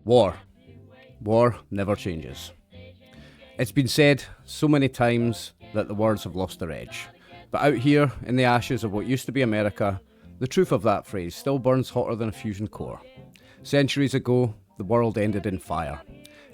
War. War never changes. It's been said so many times that the words have lost their edge. But out here, in the ashes of what used to be America, the truth of that phrase still burns hotter than a fusion core. Centuries ago, the world ended in fire.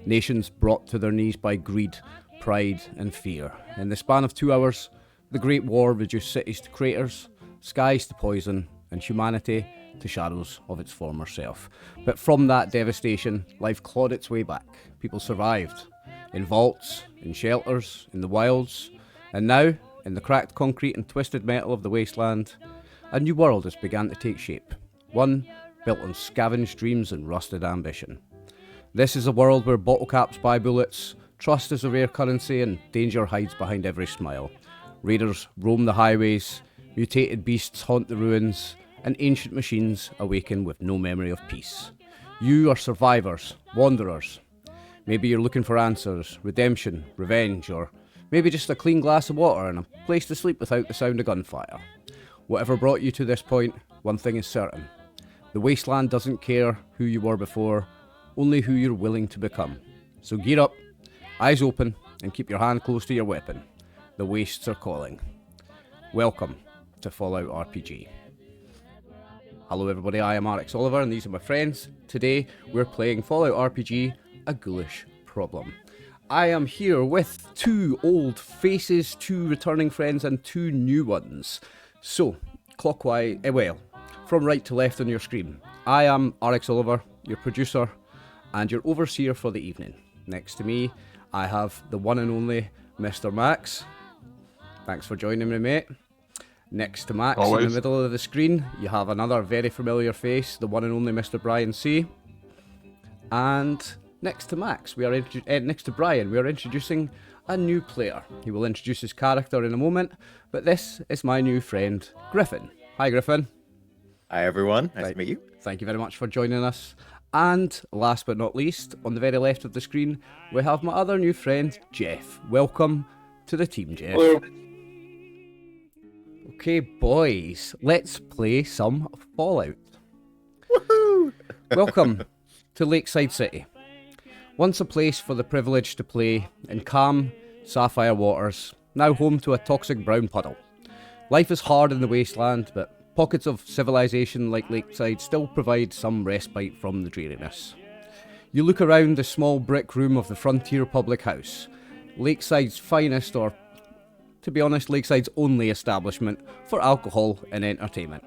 Nations brought to their knees by greed, pride, and fear. In the span of 2 hours, the Great War reduced cities to craters, skies to poison, and humanity to shadows of its former self. But from that devastation, life clawed its way back. People survived. In vaults, in shelters, in the wilds, and now, in the cracked concrete and twisted metal of the wasteland, a new world has begun to take shape. One built on scavenged dreams and rusted ambition. This is a world where bottle caps buy bullets, trust is a rare currency, and danger hides behind every smile. Raiders roam the highways, mutated beasts haunt the ruins, and ancient machines awaken with no memory of peace. You are survivors, wanderers. Maybe you're looking for answers, redemption, revenge, or maybe just a clean glass of water and a place to sleep without the sound of gunfire. Whatever brought you to this point, one thing is certain. The wasteland doesn't care who you were before, only who you're willing to become. So gear up, eyes open, and keep your hand close to your weapon. The wastes are calling. Welcome to Fallout RPG. Hello everybody, I am RxOliver and these are my friends. Today we're playing Fallout RPG, A Ghoulish Problem. I am here with 2 old faces, 2 returning friends and 2 new ones. So, clockwise, from right to left on your screen. I am RxOliver, your producer and your overseer for the evening. Next to me, I have the one and only Mr. Max. Thanks for joining me, mate. Next to Max, Always. in the middle of the screen, you have another very familiar face, the one and only Mr. Brian C. And next to Max, next to Brian, we are introducing a new player. He will introduce his character in a moment, but this is my new friend, Gryphon. Hi, Gryphon. Hi everyone, nice to meet you. Thank you very much for joining us. And last but not least, on the very left of the screen, we have my other new friend, Jeff. Welcome to the team, Jeff. Hello. Okay, boys, let's play some Fallout. Woohoo! Welcome to Lakeside City. Once a place for the privileged to play in calm, sapphire waters, now home to a toxic brown puddle. Life is hard in the wasteland, but pockets of civilization like Lakeside still provide some respite from the dreariness. You look around the small brick room of the Frontier Public House, Lakeside's finest, or to be honest, Lakeside's only establishment for alcohol and entertainment.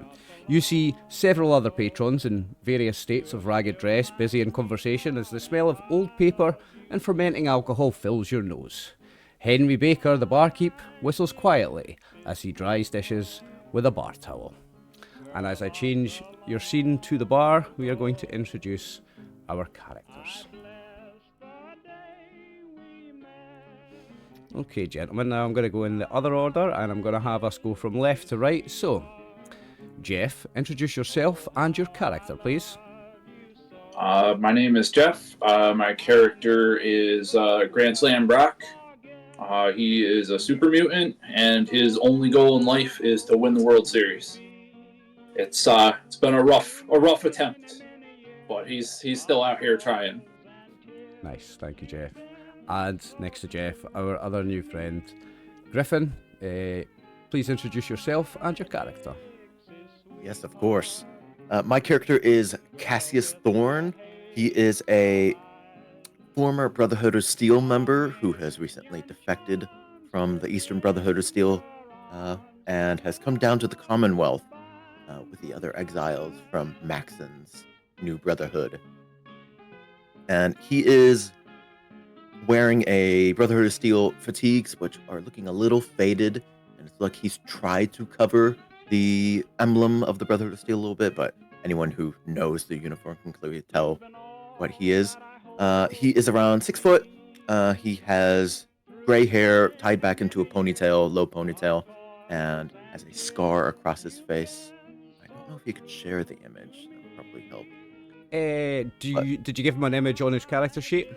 You see several other patrons in various states of ragged dress, busy in conversation as the smell of old paper and fermenting alcohol fills your nose. Henry Baker, the barkeep, whistles quietly as he dries dishes with a bar towel. And as I change your scene to the bar, we are going to introduce our characters. Okay, gentlemen, now I'm going to go in the other order and I'm going to have us go from left to right. So, Jeff, introduce yourself and your character, please. My name is Jeff. My character is Grandslam Brock. He is a super mutant, and his only goal in life is to win the World Series. It's been a rough attempt, but he's still out here trying. Nice, thank you, Jeff. And next to Jeff, our other new friend, Gryphon. Please introduce yourself and your character. Yes, of course. My character is Casius Thorne. He is a former Brotherhood of Steel member who has recently defected from the Eastern Brotherhood of Steel and has come down to the Commonwealth with the other exiles from Maxon's new Brotherhood. And he is wearing a Brotherhood of Steel fatigues, which are looking a little faded, and it's like he's tried to cover the emblem of the Brotherhood of Steel a little bit, but anyone who knows the uniform can clearly tell what he is. He is around 6 foot. He has gray hair tied back into a ponytail, low ponytail, and has a scar across his face. I don't know if you could share the image. That would probably help. Did you give him an image on his character sheet?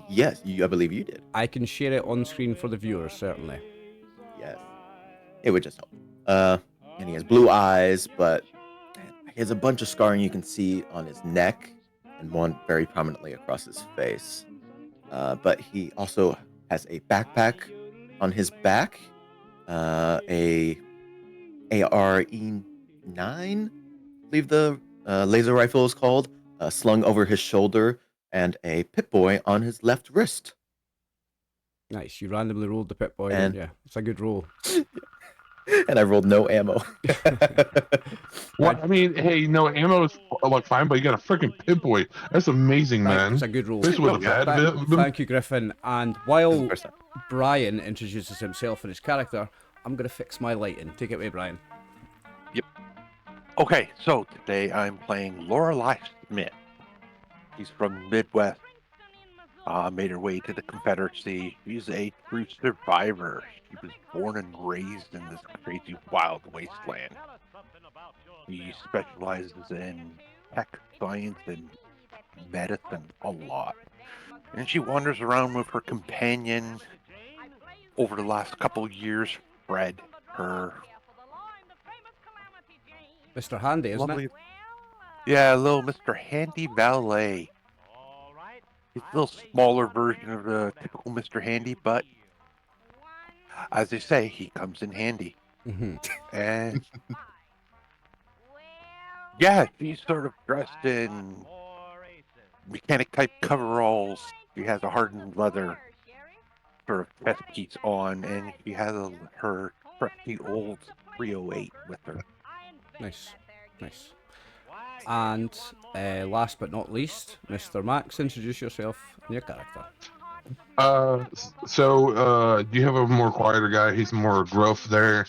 Yes, I believe you did. I can share it on screen for the viewers, certainly. Yes. It would just help. And he has blue eyes, but he has a bunch of scarring you can see on his neck and one very prominently across his face. But he also has a backpack on his back, a ARE-9, I believe the laser rifle is called, slung over his shoulder, and a Pip-Boy on his left wrist. Nice. You randomly rolled the Pip-Boy, And- didn't you? It's a good roll. And I rolled no ammo. What? I mean, hey, no, ammo is like fine, but you got a freaking Pip-Boy. That's amazing, man. It's a good roll. Especially with a pad of it. Thank you, Gryphon. And while First time. Brian introduces himself and his character, I'm going to fix my lighting. Take it away, Brian. Okay, so today I'm playing Lorelei Smith. She's from the Midwest. Made her way to the Confederacy. She's a true survivor. She was born and raised in this crazy wild wasteland. She specializes in tech, science, and medicine a lot. And she wanders around with her companion over the last couple of years, Fred, her Mr. Handy, isn't lovely, it? yeah, little Mr. Handy Valet. He's a little smaller version of the typical Mr. Handy, but as they say, he comes in handy. Mm-hmm. And yeah, she's sort of dressed in mechanic type coveralls. She has a hardened leather sort of chest piece on, and she has her trusty old 308 with her. Nice. Nice. And last but not least, Mr. Max, introduce yourself and your character. So you have a more quieter guy. He's more gruff there.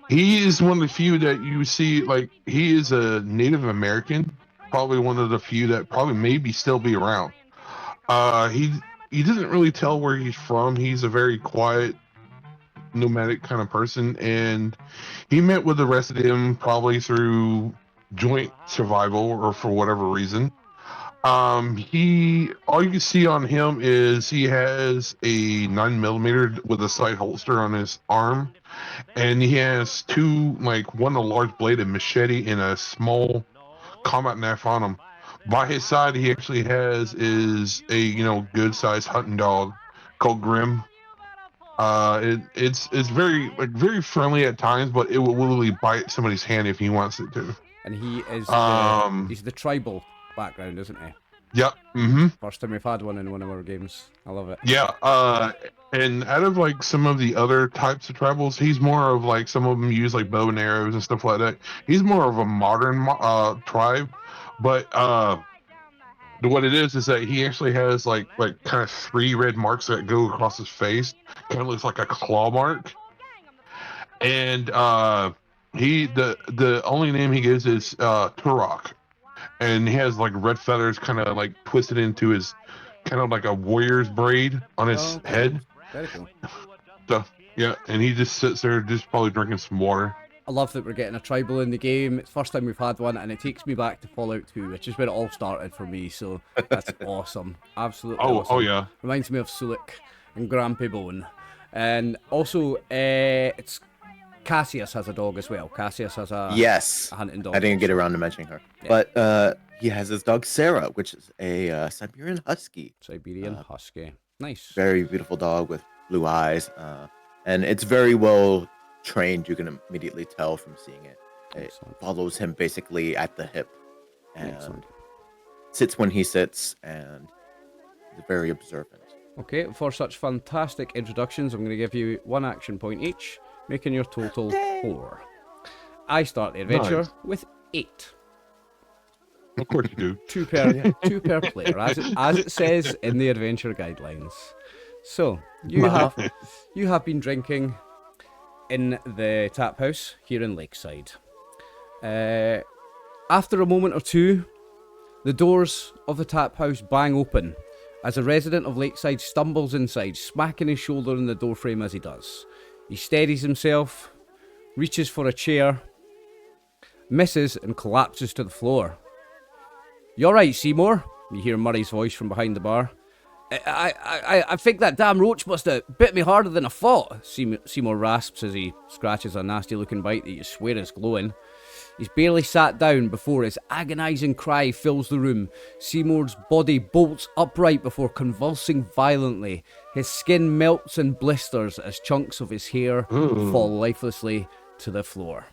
He is one of the few that you see, like, he is a Native American, probably one of the few that probably maybe still be around. He doesn't really tell where he's from. He's a very quiet, nomadic kind of person, and he met with the rest of them probably through joint survival or for whatever reason. All you can see on him is he has a 9mm with a side holster on his arm, and he has two, like, one a large bladed machete and a small combat knife on him. By his side, he actually has is a good sized hunting dog called Grim. It's very friendly at times, but it will literally bite somebody's hand if he wants it to. And he is he's the tribal background, isn't he? Yep. Mm-hmm. First time we've had one in one of our games. I love it. Yeah. And out of like some of the other types of tribals, he's more of like some of them use like bow and arrows and stuff like that. He's more of a modern tribe, but what it is that he actually has like kind of 3 red marks that go across his face. Kind of looks like a claw mark. And the only name he gives is Turok. And he has like red feathers kind of like twisted into his kind of like a warrior's braid on his Okay. head. Very cool. So yeah, and he just sits there just probably drinking some water. I love that we're getting a tribal in the game. It's the first time we've had one, and it takes me back to Fallout 2, which is where it all started for me, so that's awesome. Absolutely awesome. Oh yeah. Reminds me of Sulik and Grampy Bone. And also, it's Casius has a dog as well. Casius has a hunting dog. I didn't get around to mentioning her. Yeah. But he has his dog Sarah, which is a Siberian Husky. Siberian Husky. Nice. Very beautiful dog with blue eyes. And it's very well trained. You can immediately tell from seeing it. It Excellent. follows him basically at the hip and Excellent. sits when he sits and is very observant. Okay, for such fantastic introductions, I'm going to give you 1 action point each, making your total 4. I start the adventure Nice. with 8. Of course you do. 2 per player, as it says in the adventure guidelines. So you have been drinking in the tap house here in Lakeside. After a moment or two, the doors of the tap house bang open as a resident of Lakeside stumbles inside, smacking his shoulder in the doorframe as he does. He steadies himself, reaches for a chair, misses and collapses to the floor. "You alright, Seymour?" You hear Murray's voice from behind the bar. I think that damn roach must have bit me harder than I thought," Seymour rasps as he scratches a nasty looking bite that you swear is glowing. He's barely sat down before his agonising cry fills the room. Seymour's body bolts upright before convulsing violently. His skin melts and blisters as chunks of his hair fall lifelessly to the floor.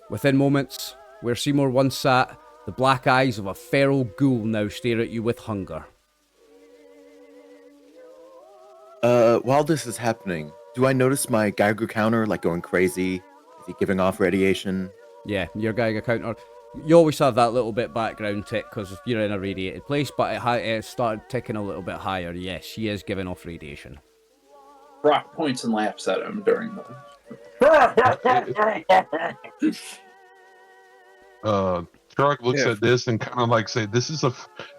Within moments, where Seymour once sat, the black eyes of a feral ghoul now stare at you with hunger. While this is happening, do I notice my Geiger counter like going crazy? Is he giving off radiation? Yeah, your Geiger counter. You always have that little bit background tick because you're in a radiated place, but it started ticking a little bit higher. Yes, she is giving off radiation. Brock points and laughs at him during the. Turok looks at this and kind of like say, "This is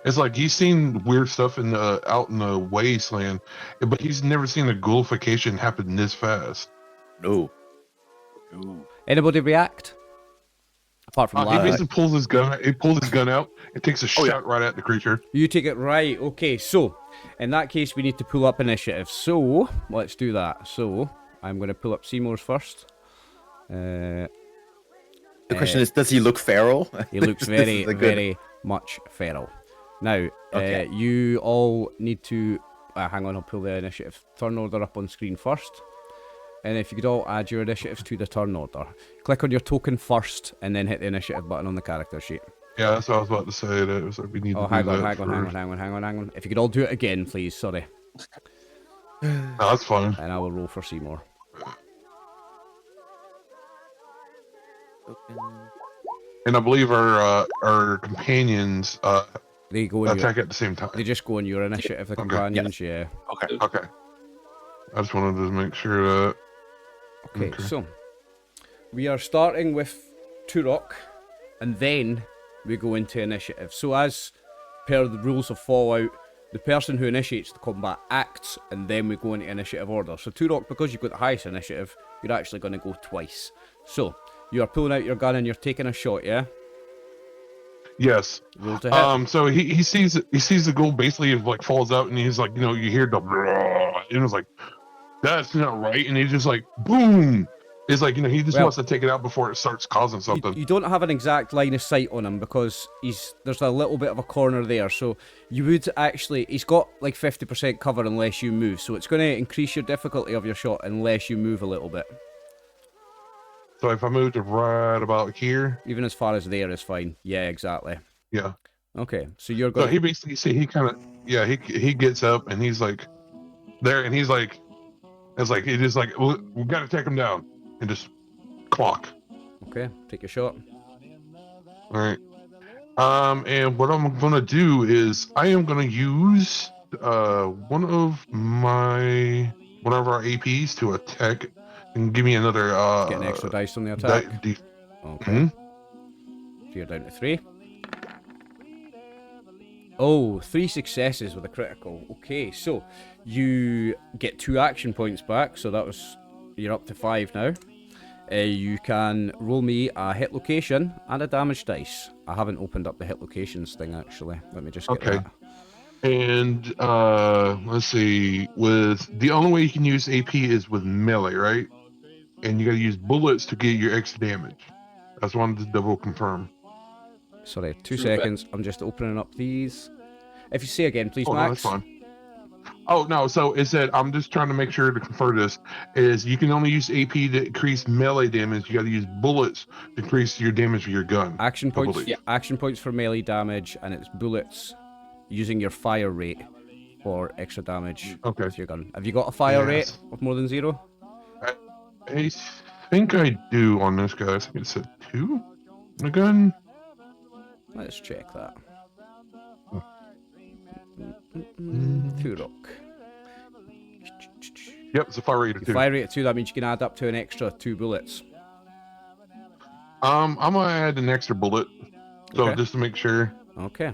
it's like he's seen weird stuff in the out in the wasteland, but he's never seen a ghoulification happen this fast." No. Anybody react? Apart from He laughing. basically pulls his gun. He pulls his gun out and takes a shot right at the creature. You take it right. Okay, so in that case, we need to pull up initiative. So let's do that. So I'm going to pull up Seymour's first. The question is, does he look feral? He looks very, very much feral. Now, you all need to... hang on, I'll pull the initiative turn order up on screen first. And if you could all add your initiatives to the turn order. Click on your token first, and then hit the initiative button on the character sheet. Yeah, that's what I was about to say. That was like we need to do hang that on. If you could all do it again, please. Sorry. No, that's fine. And I will roll for Seymour. And I believe our companions They go in attack at the same time. They just go in your initiative, the companions, yeah. Okay. I just wanted to make sure that. Okay, so we are starting with Turok, and then we go into initiative. So as per the rules of Fallout, the person who initiates the combat acts, and then we go into initiative order. So Turok, because you've got the highest initiative, you're actually going to go twice. So you are pulling out your gun and you're taking a shot, yeah? Yes. Roll to hit. So he sees the ghoul basically like falls out, and he's like, you hear the, and it's like, that's not right, and he's just like, boom. It's like, he just wants to take it out before it starts causing something. You don't have an exact line of sight on him because there's a little bit of a corner there, so you would actually, he's got like 50% cover unless you move, so it's going to increase your difficulty of your shot unless you move a little bit. So if I move to right about here, even as far as there is fine. Yeah, exactly. Yeah. Okay, so you're going. So he basically he gets up and he's like there, and he's like, it is like we got to take him down and just clock. Okay, take your shot. All right. And what I'm gonna do is I am gonna use one of our APs to attack and give me another get an extra dice on the attack. Okay. So you're down to 3. Oh, 3 successes with a critical. Okay, so you get 2 action points back, so you're up to 5 now. You can roll me a hit location and a damage dice. I haven't opened up the hit locations thing actually. Let me just get that. And let's see, with the only way you can use AP is with melee, right? And you gotta use bullets to get your extra damage. That's wanted to double confirm. Sorry, 2 seconds. I'm just opening up these. If you say again, please, Max. No, that's fine. Oh, no, so it said, I'm just trying to make sure to confirm this, is you can only use AP to increase melee damage. You got to use bullets to increase your damage with your gun. Action points, action points for melee damage, and it's bullets using your fire rate for extra damage with your gun. Have you got a fire rate of more than 0? I think I do on this guy. I think it said 2 on the gun. Let's check that. Turok. Yep, it's a fire rate of 2. Fire rate of 2, that means you can add up to an extra 2 bullets. I'm gonna add an extra bullet, so just to make sure. Okay.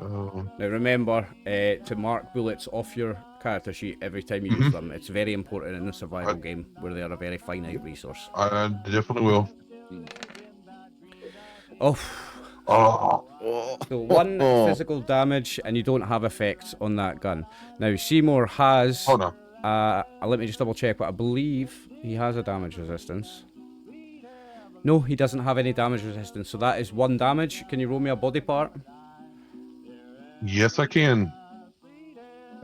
Now remember to mark bullets off your character sheet every time you use them. It's very important in a survival game where they are a very finite resource. I definitely will. So 1 physical damage, and you don't have effects on that gun. Now Seymour has. Oh no. Let me just double check, but I believe he has a damage resistance. No, he doesn't have any damage resistance, so that is 1 damage. Can you roll me a body part? Yes, I can.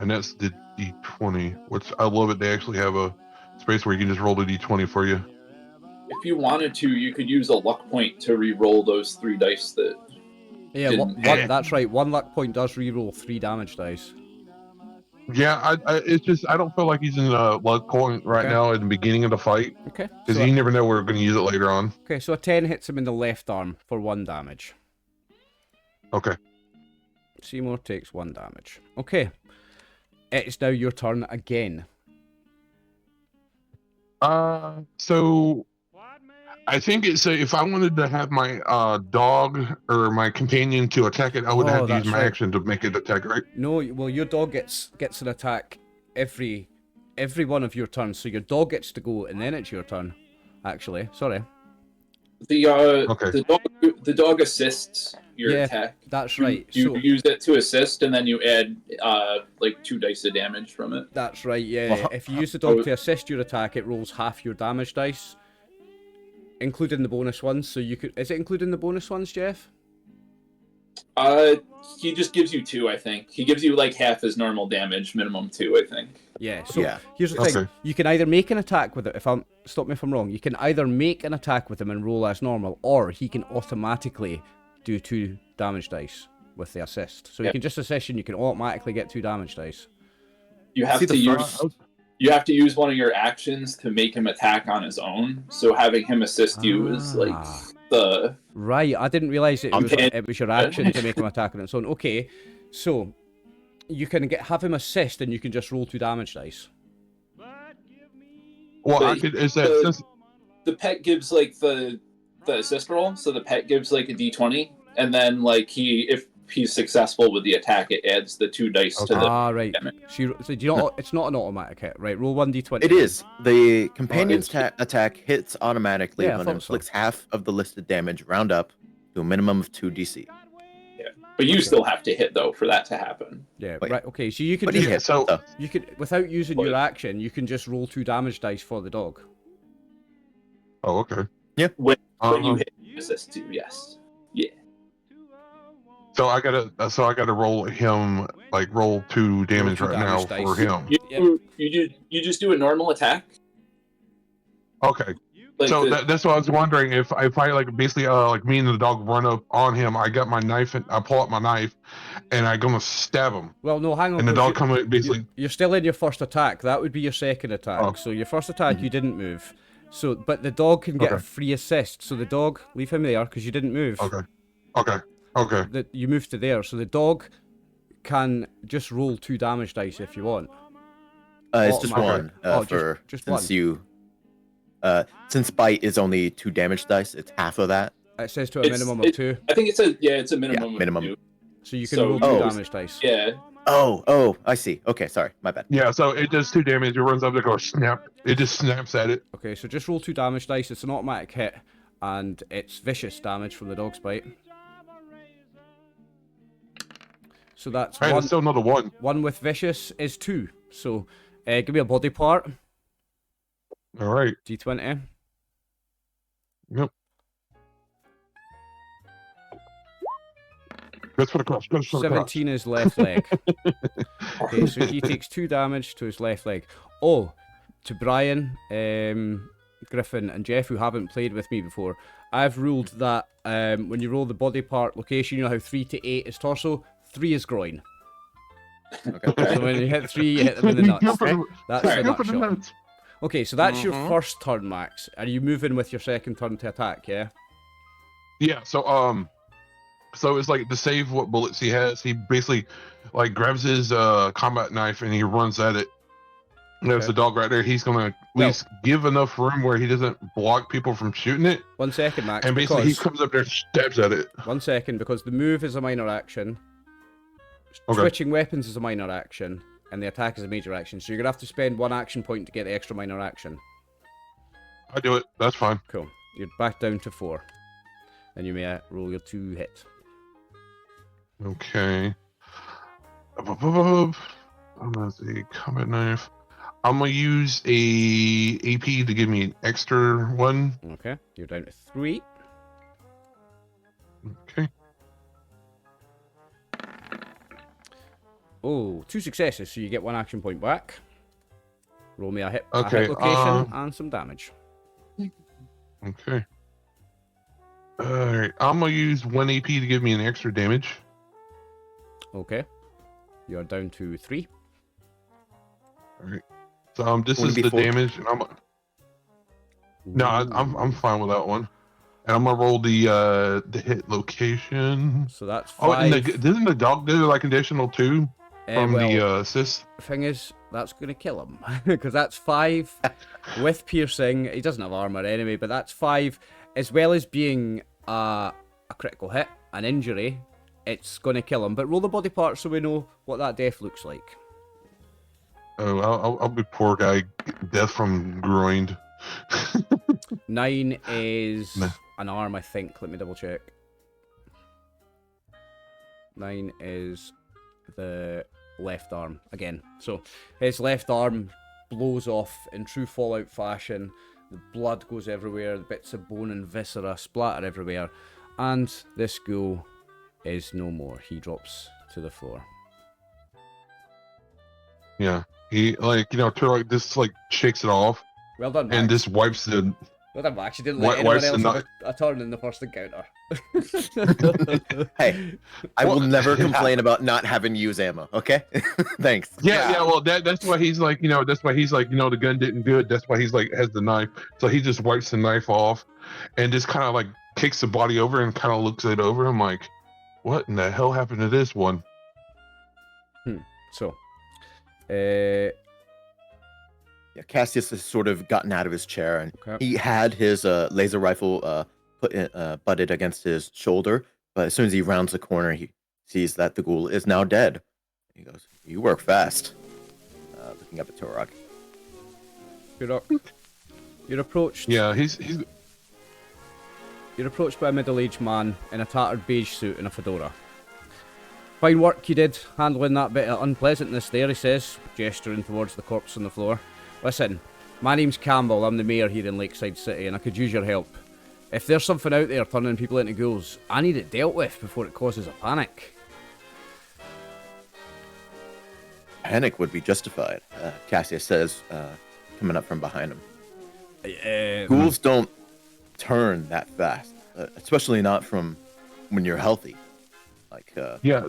And that's the D20, which I love it. They actually have a space where you can just roll the D20 for you. If you wanted to, you could use a luck point to re-roll those 3 dice that. Yeah, that's right. 1 luck point does reroll 3 damage dice. Yeah, it's just I don't feel like using a luck point right now at the beginning of the fight. Okay. Because you never know we're going to use it later on. Okay, so a 10 hits him in the left arm for 1 damage. Okay. Seymour takes 1 damage. Okay. It's now your turn again. So I think it's if I wanted to have my dog or my companion to attack it, I would have to use my action to make it attack, right? No, well, your dog gets an attack every one of your turns. So your dog gets to go, and then it's your turn. Actually, sorry. The dog assists your attack. That's right. You use it to assist, and then you add like 2 dice of damage from it. That's right. Yeah. If you use the dog to assist your attack, it rolls half your damage dice, including the bonus ones. So you could. Is it including the bonus ones, Jeff? He just gives you 2, I think. He gives you like half his normal damage, minimum 2, I think. Yeah, so here's the thing. You can either make an attack with it, stop me if I'm wrong, you can either make an attack with him and roll as normal, or he can automatically do 2 damage dice with the assist. So you can just assist and you can automatically get 2 damage dice. You have to use one of your actions to make him attack on his own, so having him assist you is like the... Right, I didn't realise it was your action to make him attack on its own. Okay, so you can have him assist and you can just roll 2 damage dice. Well, the pet gives like the assist roll, so the pet gives like a D20, and then like if he's successful with the attack, it adds the 2 dice to the right. So do you know, it's not an automatic hit, right? Roll 1d20. It is. The companion's attack hits automatically when it inflicts half of the listed damage, round up to a minimum of 2 DC. But you still have to hit though for that to happen. Yeah, right. Okay, so you can you could, without using your action, you can just roll 2 damage dice for the dog. Oh, okay. Yeah. When you hit assist too, yes. Yeah. So I gotta roll him, like roll 2 damage right now for him. You just do a normal attack. Okay. So that's what I was wondering, if I like basically like me and the dog run up on him, I got my knife and I pull out my knife and I'm gonna stab him. Well, no, hang on. And the dog come basically. You're still in your first attack. That would be your second attack. Oh. So your first attack you didn't move. So but the dog can get a free assist. So the dog, leave him there because you didn't move. Okay. You moved to there. So the dog can just roll 2 damage dice if you want. It's just 1 just one. Since bite is only 2 damage dice, it's half of that. It says to a minimum of 2. I think it's a minimum of 2. So you can roll 2 damage dice. Yeah. Oh, I see. Okay, sorry, my bad. Yeah, so it does 2 damage. It runs up to go snap. It just snaps at it. Okay, so just roll 2 damage dice. It's an automatic hit, and it's vicious damage from the dog's bite. So that's one. Still another 1. 1 with vicious is 2. So give me a body part. All right. D20. Yep. That's for the cross. 17 is left leg. Okay, so he takes 2 damage to his left leg. Oh, to Brian, Gryphon, and Jeff, who haven't played with me before, I've ruled that when you roll the body part location, you know how 3 to 8 is torso, 3 is groin. Okay. So when you hit 3, you hit them in the nuts. That's a nutshot. Okay, so that's your first turn, Max. Are you moving with your second turn to attack, yeah? Yeah, so it's like to save what bullets he has, he basically like grabs his combat knife and he runs at it. There's the dog right there. He's gonna at least give enough room where he doesn't block people from shooting it. 1 second, Max. And basically he comes up there and stabs at it. 1 second, because the move is a minor action. Okay. Switching weapons is a minor action. And the attack is a major action. So you're going to have to spend 1 action point to get the extra minor action. I do it. That's fine. Cool. You're back down to 4. And you may roll your 2 hit. Okay. I'm going to say combat knife. I'm gonna use a AP to give me an extra one. Okay, you're down to 3. Okay. Oh, 2 successes, so you get 1 action point back. Roll me a hit Okay, location and some damage. Okay. Alright, I'm gonna use 1 AP to give me an extra damage. Okay, you're down to 3. Alright. So this Wouldn't is be the 4. damage, and I'm fine with that one. And I'm gonna roll the hit location. So that's 5. Oh, and didn't the dog do like additional 2 from well, the assist? thing is, that's going to kill him. Because that's 5 with piercing. He doesn't have armor anyway, but that's 5. As well as being a critical hit, an injury, it's going to kill him. But roll the body parts so we know what that death looks like. Oh, I'll be poor guy. Death from groined. 9 is No. an arm, I think. Let me double check. 9 is the left arm again. So his left arm blows off in true Fallout fashion. The blood goes everywhere. The bits of bone and viscera splatter everywhere. And this ghoul is no more. He drops to the floor. Yeah. He Turok just like shakes it off Well done, Max. and just wipes the Well done, Max. You didn't let anyone else have a turn in the first encounter. Hey, I will never complain about not having to use ammo. Okay, thanks. Yeah. Well, that's why he's like, that's why he's like, the gun didn't do it. That's why he's like has the knife. So he just wipes the knife off, and just kind of like kicks the body over and kind of looks it over. I'm like, what in the hell happened to this one? So, Yeah, Casius has sort of gotten out of his chair, and Okay. he had his laser rifle butted against his shoulder. But as soon as he rounds the corner, he sees that the ghoul is now dead. He goes, "You work fast." Looking up at Turok. you're approached. Yeah, he's You're approached by a middle-aged man in a tattered beige suit and a fedora. Fine work you did, handling that bit of unpleasantness there, he says, gesturing towards the corpse on the floor. Listen, my name's Campbell, I'm the mayor here in Lakeside City, and I could use your help. If there's something out there turning people into ghouls, I need it dealt with before it causes a panic. Panic would be justified, Cassius says, coming up from behind him. Ghouls don't turn that fast, especially not from when you're healthy. Like,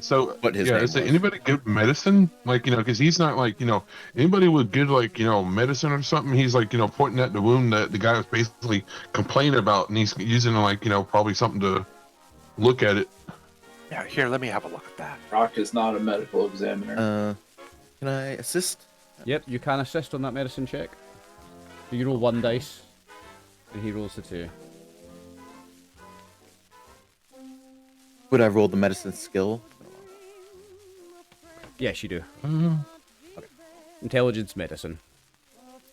so what his yeah, name is there was. anybody good medicine? Like, because he's not like, anybody with good, like, medicine or something. He's like, pointing at the wound that the guy was basically complaining about, and he's using, like, probably something to look at it. Yeah, here, let me have a look at that. Rock is not a medical examiner. Can I assist? Yep, you can assist on that medicine check. You roll 1 dice, and he rolls the 2. Would I roll the medicine skill? Yes, you do. Okay. Intelligence medicine.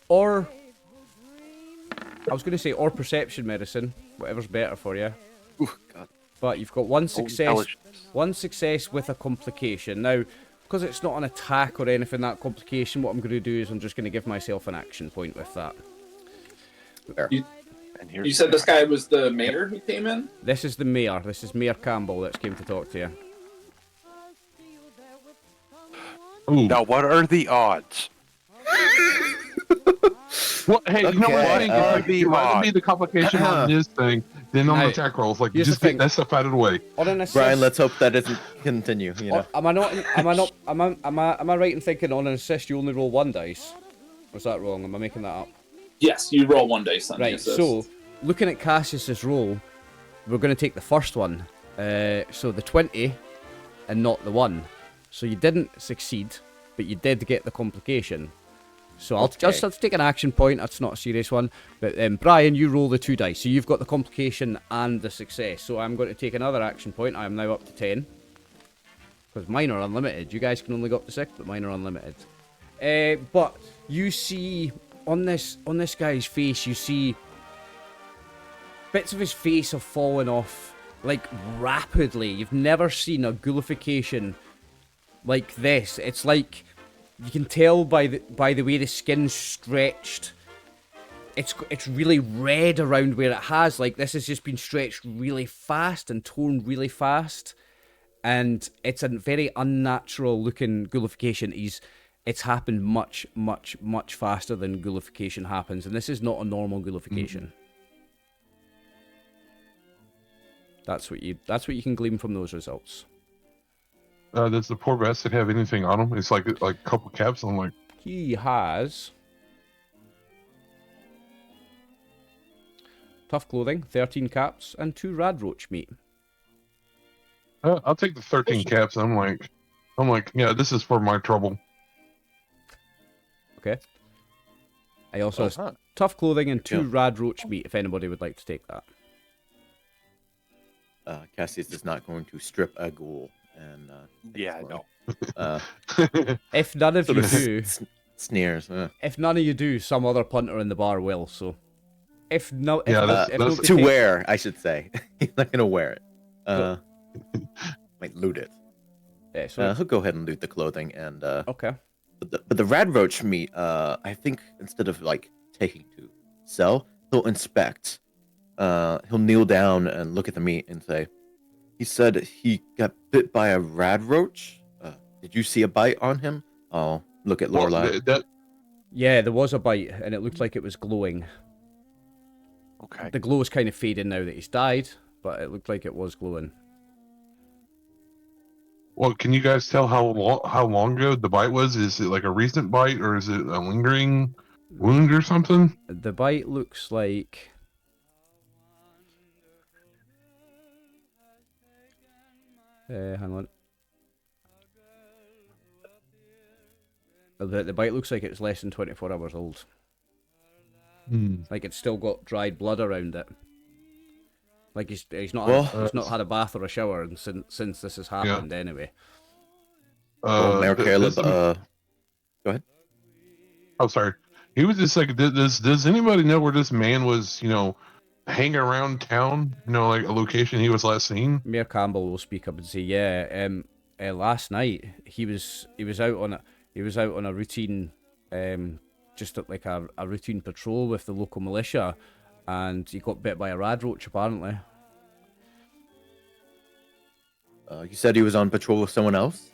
Or, I was going to say, or perception medicine, whatever's better for you. Ooh, God. But you've got 1 success, intelligence. 1 success with a complication. Now, because it's not an attack or anything, that complication, what I'm going to do is I'm just going to give myself an action point with that. Fair. And here's You said this guy was the mayor who came in? This is the mayor. This is Mayor Campbell that came to talk to you. Ooh. Now, what are the odds? Well, hey, you know what? Okay, It'd rather be the complication on this thing than on Now, the attack rolls. Like, here's the just get thing. that stuff out of the way. On an assist, Brian, let's hope that doesn't continue. You know. Am I right in thinking on an assist you only roll 1 dice? Or is that wrong? Am I making that up? Yes, you roll 1 dice on the Right, assist. so, looking at Cassius's roll, we're going to take the first one. So the 20 and not the 1. So you didn't succeed, but you did get the complication. So I'll just have to take an action point. That's not a serious one. But Brian, you roll the 2 dice. So you've got the complication and the success. So I'm going to take another action point. I am now up to 10. Because mine are unlimited. You guys can only go up to 6, but mine are unlimited. But you see on this guy's face, you see bits of his face have fallen off like rapidly. You've never seen a ghoulification like this. It's like You can tell by the way the skin's stretched. It's really red around where it has. Like, this has just been stretched really fast and torn really fast. And it's a very unnatural looking ghoulification. It's happened much, much, much faster than ghoulification happens. And this is not a normal ghoulification. That's what you can glean from those results. Does the poor bastard have anything on him? It's like a couple caps. I'm like, He has tough clothing, 13 caps, and 2 radroach meat. I'll take the 13 caps. I'm like, yeah, this is for my trouble. Okay. I also have tough clothing and 2 radroach meat, if anybody would like to take that. Casius is not going to strip a ghoul. And Yeah, no. If none of you do, sneers. if none of you do, some other punter in the bar will. So, if no, if, Yeah, no- that's- if that's- nobody To takes- wear, I should say. He's not going to wear it. Might loot it. Yeah, so He'll go ahead and loot the clothing and okay. but the radroach meat, I think instead of like taking to sell, he'll inspect. He'll kneel down and look at the meat and say, "He said he got bit by a radroach. Did you see a bite on him?" Oh, look at Lorelei. Yeah, there was a bite, and it looked like it was glowing. Okay. The glow is kind of fading now that he's died, but it looked like it was glowing. Well, can you guys tell how long ago the bite was? Is it like a recent bite, or is it a lingering wound or something? The bite looks like... hang on. The bite looks like it's less than 24 hours old. Like it's still got dried blood around it. Like he's not had a bath or a shower and since this has happened anyway. Mayor Caleb, go ahead. Oh, sorry. He was just like, does anybody know where this man was, hanging around town? Like a location he was last seen? Mayor Campbell will speak up and say, last night he was out on a routine, just like a routine patrol with the local militia, and he got bit by a radroach apparently. You said he was on patrol with someone else?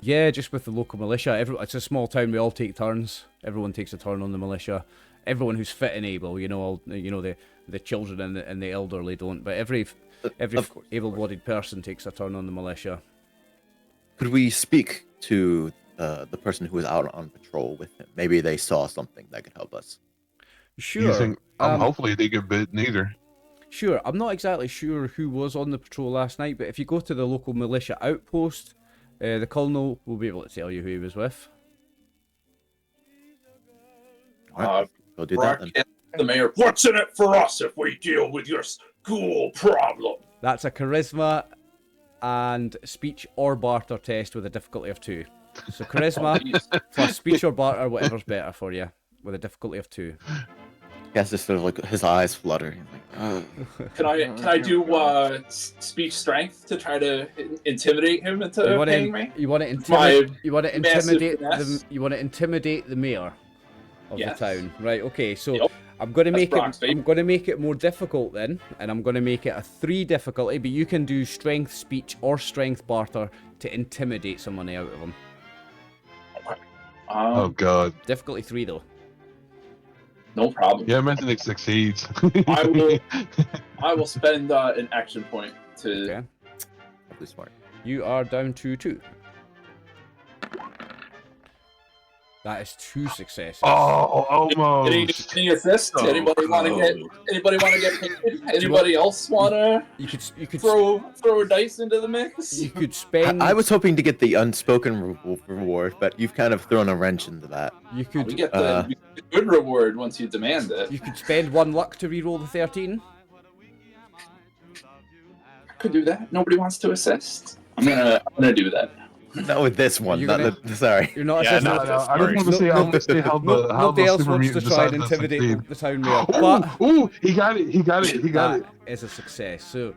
Yeah, just with the local militia. It's a small town. We all take turns. Everyone takes a turn on the militia. Everyone who's fit and able, the children and the elderly don't, but every able-bodied person takes a turn on the militia. Could we speak to the person who was out on patrol with him? Maybe they saw something that could help us. Sure. Hopefully they get bit neither. Sure. I'm not exactly sure who was on the patrol last night, but if you go to the local militia outpost, the colonel will be able to tell you who he was with. Alright, we'll do that then. The mayor, what's in it for us if we deal with your school problem? That's a charisma and speech or barter test with a difficulty of 2. So charisma plus speech or barter, whatever's better for you, with a difficulty of 2. Yes, just sort of like his eyes flutter. Can I do speech strength to try to intimidate him into paying me? You want to intimidate the mayor of the town, right? Okay, so I'm going to make it more difficult then, and I'm going to make it a 3 difficulty. But you can do strength, speech, or strength barter to intimidate some money out of them. Okay. Oh God. Difficulty 3 though. No problem. Yeah, I imagine it succeeds. I will spend an action point to. Okay. Probably smart. You are down to 2. That is 2 successes. Oh, almost. Any assists? Oh, Anybody want to get paid? Anybody else want to You could throw a dice into the mix? You could spend. I was hoping to get the unspoken reward, but you've kind of thrown a wrench into that. You could. We get the good reward once you demand it. You could spend 1 luck to reroll the 13. I could do that. Nobody wants to assist. I'm gonna do that. Not with this one. Sorry. You're not Yeah, assisting. no, I just want to see how Nobody the else super wants to mutant try and decided to intimidate succeed. the town mayor. But Ooh, he got it. He got it. that is a success. So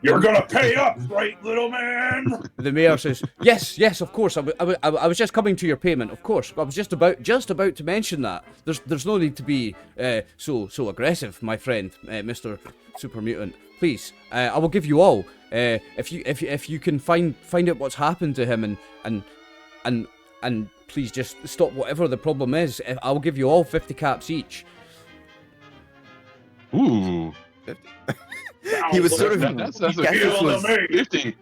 You're gonna pay up, right, little man? The mayor says, yes, of course. I was just coming to your payment, of course. I was just about to mention that. There's no need to be so aggressive, my friend, Mr. Super Mutant. Please, I will give you all. If you can find out what's happened to him and please just stop whatever the problem is. I will give you all 50 caps each. Ooh. He was sort of. That's a Cassius good was, 50.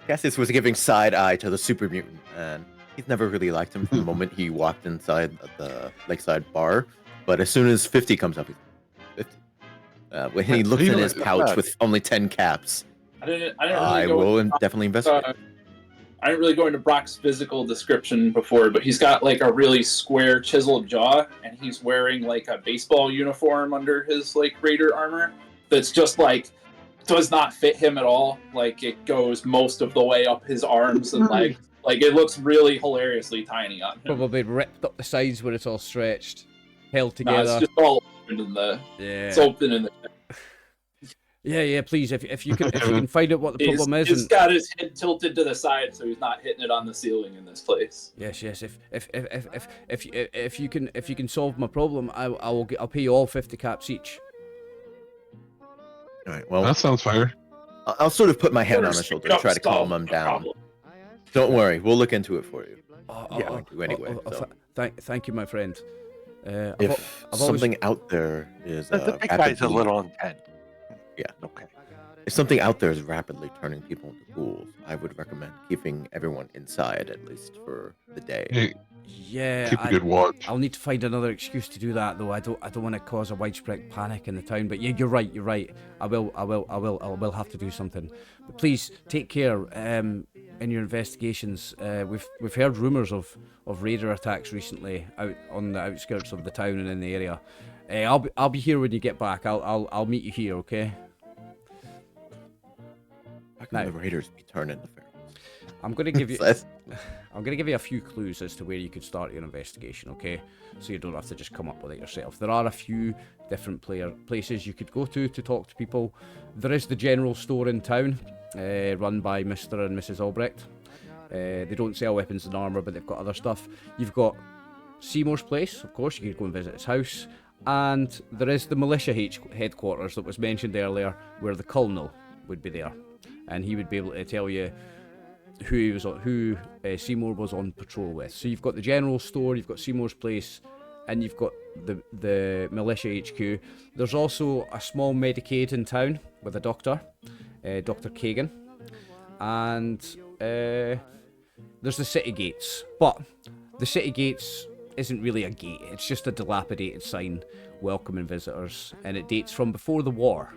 Cassius was giving side eye to the super mutant, and he's never really liked him from the moment he walked inside the lakeside bar. But as soon as 50 comes up, he's 50. When he looks in his pouch with only 10 caps, I will definitely investigate. I didn't really go into Brock's physical description before, but he's got like a really square chiseled jaw, and he's wearing like a baseball uniform under his like Raider armor that's just like does not fit him at all. Like it goes most of the way up his arms and like it looks really hilariously tiny on him. Probably ripped up the sides where it's all stretched, held No, together. it's just all open in the. Yeah. It's open in the. Yeah. Please, if you can find out what the problem is. He's got his head tilted to the side, so he's not hitting it on the ceiling in this place. Yes. If you can solve my problem, I'll pay you all 50 caps each. All right. Well, That sounds fair. I'll sort of put my hand on his shoulder, try to calm him down. Don't worry, we'll look into it for you. Yeah. Anyway. So. Thank you, my friend. If something out there is The big guy's a little intense. Yeah. Okay. If something out there is rapidly turning people into ghouls, I would recommend keeping everyone inside at least for the day. Hey, Yeah, keep a good watch. I'll need to find another excuse to do that, though. I don't want to cause a widespread panic in the town. But yeah, you're right. I will have to do something. But please take care in your investigations. We've heard rumours of raider attacks recently out on the outskirts of the town and in the area. I'll be here when you get back. I'll meet you here, okay? How can the raiders be turned into pharaohs? I'm gonna give you a few clues as to where you could start your investigation, okay? So you don't have to just come up with it yourself. There are a few different places you could go to talk to people. There is the general store in town, run by Mr. and Mrs. Albrecht. They don't sell weapons and armour, but they've got other stuff. You've got Seymour's place, of course, you could go and visit his house. And there is the Militia headquarters that was mentioned earlier, where the Colonel would be there. And he would be able to tell you who Seymour was on patrol with. So you've got the general store, you've got Seymour's place, and you've got the Militia HQ. There's also a small Medicaid in town with a doctor, Dr. Kagan. And there's the city gates. But the city gates isn't really a gate, it's just a dilapidated sign welcoming visitors, and it dates from before the war.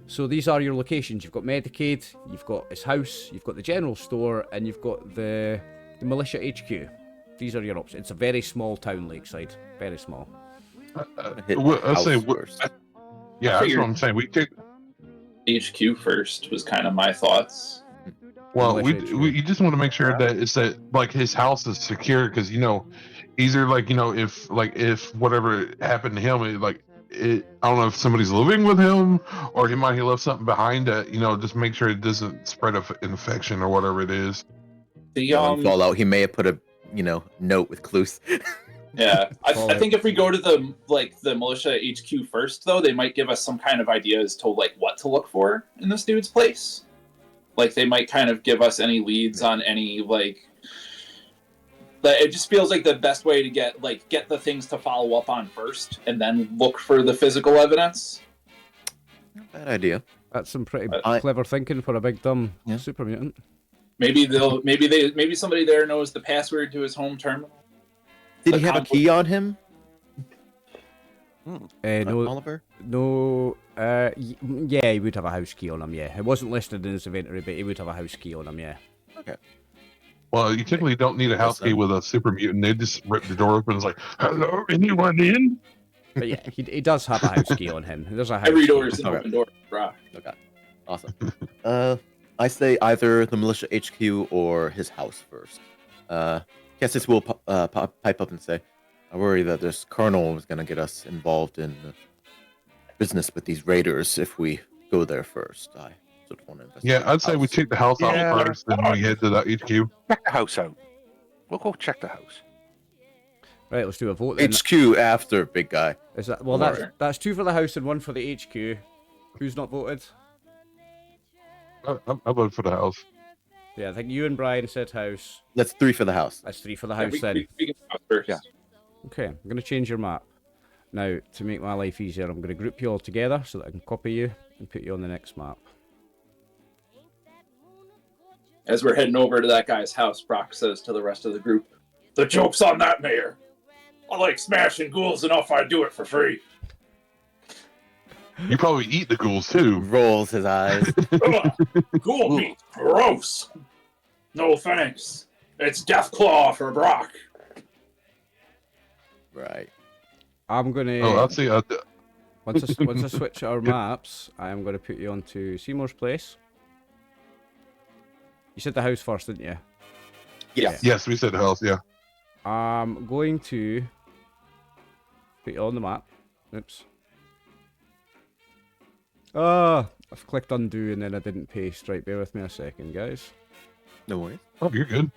So these are your locations. You've got Medicaid, you've got his house, you've got the general store, and you've got the Militia HQ. These are your options. It's a very small town, Lakeside. Very small. I'll say, yeah, that's what I'm saying. We take HQ first was kind of my thoughts. Well, we just want to make sure that it's that like his house is secure, because either if whatever happened to him, I don't know if somebody's living with him or he might have left something behind that, just make sure it doesn't spread an infection or whatever it is. The Fallout, he may have put a note with clues. Yeah, I think if we go to the Militia HQ first, though, they might give us some kind of idea as to what to look for in this dude's place. Like they might kind of give us any leads on any it just feels like the best way to get the things to follow up on first, and then look for the physical evidence. Not bad idea. That's some pretty clever thinking for a big dumb super mutant. Maybe somebody there knows the password to his home terminal. Did he have a key on him? No, Oliver? No. Yeah, he would have a house key on him. Yeah, it wasn't listed in his inventory, but he would have a house key on him. Yeah. Okay. Well, you typically don't need a house key with a super mutant. They just rip the door open and it's like, hello, anyone in? But yeah, he does have a house key on him. There's a house Every key. door is an open door. Right. Okay. Awesome. I say either the Militia HQ or his house first. Casius will pipe up and say, I worry that this colonel is going to get us involved in business with these raiders if we go there first. I sort of want to investigate. Yeah, I'd say we house. check the house Yeah. out first, then we head to the HQ. Check the house out. We'll go check the house. Right, let's do a vote then. HQ after, big guy. Is that well? That's 2 for the house and 1 for the HQ. Who's not voted? I vote for the house. Yeah, I think you and Brian said house. That's 3 for the house. That's 3 for the Yeah, house we then. can stop first. Yeah. Okay, I'm going to change your map. Now, to make my life easier, I'm going to group you all together so that I can copy you and put you on the next map. As we're heading over to that guy's house, Brock says to the rest of the group, "The joke's on that mayor. I like smashing ghouls enough I'd do it for free." You probably eat the ghouls too. Rolls his eyes. Ugh, ghoul meat, gross. No thanks. It's Deathclaw for Brock. Right. I'm going to... Oh, I'd say Once I switch our maps, I am going to put you onto Seymour's place. You said the house first, didn't you? Yes. yes, we said the house. Yeah. I'm going to put you on the map. Oops. Ah, I've clicked undo and then I didn't paste. Right, bear with me a second, guys. No worries. Oh, you're good.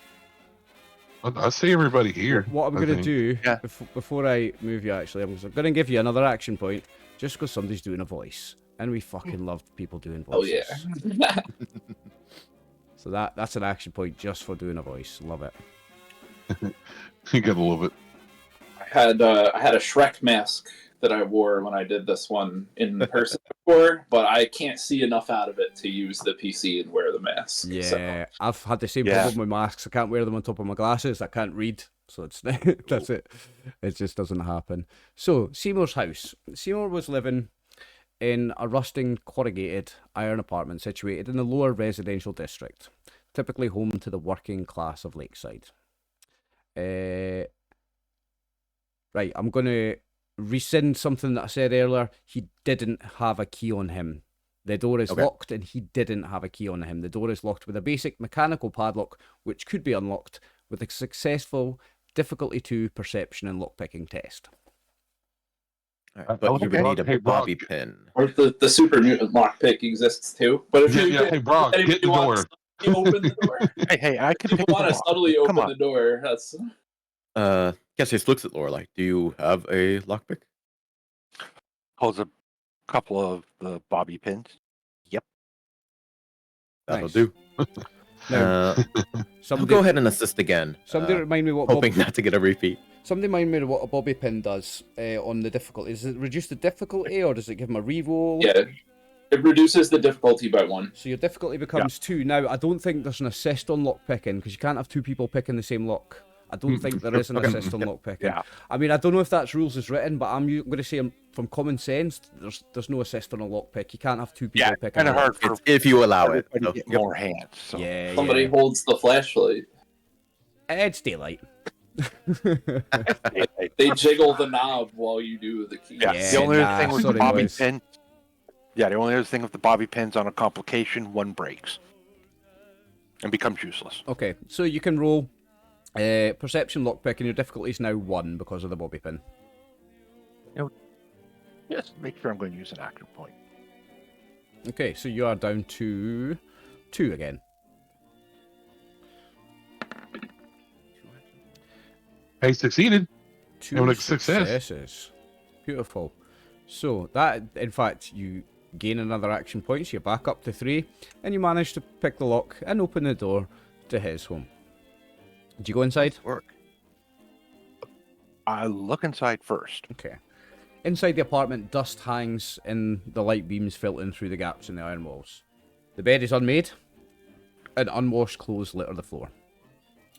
I see everybody here. What I'm I going to think. do, Yeah. before I move you actually, I'm going to give you another action point, just because somebody's doing a voice. And we fucking love people doing Oh voices. yeah. So that's an action point just for doing a voice. Love it. You gotta love it. I had a Shrek mask that I wore when I did this one in person before, but I can't see enough out of it to use the PC and wear the mask. Yeah, So. I've had the same Yeah. problem with masks. I can't wear them on top of my glasses. I can't read. So it's that's it. It just doesn't happen. So Seymour's house. Seymour was living in a rusting corrugated iron apartment situated in the lower residential district, typically home to the working class of Lakeside. Right, I'm going to rescind something that I said earlier. He didn't have a key on him. The door is Okay. locked and he didn't have a key on him. The door is locked with a basic mechanical padlock, which could be unlocked with a successful difficulty 2 perception and lockpicking test. All I right. But you like would need a Hey, Brock. bobby pin. Or the super mutant lockpick exists too. But if you Hey, Brock, anybody get the wants door. to open the door. Hey, I can If you pick want the to lock. subtly Come open on. the door, that's Casius looks at Lorelei. Do you have a lockpick? Pulls a couple of the bobby pins. That'll Nice. do. Now, I'll somebody, go ahead and assist again. somebody remind me what Hoping not to get a repeat. somebody remind me what a bobby pin does on the difficulty. Does it reduce the difficulty or does it give him a reroll? yeah. It reduces the difficulty by 1. So your difficulty becomes 2. Now, I don't think there's an assist on lock picking because you can't have 2 people picking the same lock. I don't think there is an assist on lock picking. Yeah. I mean, I don't know if that's rules as written, but I'm going to say from common sense, there's no assist on a lock pick. You can't have 2 people Yeah, picking. kind of a lock. hard for It's if you allow it. everybody So, to get yep. more hands. So. Yeah, Somebody yeah. holds the flashlight. It's daylight. They jiggle the knob while you do the key. Yeah, Yeah, the only other nah, thing with the sorry, bobby boys. pin. Yeah, the only other thing with the bobby pins on a complication, 1 breaks and becomes useless. Okay, so you can roll perception lockpick, and your difficulty is now 1 because of the bobby pin. Yes, make sure I'm going to use an action point. Okay, so you are down to 2 again. Hey, succeeded. 2 Having a success. successes. Beautiful. So that, in fact, you gain another action point, so you're back up to 3, and you manage to pick the lock and open the door to his home. Did you go inside? Work. I look inside first. Okay. Inside the apartment, dust hangs in the light beams filtering through the gaps in the iron walls. The bed is unmade, and unwashed clothes litter the floor.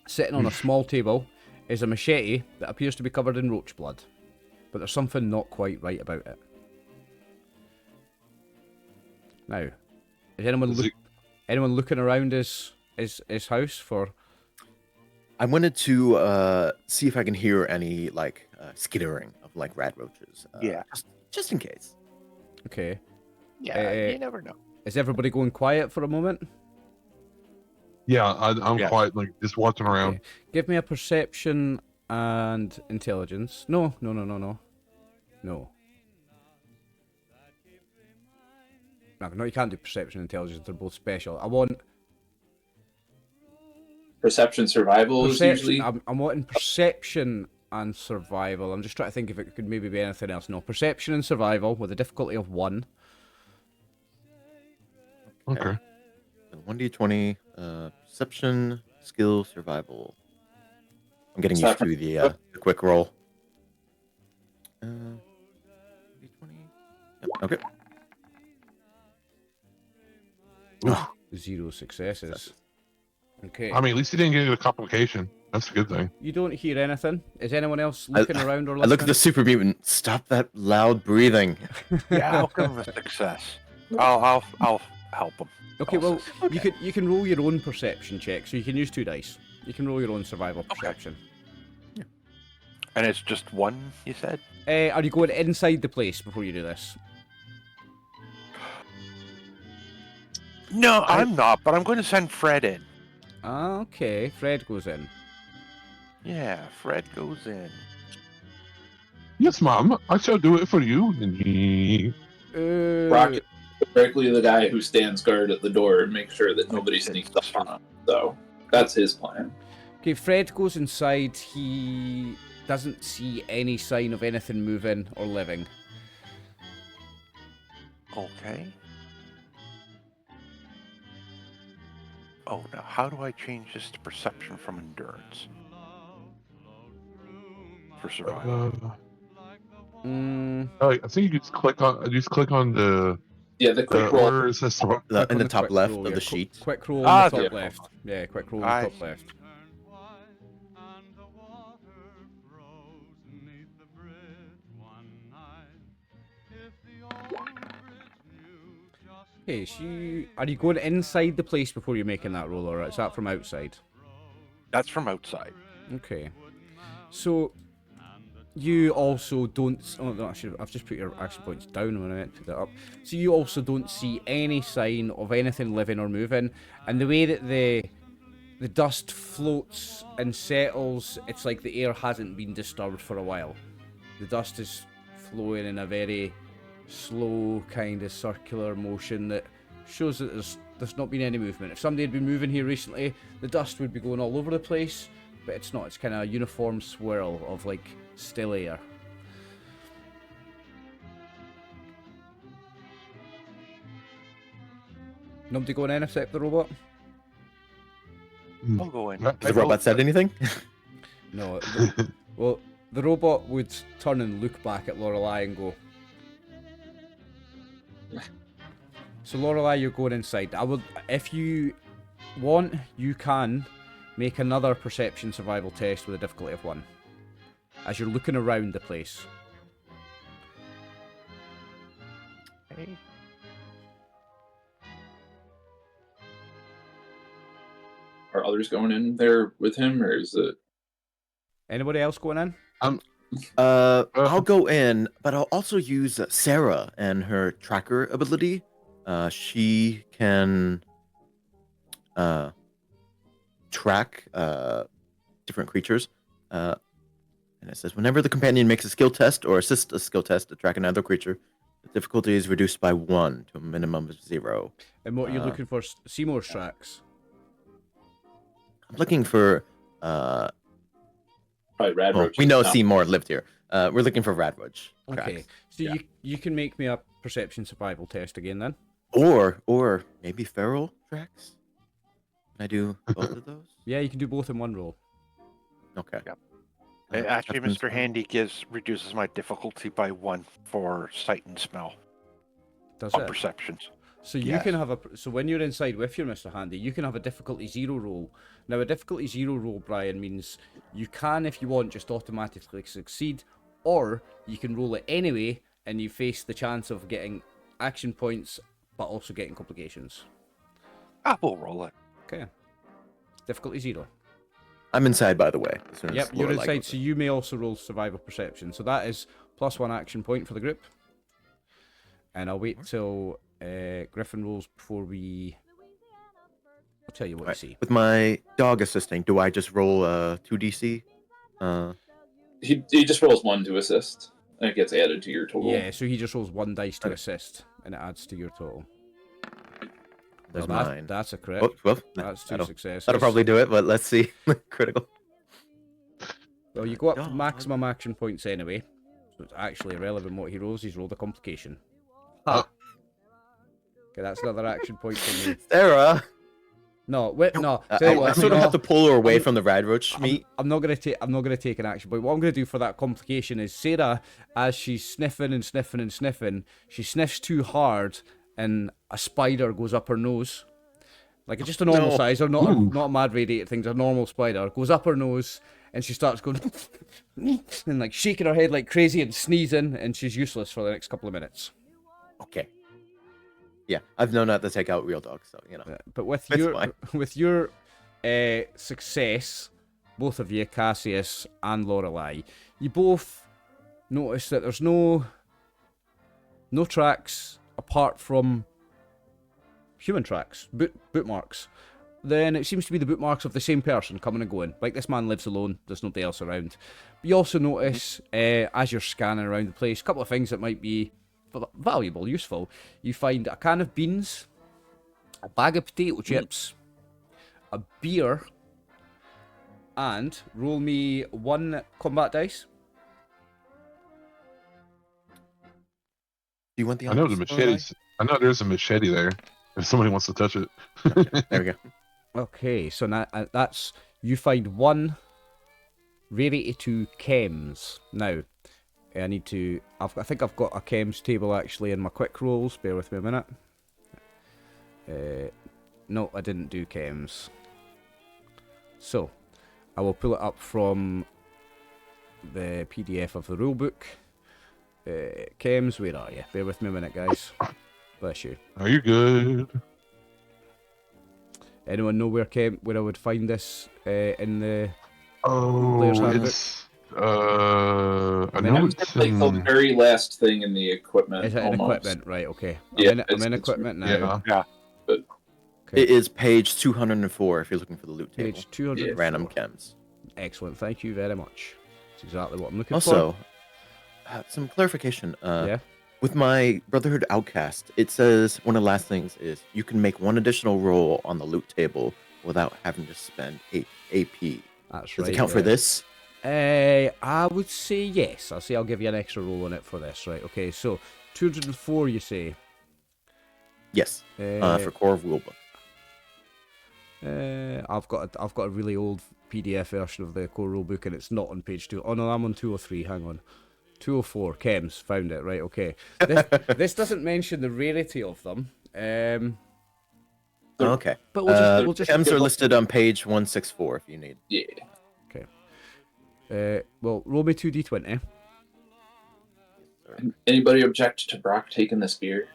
Sitting on a small table is a machete that appears to be covered in roach blood, but there's something not quite right about it. Now, is anyone looking around his house for? I wanted to see if I can hear any like skittering of like rat roaches. Yeah. Just in case. Okay, Yeah, you never know. is everybody going quiet for a moment? Yeah, I'm Yeah. quiet, like just watching around. Okay. Give me a perception and intelligence. No. No, you can't do perception and intelligence. They're both special. I want Perception survival is perception. usually. I'm wanting perception and survival. I'm just trying to think if it could maybe be anything else. No, perception and survival with a difficulty of 1. Okay. 1d20, perception, skill, survival. I'm getting Is used that to the quick roll. 1d20. Yep, okay. Oof. 0 successes. Okay. I mean, at least he didn't get a complication. That's a good thing. You don't hear anything. Is anyone else looking around or I listening? look at the super mutant. Stop that loud breathing. Yeah, I'll give him a success. I'll help him. Okay, well, Okay. you can roll your own perception check, so you can use 2 dice. You can roll your own survival perception. And it's just 1, you said? Are you going inside the place before you do this? No, I'm not, but I'm going to send Fred in. Okay, Fred goes in. Yeah, Fred goes in. Yes, Mom. I shall do it for you. Brock is directly the guy who stands guard at the door and makes sure that nobody sneaks up on him. So that's his plan. Okay, Fred goes inside. He doesn't see any sign of anything moving or living. Okay. Oh, now how do I change this to perception from endurance? For survival. I think you just click on the Yeah, the quick roll. where is this? In Click the on the top quick left roll, of yeah, the sheet. Quick roll Ah, on the top yeah. left. Yeah, quick roll on I the top see. left. Okay, so are you going inside the place before you're making that roll, or is that from outside? That's from outside. Okay. So you also don't. Oh, no, I've just put your action points down when I meant to put that up. So you also don't see any sign of anything living or moving, and the way that the dust floats and settles, it's like the air hasn't been disturbed for a while. The dust is flowing in a very slow kind of circular motion that shows that there's not been any movement. If somebody had been moving here recently, the dust would be going all over the place, but it's not. It's kind of a uniform swirl of like still air. Nobody going in except the robot? I'll go in. Yeah. Has the robot said anything? No. Well, the robot would turn and look back at Lorelei and go. So Lorelei, you're going inside. I would, if you want, you can make another perception survival test with a difficulty of 1, as you're looking around the place. Okay. Are others going in there with him, or is it? Anybody else going in? I'll go in, but I'll also use Sarah and her tracker ability. She can track different creatures. And it says, whenever the companion makes a skill test or assists a skill test to track another creature, the difficulty is reduced by 1 to a minimum of 0. And what you're looking for? Seymour's tracks. I'm looking for... Probably Rad well, Roach. we know No. Seymour lived here. We're looking for Radwudge. Okay, so Yeah. you can make me a perception survival test again then. Or maybe feral tracks. Can I do both of those? Yeah, you can do both in one roll. Okay. Yep. Uh, Actually, Captain's Mr. Handy reduces my difficulty by 1 for sight and smell Does on it? perceptions. So you Yes. can have so when you're inside with your Mr. Handy, you can have a difficulty 0 roll. Now a difficulty 0 roll, Brian, means you can, if you want, just automatically succeed, or you can roll it anyway, and you face the chance of getting action points, but also getting complications. I will roll it. Okay. Difficulty 0. I'm inside, by the way. as soon as Yep, you're Lorelei inside, goes so you may also roll survival perception. So that is +1 action point for the group. And I'll wait till Gryphon rolls before we... I'll tell you what Right. to see. With my dog assisting, do I just roll 2DC? He just rolls 1 to assist, and it gets added to your total. Yeah, so he just rolls 1 dice to Okay. assist, and it adds to your total. There's Well, mine. that's a crit. Well, That's 2 that'll, successes. that'll probably do it, but let's see. Critical. Well, you go up to Dog. maximum action points anyway, so it's actually irrelevant what he rolls. He's rolled a complication. Ha. Okay, that's another action point for me. Sarah. No, wait, no. I Tell you what, sort of no, have to pull her away I'm- from the rad roach meat. I'm not gonna take. I'm not gonna take an action point. What I'm gonna do for that complication is Sarah, as she's sniffing and sniffing and sniffing, she sniffs too hard, and a spider goes up her nose, like just a normal No. size, or not a mad radiated thing, just a normal spider goes up her nose, and she starts going and like shaking her head like crazy and sneezing, and she's useless for the next couple of minutes. Okay. Yeah, I've known not to take out real dogs, so you know. But with That's your fine. with your success, both of you, Casius and Lorelei, you both notice that there's no tracks apart from human tracks, bootmarks. Then it seems to be the bootmarks of the same person coming and going. Like, this man lives alone, there's nobody else around. But you also notice, as you're scanning around the place, a couple of things that might be valuable, useful. You find a can of beans, a bag of potato chips, a beer, and roll me 1 combat dice. Do you want the I know the honors, machetes. I know there's a machete there. If somebody wants to touch it. Lorelei? There we go. Okay, so now that's, you find 1 rarity 2 chems. Now, I need to, I think I've got a chems table actually in my quick rolls. Bear with me a minute. No, I didn't do chems. So, I will pull it up from the PDF of the rulebook. Chems, where are you? Bear with me a minute, guys. Bless you. Are you good? Anyone know where I would find this in the... Oh, Player's handbook. it's I know it's It's like the in, very last thing in the equipment. Is it in almost. equipment? Right, okay. Yeah, I'm it's- in it's- equipment now. yeah. Okay. It is page 204 if you're looking for the loot table. Page 200. Random chems. Excellent, thank you very much. That's exactly what I'm looking Also, some clarification. for. Yeah. With my Brotherhood Outcast, it says one of the last things is you can make 1 additional roll on the loot table without having to spend 8 AP. That's Does right. it count for yeah. this? I would say yes. I'll give you an extra roll on it for this. Right, okay, so 204 you say. Yes. Uh, For Core of Rulebook. I've got a really old PDF version of the core rulebook and it's not on page 2. Oh no, I'm on 203, hang on. 204, chems, found it, right, okay. This doesn't mention the rarity of them. Okay. But we'll just chems are listed on page 164 if you need. Yeah. well, roll me 2d20. Anybody object to Brock taking this beer?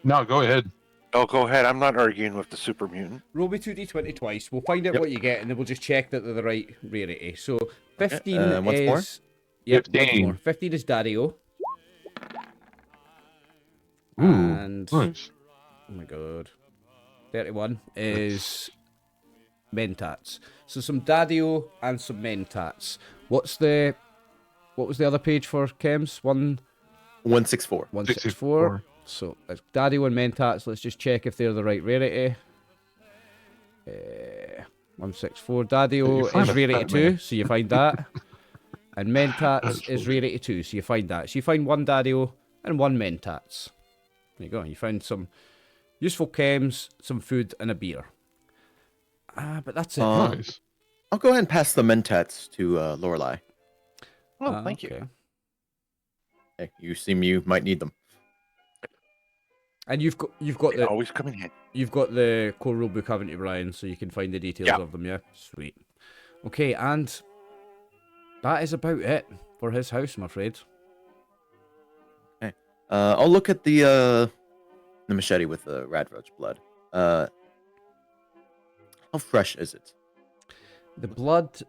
No, go ahead. Oh, go ahead. I'm not arguing with the super mutant. Roll me 2d20 twice. We'll find out Yep. what you get, and then we'll just check that they're the right rarity. So 15 once is more? Yep, 15. once more. 15 is Daddy-O. Ooh, And nice. oh my god, 31 is Mentats. So some Daddy-O and some Mentats. What was the other page for chems? 164. 164. So it's Daddy-O and Mentats. Let's just check if they're the right rarity. 164. Daddy-O You find is a rarity fat 2, man. so you find that. And Mentats That's is funny. rarity 2, so you find that. So you find 1 Daddy-O and 1 Mentats. There you go. You found some useful chems, some food, and a beer. But that's it. Nice. I'll go ahead and pass the mentats to Lorelei. Oh, thank you. Okay. Hey, you might need them. And you've got They the always come in handy. You've got the core rulebook, haven't you, Brian? So you can find the details Yeah. of them, yeah? Sweet. Okay, and that is about it for his house, I'm afraid. I'll look at the machete with the radroach blood. How fresh is it? The blood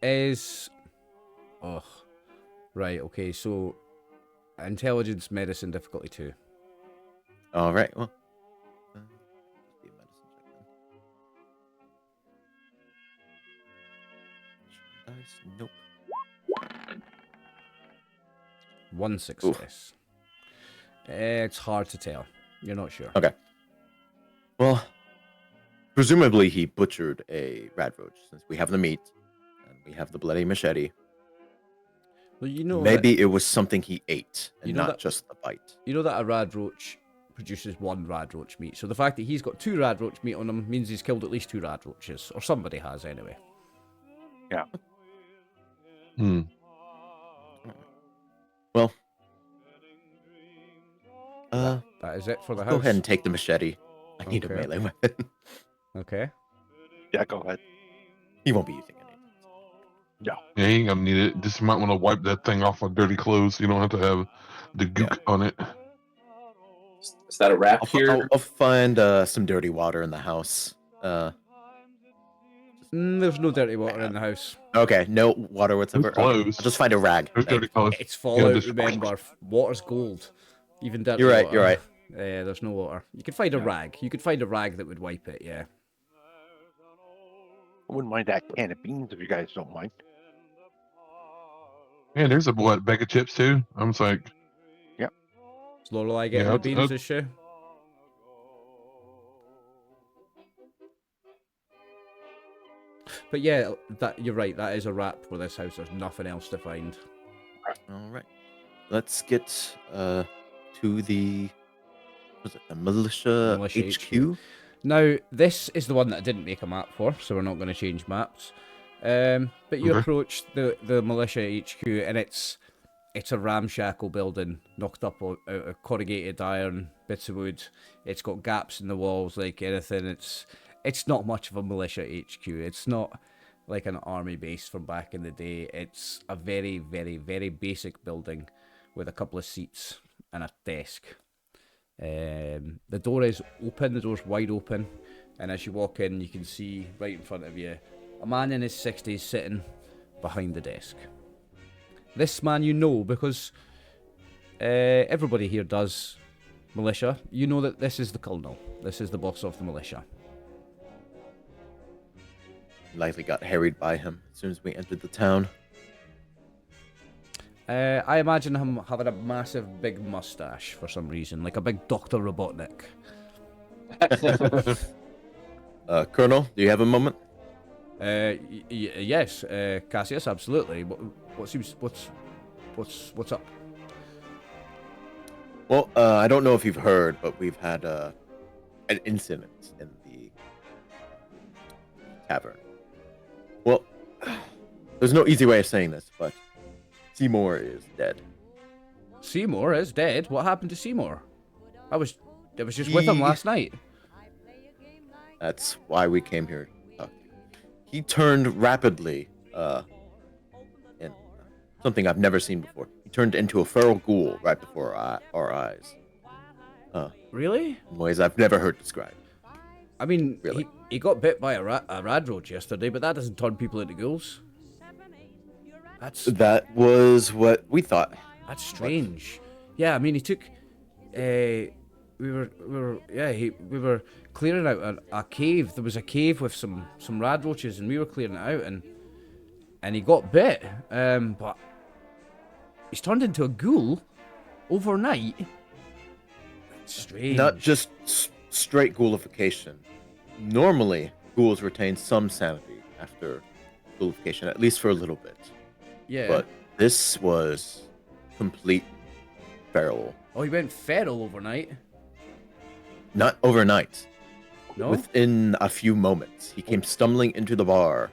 is... Oh. Right, okay, so... Intelligence, medicine, difficulty 2. All right. Well, just be a medicine check then. Dice, nope. 1 success. It's hard to tell. You're not sure. Okay. Well, presumably he butchered a radroach, since we have the meat and we have the bloody machete. Well, you know Maybe it was something he ate and You know not that- just the bite. you know that a radroach produces one radroach meat. So the fact that he's got 2 radroach meat on him means he's killed at least 2 radroaches, or somebody has anyway. Hmm. Well, That is it for the house. go ahead and take the machete. I need a Okay. melee weapon. Okay. Yeah, go ahead. He won't be using any. Yeah, you ain't gonna need it. Just might want to wipe that thing off with dirty clothes. You don't have to have the gook on it. Is that a wrap I'll here? find some dirty water in the house. There's no dirty water in the house. Okay, no water whatsoever. There's Okay, clothes. I'll just find a rag. There's dirty clothes. It's Fallout, just- remember. Water's gold. Even dirty You're right, water. you're right. Yeah, there's no water. You could find a rag. You could find a rag that would wipe it, yeah. I wouldn't mind that can of beans if you guys don't mind. Man, there's a bag of chips too. I'm just like, Is Lorelei getting Yeah, the beans, I'll- is she? But yeah, that you're right. That is a wrap for this house. There's nothing else to find. All right, let's get to the Militia Militia HQ. Now, this is the one that I didn't make a map for, so we're not going to change maps. But you Okay. approach the Militia HQ, and it's a ramshackle building, knocked up out of corrugated iron, bits of wood. It's got gaps in the walls like anything. It's not much of a Militia HQ. It's not like an army base from back in the day. It's a very, very, very basic building with a couple of seats and a desk. The door is open, the door's wide open, and as you walk in, you can see right in front of you a man in his 60s sitting behind the desk. This man you know because everybody here does militia. You know that this is the colonel, this is the boss of the militia. Likely got harried by him as soon as we entered the town. I imagine him having a massive big mustache for some reason, like a big Dr. Robotnik. Colonel, do you have a moment? Yes, Casius, absolutely. What's up? Well, I don't know if you've heard, but we've had an incident in the tavern. Well, there's no easy way of saying this, but Seymour is dead. Seymour is dead. What happened to Seymour? I was just with him He- last night. That's why we came here to talk to you. He turned rapidly, in something I've never seen before. He turned into a feral ghoul right before our eyes. Really? In ways I've never heard described. I mean, Really? he got bit by a radroach yesterday, but that doesn't turn people into ghouls. That was what we thought. That's strange. Yeah, I mean, he took. We were clearing out a cave. There was a cave with some radroaches, and we were clearing it out, and he got bit. But he's turned into a ghoul overnight. That's strange. Not just straight ghoulification. Normally, ghouls retain some sanity after ghoulification, at least for a little bit. Yeah. But this was complete feral. Oh, he went feral overnight. Not overnight. No. Within a few moments, he came stumbling into the bar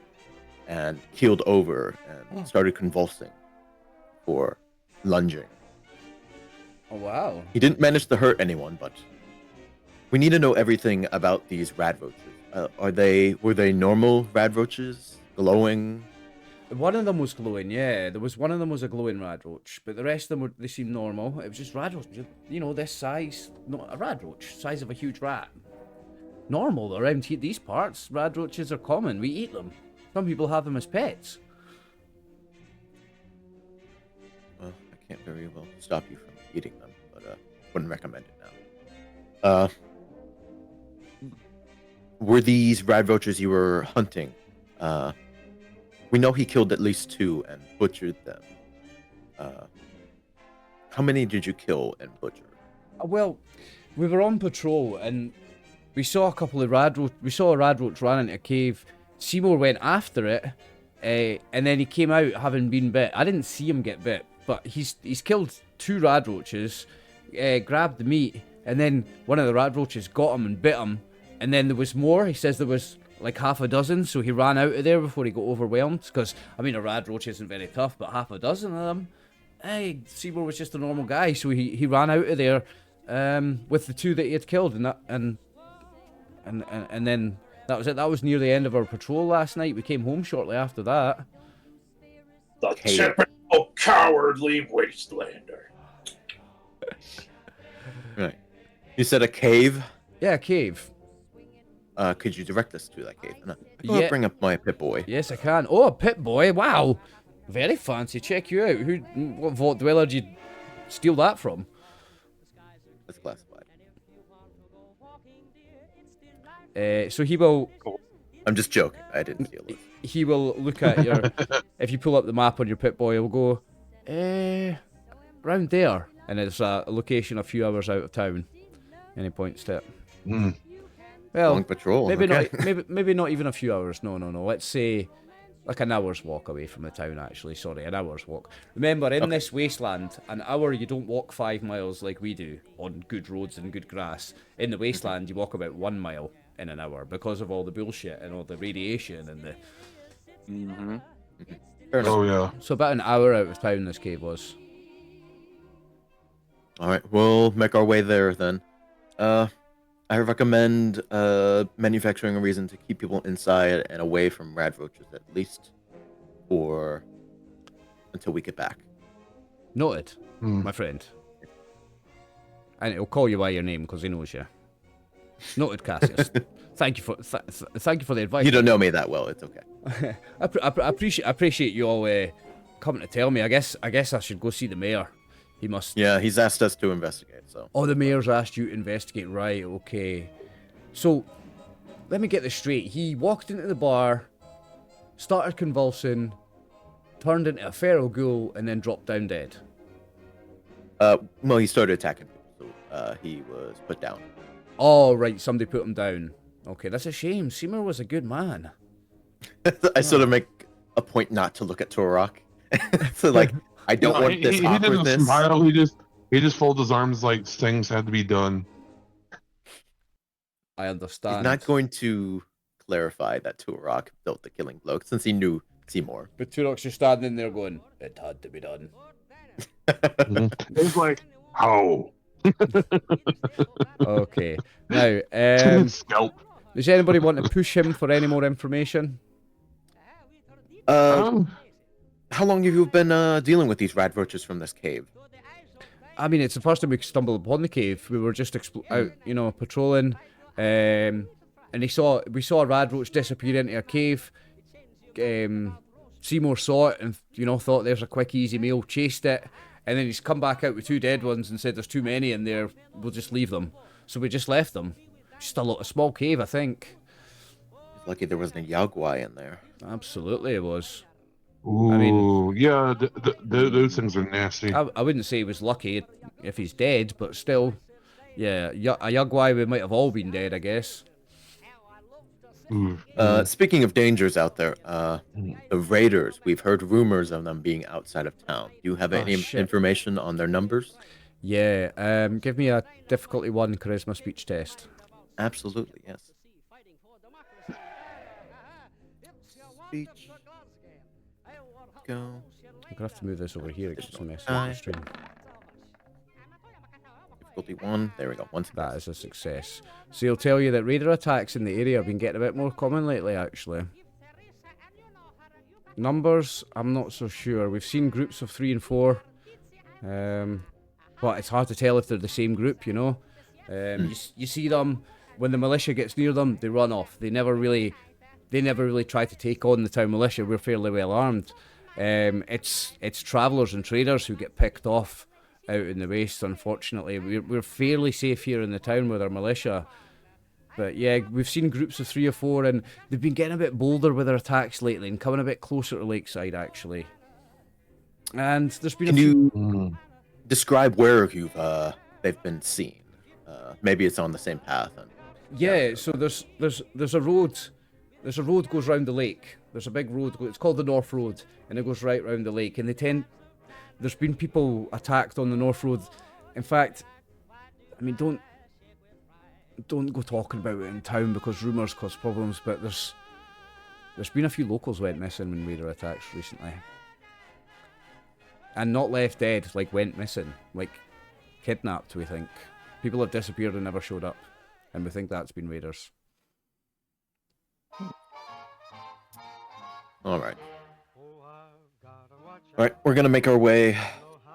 and keeled over and started convulsing or lunging. Oh wow. He didn't manage to hurt anyone, but we need to know everything about these radroaches. Were they normal radroaches? Glowing? One of them was glowing, yeah. One of them was a glowing radroach, but the rest of them they seemed normal. It was just radroach, you know, this size, not a radroach, size of a huge rat. Normal around these parts. Radroaches are common. We eat them. Some people have them as pets. Well, I can't very well stop you from eating them, but wouldn't recommend it now. Were these radroaches you were hunting? We know he killed at least 2 and butchered them. How many did you kill and butcher? Well, we were on patrol, and we saw a couple of we saw a radroach run into a cave. Seymour went after it, and then he came out having been bit. I didn't see him get bit, but he's killed 2 radroaches, grabbed the meat, and then one of the radroaches got him and bit him, and then there was more. He says there was like half a dozen, so he ran out of there before he got overwhelmed, because, I mean, a radroach isn't very tough, but half a dozen of them. Hey, Seymour was just a normal guy, so he ran out of there with the 2 that he had killed, and then that was it. That was near the end of our patrol last night. We came home shortly after that. The typical cowardly wastelander. Right. You said a cave? Yeah, a cave. Could you direct us to that cave? No. Yeah. Bring up my Pip-Boy. Yes, I can. Oh, a Pip-Boy. Wow. Very fancy. Check you out. What vault dweller did you steal that from? That's classified. So he will... I'm just joking. I didn't steal it. He will look at your... If you pull up the map on your Pip-Boy, he'll go, round there. And it's a location a few hours out of town. And he points to it. Well, Long patrol. maybe okay. maybe not even a few hours. No. Let's say like an hour's walk away from the town, actually. Sorry, an hour's walk. Remember, in this wasteland, an hour you don't walk 5 miles like we do on good roads and good grass. In the wasteland, you walk about 1 mile in an hour because of all the bullshit and all the radiation and the... Fair enough. Oh yeah. So about an hour out of town this cave was. All right, we'll make our way there then. I recommend manufacturing a reason to keep people inside and away from radroaches, at least for until we get back. Noted, my friend. And he'll call you by your name because he knows you. Noted, Casius. Thank you for the advice. You don't know me that well. It's okay. I appreciate you all coming to tell me. I guess I should go see the mayor. He must. Yeah, he's asked us to investigate. So. Oh, the mayor's asked you to investigate. Right. Okay. So, let me get this straight. He walked into the bar, started convulsing, turned into a feral ghoul, and then dropped down dead. Well, he started attacking people, so he was put down. Oh, right. Somebody put him down. Okay, that's a shame. Seymour was a good man. I sort of make a point not to look at Turok. So, like, I don't want this he awkwardness. didn't smile. He just folded his arms like things had to be done. I understand. He's not going to clarify that Turok built the killing blow since he knew Seymour. But Turok's just standing there going, it had to be done. It's like, how? Okay. Now, Scalp. does anybody want to push him for any more information? How long have you been dealing with these radroaches from this cave? I mean, it's the first time we stumbled upon the cave. We were just out, patrolling, and we saw a radroach disappear into a cave. Seymour saw it and thought there's a quick, easy meal, chased it, and then he's come back out with 2 dead ones and said there's too many in there. We'll just leave them. So we just left them. Just a small cave, I think. Lucky there wasn't a Yagwai in there. Absolutely, it was. Ooh, I mean, yeah, those things are nasty. I wouldn't say he was lucky if he's dead, but still, yeah, a Yagwai, we might have all been dead, I guess. Speaking of dangers out there, the raiders, we've heard rumors of them being outside of town. Do you have any information on their numbers? Yeah, give me a difficulty 1 charisma speech test. Absolutely, yes. Speech. Go. I'm gonna have to move this over here. It gets some message on the stream. Difficulty 1. There we go. That is a success. So he'll tell you that raider attacks in the area have been getting a bit more common lately, actually. Numbers, I'm not so sure. We've seen groups of 3 and 4. But it's hard to tell if they're the same group, You see them, when the militia gets near them, they run off. They never really try to take on the town militia. We're fairly well armed. It's travellers and traders who get picked off out in the waste, unfortunately. We're fairly safe here in the town with our militia. But yeah, we've seen groups of 3 or 4, and they've been getting a bit bolder with their attacks lately and coming a bit closer to Lakeside, actually. And there's been Can you describe where they've been seen? Maybe it's on the same path. Yeah, so there's a road. There's a road goes round the lake. There's a big road. It's called the North Road, and it goes right round the lake. And there's been people attacked on the North Road. In fact, I mean, don't go talking about it in town because rumours cause problems. But there's been a few locals went missing in raider attacks recently, and not left dead, like went missing, like kidnapped. We think people have disappeared and never showed up, and we think that's been raiders. All right. All right, we're gonna make our way.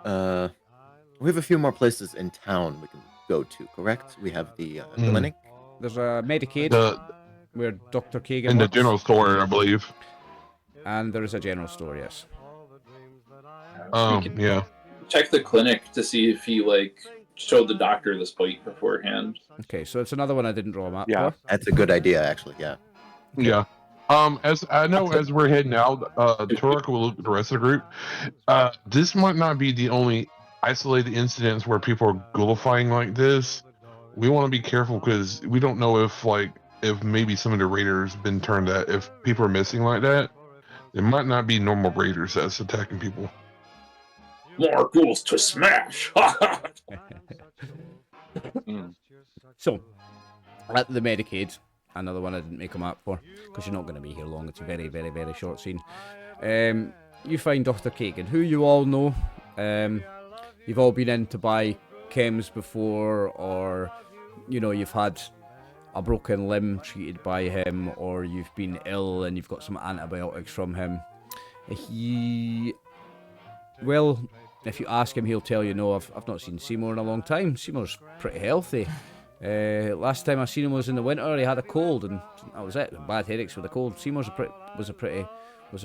We have a few more places in town we can go to. Correct? We have the clinic. There's a Medicaid where Dr. Kagan In the works, general store, I believe. and there is a general store. Yes. Yeah. Check the clinic to see if he showed the doctor the spike beforehand. Okay, so it's another one I didn't draw a map Yeah. for. That's a good idea, actually. Yeah. Yeah. As I know, as we're heading out, Turok will look at the rest of the group. This might not be the only isolated incidents where people are ghoulifying like this. We want to be careful because we don't know if maybe some of the raiders been turned at. If people are missing like that, it might not be normal raiders that's attacking people. More ghouls to smash! So, at the Medicaid, another one I didn't make a map for, because you're not going to be here long. It's a very, very, very short scene. You find Dr. Kagan, who you all know. You've all been in to buy chems before, or, you've had a broken limb treated by him, or you've been ill and you've got some antibiotics from him. Well, if you ask him, he'll tell you, no, I've not seen Seymour in a long time. Seymour's pretty healthy. Last time I seen him was in the winter. He had a cold, and that was it. Bad headaches with a cold. Seymour was a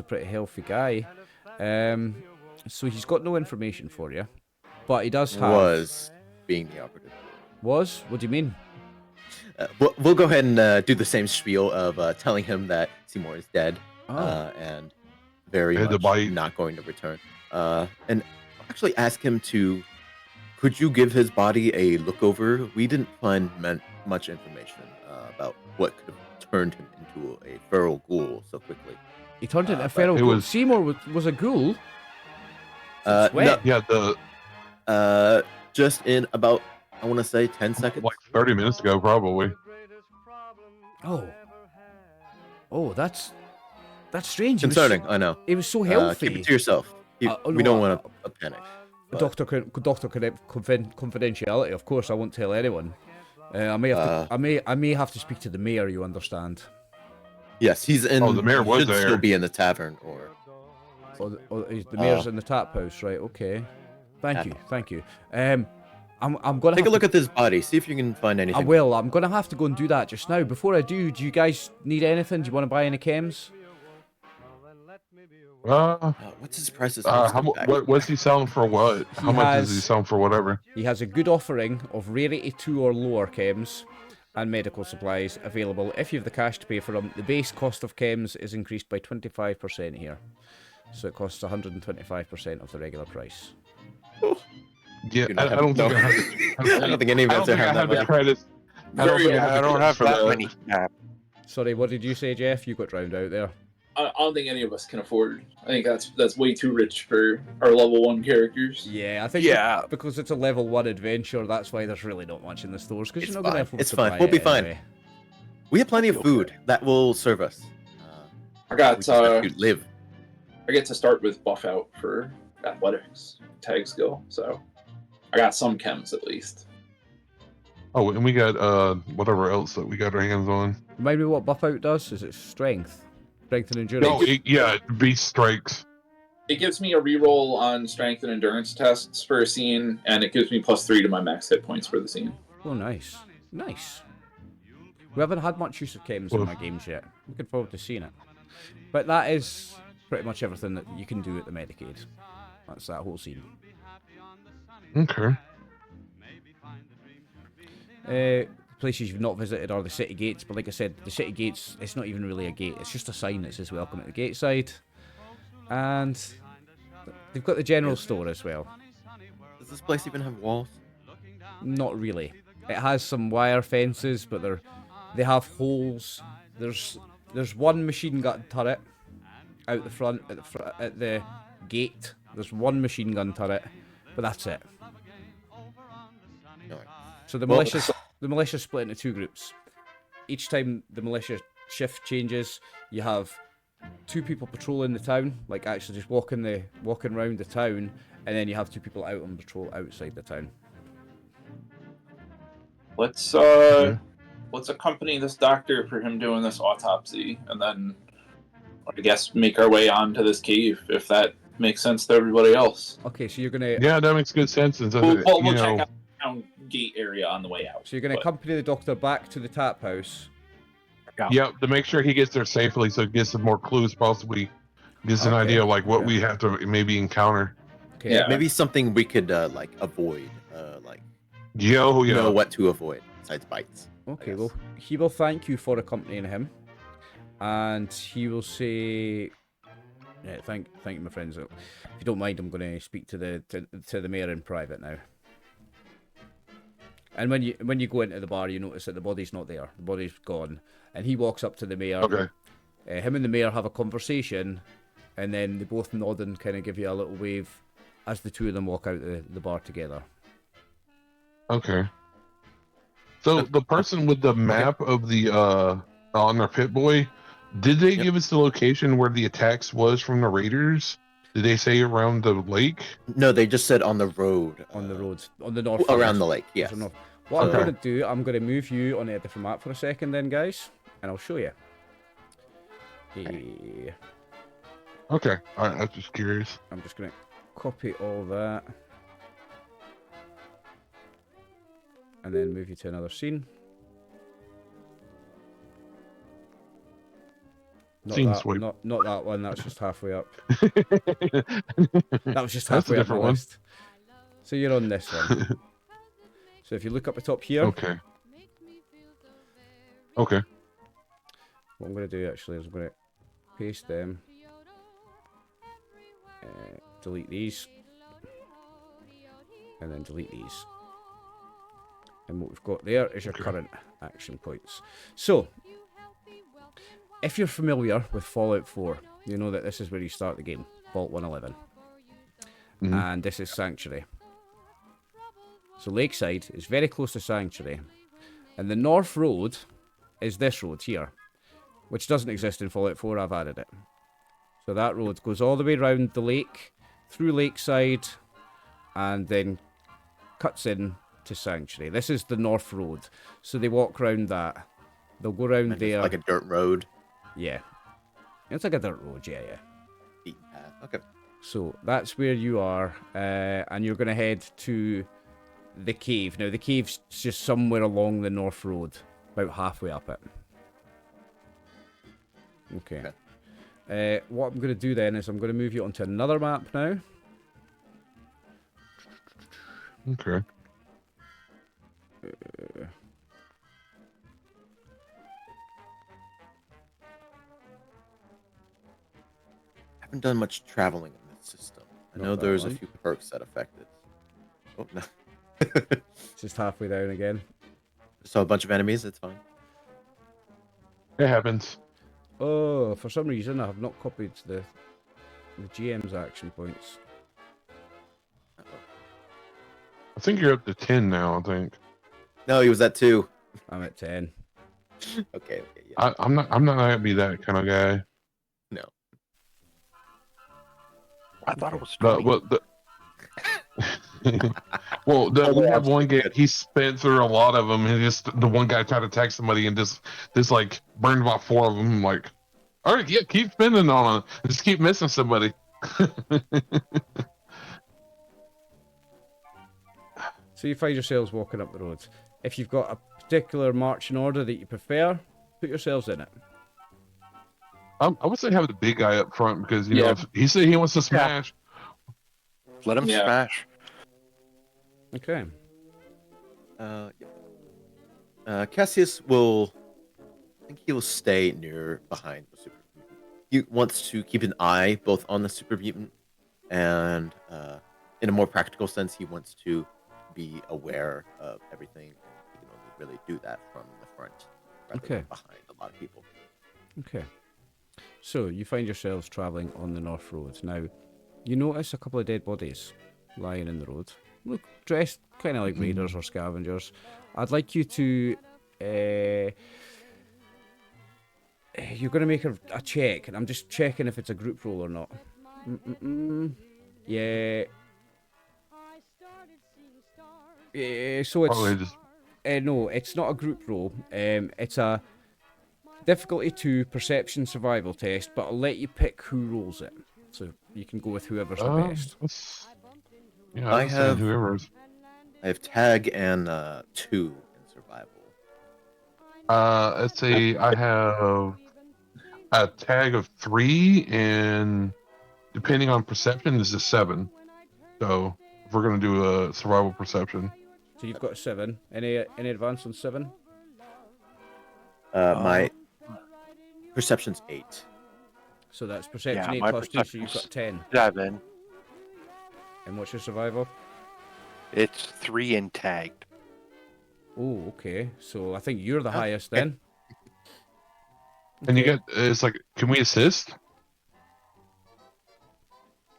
pretty healthy guy. So he's got no information for you, but he does have. Was being the operative. Was? What do you mean? We'll go ahead and do the same spiel of telling him that Seymour is dead and very much not going to return. And actually ask him to. Could you give his body a look over? We didn't find much information about what could have turned him into a feral ghoul so quickly. He turned into a feral ghoul. Seymour was a ghoul. No, yeah, just in about, I want to say 10 seconds. Like 30 minutes ago, probably. Oh, that's strange. Concerning, I know. He was so healthy. Keep it to yourself. We don't want to panic. Doctor confidentiality. Of course, I won't tell anyone. I may have to speak to the mayor. You understand? Yes, he's in. Oh, the mayor was should there. Still be in the tavern, or. The mayor's in the tap house, right? Okay. Thank you. I'm gonna take a look at this body. See if you can find anything. I will. I'm gonna have to go and do that just now. Before I do you guys need anything? Do you want to buy any chems? What's his prices? What's he selling for what? How much is he selling for whatever? He has a good offering of rarity 2 or lower chems and medical supplies available if you have the cash to pay for them. The base cost of chems is increased by 25% here. So it costs 125% of the regular price. Yeah, I don't think I don't think any of us have that credit. I don't have that many. Sorry, what did you say, Jeff? You got drowned out there. I don't think any of us can afford. I think that's way too rich for our level 1 characters. Yeah, I think because it's a level 1 adventure, that's why there's really not much in the stores, because you're not going to afford It's to fine. buy We'll be it fine. anyway. We have plenty of food that will serve us. I got we just have to live. I get to start with buff out for athletics tag skill, so I got some chems at least. Oh, and we got whatever else that we got our hands on. Remind me what buff out does? Is it strength? Strength and endurance? No, beast strikes. It gives me a reroll on strength and endurance tests for a scene, and it gives me +3 to my max hit points for the scene. Oh, nice. Nice. We haven't had much use of chems in my games yet. Looking forward to seeing it. But that is pretty much everything that you can do at the Medicaid. That's that whole scene. Okay. Places you've not visited are the city gates, but like I said, the city gates, it's not even really a gate, it's just a sign that says welcome at the gate side. And they've got the general store as well. Does this place even have walls? Not really. It has some wire fences, but they're They have holes. There's one machine gun turret out the front at the gate. There's one machine gun turret, but that's it. Alright. So the Well, militia split into two groups. Each time the militia shift changes, you have 2 people patrolling the town, like actually just walking around the town, and then you have 2 people out on patrol outside the town. Let's accompany this doctor for him doing this autopsy, and then I guess make our way onto this cave if that makes sense to everybody else. Okay, so you're gonna Yeah, that makes good sense. And We'll check out the town gate area on the way out. So you're gonna accompany the doctor back to the tap house. Yep, to make sure he gets there safely, so it gets some more clues, possibly gives an idea of like what we have to maybe encounter. Okay. Yeah. maybe something we could like avoid, like Know what to avoid besides bites. Okay, guess. well, he will thank you for accompanying him, and he will say, "Yeah, thank you, my friends. If you don't mind, I'm going to speak to the mayor in private now." And when you go into the bar, you notice that the body's not there. The body's gone, and he walks up to the mayor. Okay. Him and the mayor have a conversation, and then they both nod and kind of give you a little wave as the 2 of them walk out the bar together. Okay. So the person with the map of the on their pit boy, did they give us the location where the attacks was from the raiders? Did they say around the lake? No, they just said on the road. On the roads, on the north. Around the lake, yes. What I'm Okay. going to do, I'm going to move you on a different map for a second then, guys, and I'll show you. Okay. I was just curious. I'm just going to copy all that. And then move you to another scene. Scene swipe. Not that one, that's just halfway up. That was just That's a halfway up the different one. list. So you're on this one. So if you look up the top here, Okay. Okay. what I'm going to do actually is I'm going to paste them, delete these, and then delete these. And what we've got there is your current action points. So, if you're familiar with Fallout 4, you know that this is where you start the game, Vault 111. And this is Sanctuary. So Lakeside is very close to Sanctuary. And the North Road is this road here, which doesn't exist in Fallout 4, I've added it. So that road goes all the way around the lake, through Lakeside, and then cuts in to Sanctuary. This is the North Road. So they walk around that. They'll go around It's there. like a dirt road. Yeah. It's like a dirt road, yeah. Beaten path. Okay. So that's where you are, and you're going to head to the cave. Now, the cave's just somewhere along the North Road, about halfway up it. Okay. What I'm going to do then is I'm going to move you onto another map now. Okay. Haven't done much traveling in this system. I Not know that there's a one. few perks that affect it. Oh no. It's just halfway down again. So a bunch of enemies, it's fine. It happens. Oh, for some reason I have not copied the GM's action points. I think you're up to 10 now, I think. No, he was at 2. I'm at 10. Okay, yeah. I'm not gonna be that kind of guy. No. I thought it was But 20. we have one guy. He spent through a lot of them, and just the one guy tried to attack somebody, and just like burned about 4 of them. Like, all right, yeah, keep spending on it. Just keep missing somebody. So you find yourselves walking up the road. If you've got a particular marching order that you prefer, put yourselves in it. I would say have the big guy up front because you know if he said he wants to smash. Let him smash. Okay. Casius will. I think he will stay near behind the super mutant. He wants to keep an eye both on the super mutant and, in a more practical sense, he wants to be aware of everything. He can only really do that from the front. rather Okay. than behind a lot of people. Okay. So you find yourselves travelling on the North Road. Now, you notice a couple of dead bodies lying in the road. Look, dressed kind of like raiders or scavengers. I'd like you to... you're going to make a check, and I'm just checking if it's a group roll or not. Yeah. So it's... Probably just no, it's not a group roll. It's a difficulty 2 perception survival test, but I'll let you pick who rolls it. So you can go with whoever's the best. Yeah, I I have- have whoever's. I have tag and 2 in survival. Let's see. I have a tag of 3, and depending on perception, this is 7. So if we're gonna do a survival perception, So you've got 7. Any advance on 7? My perception's 8. So that's perception Yeah, 8 my plus 2, so you've got perception's 10. 7. And what's your survival? It's 3 and tagged. Oh, okay. So I think you're the highest then. and you Okay. get it's like, can we assist?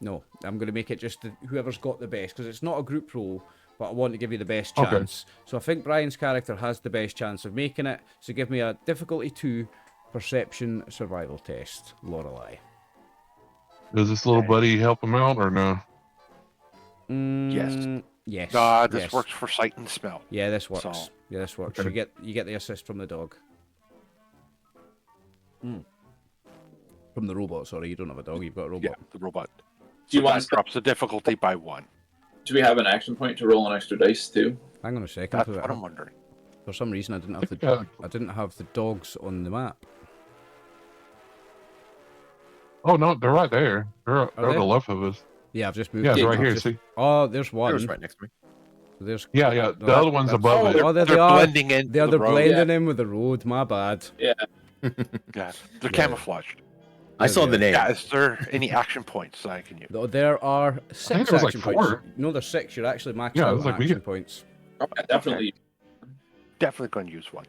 No, I'm going to make it just whoever's got the best, because it's not a group roll, but I want to give you the best Okay. chance. So I think Brian's character has the best chance of making it. So give me a difficulty 2 perception survival test, Lorelei. Does this little buddy help him out or no? Yes. Yes. This yes. works for sight and smell. Yeah, this works. So- Yeah, this works. Okay. You get the assist from the dog. From the robot, sorry, you don't have a dog, you've got a robot. Yeah, the robot. Do you So want that to? drops the difficulty by 1. Do we have an action point to roll an extra dice too? Hang on a second. That's for what I'm wondering. For some reason I didn't have the Yeah. I didn't have the dogs on the map. Oh no, they're right there. They're they? on the left of us. Yeah, I've just moved. Yeah, them. they're right I've here. just- See? Oh, there's It one. was right next to me. There's Yeah. no, The other one's above oh, it. Oh, there They're they are. blending in. They're the road. blending in with the road. My bad. Yeah. Yeah, they're Yeah. camouflaged. I saw they the are. name. Yeah, is there any action points that I can use? There are 6 there was like action points. 4. No, there's 6. You're actually maxed Yeah, it out was on like we action get- points. Definitely. Definitely going to use 1.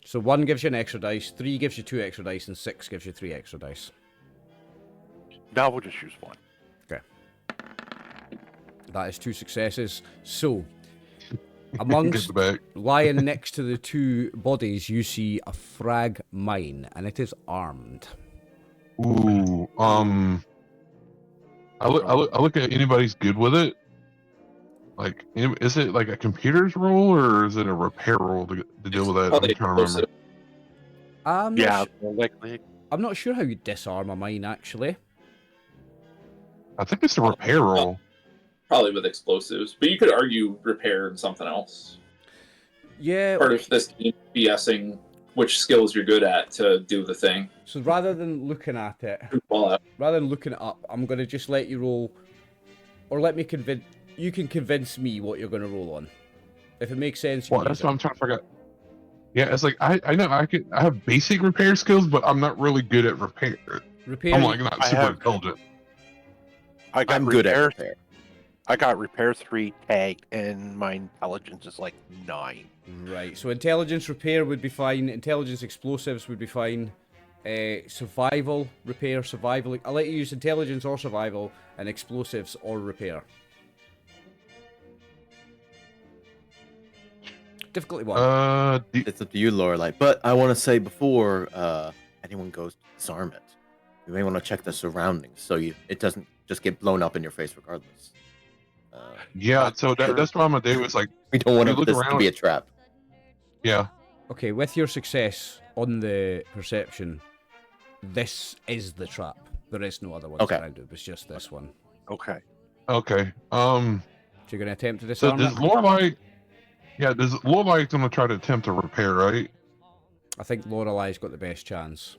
So 1 gives you an extra dice, 3 gives you 2 extra dice, and 6 gives you 3 extra dice. Now we'll just use 1. That is 2 successes. So, Get amongst the back. lying next to the 2 bodies, you see a frag mine, and it is armed. Ooh. I look at anybody's good with it. Like, is it like a computer's role or is it a repair role to deal with that? I'm Probably trying to remember. I'm Yeah, not, more likely. I'm not sure how you disarm a mine, actually. I think it's a repair role. Probably with explosives, but you could argue repair and something else. Yeah. Part of this game BSing which skills you're good at to do the thing. So rather than looking at it, Well, rather than looking it up, I'm going to just let you roll, or let me convince, you can convince me what you're going to roll on. If it makes sense, you Well, can that's use what I'm trying to figure out. Yeah, it's like I know I have basic repair skills, but I'm not really good at repair. it. Repair. I'm like not I super have- intelligent. I got I'm good at repair. repair. I got repair 3 tagged, and my intelligence is like 9. Right, so intelligence repair would be fine, intelligence explosives would be fine, survival, repair, survival. I'll let you use intelligence or survival, and explosives or repair. Difficulty 1. It's up to you, Lorelei. But I want to say before anyone goes to disarm it, you may want to check the surroundings so it doesn't just get blown up in your face regardless. Yeah, so that's what I'm gonna do. Is like, We don't want You look this to around- be a trap. yeah, Okay, with your success on the perception, this is the trap. There is no other one Okay. around it, it's just this one. Okay. okay. So you're going to attempt to So disarm does it? Lorelei? Yeah, does Lorelei gonna try to attempt to repair, right? I think Lorelei's got the best chance.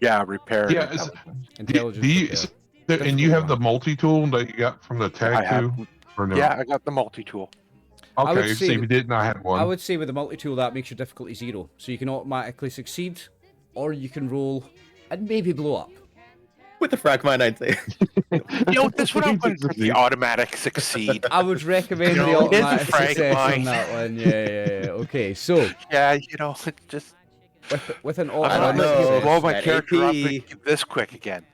Yeah, repair. Yeah, and it's- intelligence. Intelligence Do you, repair. and you have the multi-tool that you got from the I tag have- too, or no? Yeah, I got the multi-tool. I would Okay, so say if you didn't, I had one. I would say with the multi-tool that makes your difficulty 0. So you can automatically succeed, or you can roll and maybe blow up. With the frag mine, I'd say. You know, this one I'm going for the automatic succeed. I would recommend You the know, it is a automatic frag success on mine. that one. Yeah. Okay, so Yeah, you know, it's just With an I'm I not don't automatic going to know. blow my That character up AP. this quick again.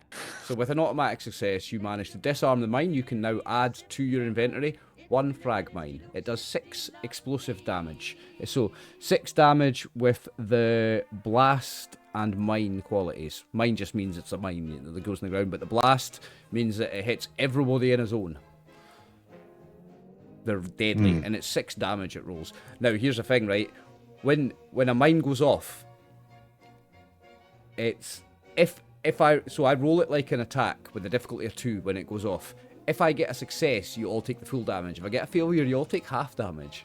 So with an automatic success, you manage to disarm the mine. You can now add to your inventory 1 frag mine. It does 6 explosive damage. So 6 damage with the blast and mine qualities. Mine just means it's a mine that goes in the ground, but the blast means that it hits everybody in a zone. They're deadly, and it's 6 damage it rolls. Now here's the thing, right? When a mine goes off, it's if I roll it like an attack with a difficulty of 2 when it goes off. If I get a success, you all take the full damage. If I get a failure, you all take half damage.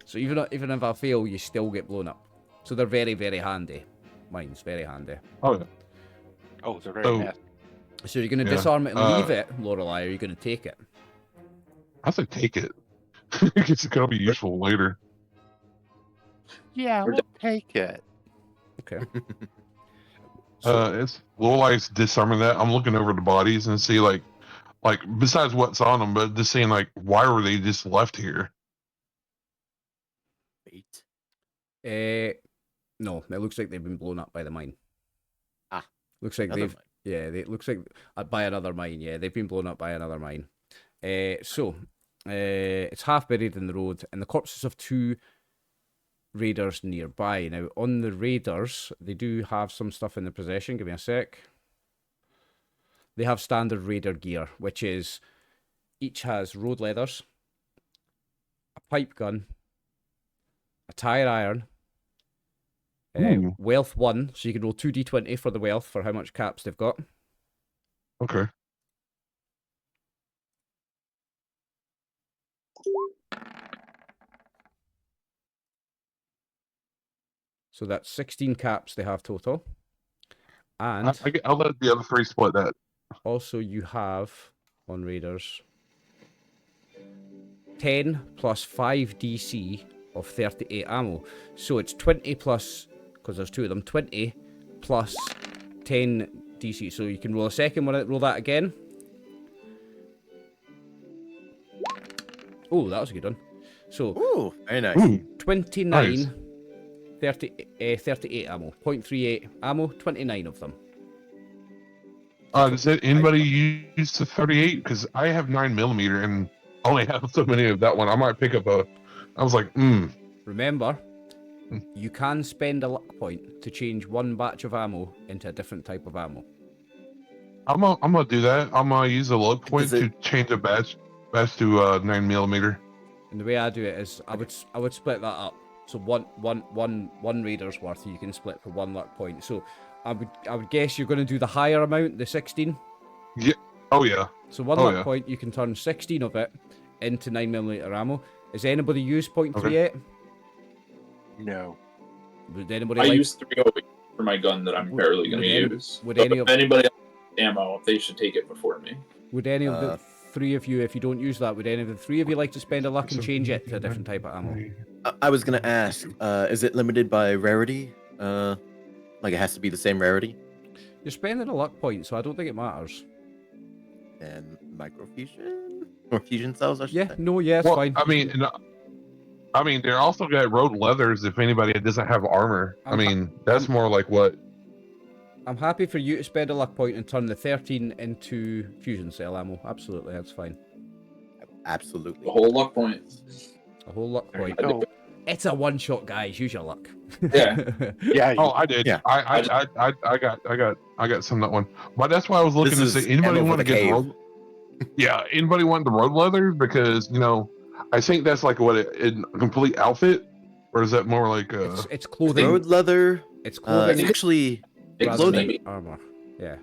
So even if I fail, you still get blown up. So they're very, very handy. Mine's very handy. Oh, yeah. Oh, they're very So- nasty. So you're going to Yeah, disarm it and leave it, Lorelei, or are you going to take it? I say take it. It's gonna be useful later. Yeah, We're we'll take it. Okay. It's Lorelei's disarming that. I'm looking over the bodies and see like besides what's on them, but just seeing like why were they just left here? Wait. No, it looks like they've been blown up by the mine. Ah, looks like another they've mine. yeah. It looks like by another mine. Yeah, they've been blown up by another mine. It's half buried in the road, and the corpses of 2 raiders nearby. Now, on the raiders, they do have some stuff in their possession. Give me a sec. They have standard raider gear, which is each has road leathers, a pipe gun, a tire iron, Ooh. wealth 1, so you can roll 2d20 for the wealth for how much caps they've got. Okay. So that's 16 caps they have total. And I'll let the other 3 split that. also you have, on raiders, 10 plus 5 DC of 38 ammo. So it's 20 plus, because there's 2 of them, 20 plus 10 DC. So you can roll a second one, roll that again. Oh, that was a good one. So Ooh, very nice. Ooh, 29, nice. 38 ammo. 0.38 ammo, 29 of them. Does anybody use the 38? Because I have 9mm and only have so many of that one. I might pick up a. I was like, Remember, you can spend a luck point to change 1 batch of ammo into a different type of ammo. I'm gonna do that. I'm gonna use a luck point Does to it- change a batch to 9mm. And the way I do it is I would split that up. So one raider's worth you can split for 1 luck point. So I would guess you're going to do the higher amount, the 16. Yeah. Oh yeah. So 1 Oh, luck yeah. point, you can turn 16 of it into 9mm ammo. Has anybody used 0.38? No. Would anybody I like? use 308 for my gun that I'm barely going to use. would So any if of- anybody else has ammo, they should take it before me. Would any of the 3 of you, if you don't use that, would any of the 3 of you like to spend a luck and So- change it to a different type of ammo? I was gonna ask, is it limited by rarity? Like it has to be the same rarity? You're spending a luck point, so I don't think it matters. And microfusion? Or fusion cells, I should Yeah, say. no, yeah, it's Well, fine. I mean, they're also got road leathers. If anybody doesn't have armor, I I'm ha- mean, that's more like what. I'm happy for you to spend a luck point and turn the 13 into fusion cell ammo. Absolutely, that's fine. Absolutely. The whole luck point. A whole luck There you point. go. It's a one-shot, guys. Use your luck. Yeah. Yeah. Oh, I did. Yeah. I got some that one. But that's why I was looking This to is say anybody ammo for want to the get cave. road. Yeah, anybody want the road leather because I think that's like what a complete outfit, or is that more like it's clothing. Road leather. It's It's clothing actually It's rather than clothing. armor. Yeah,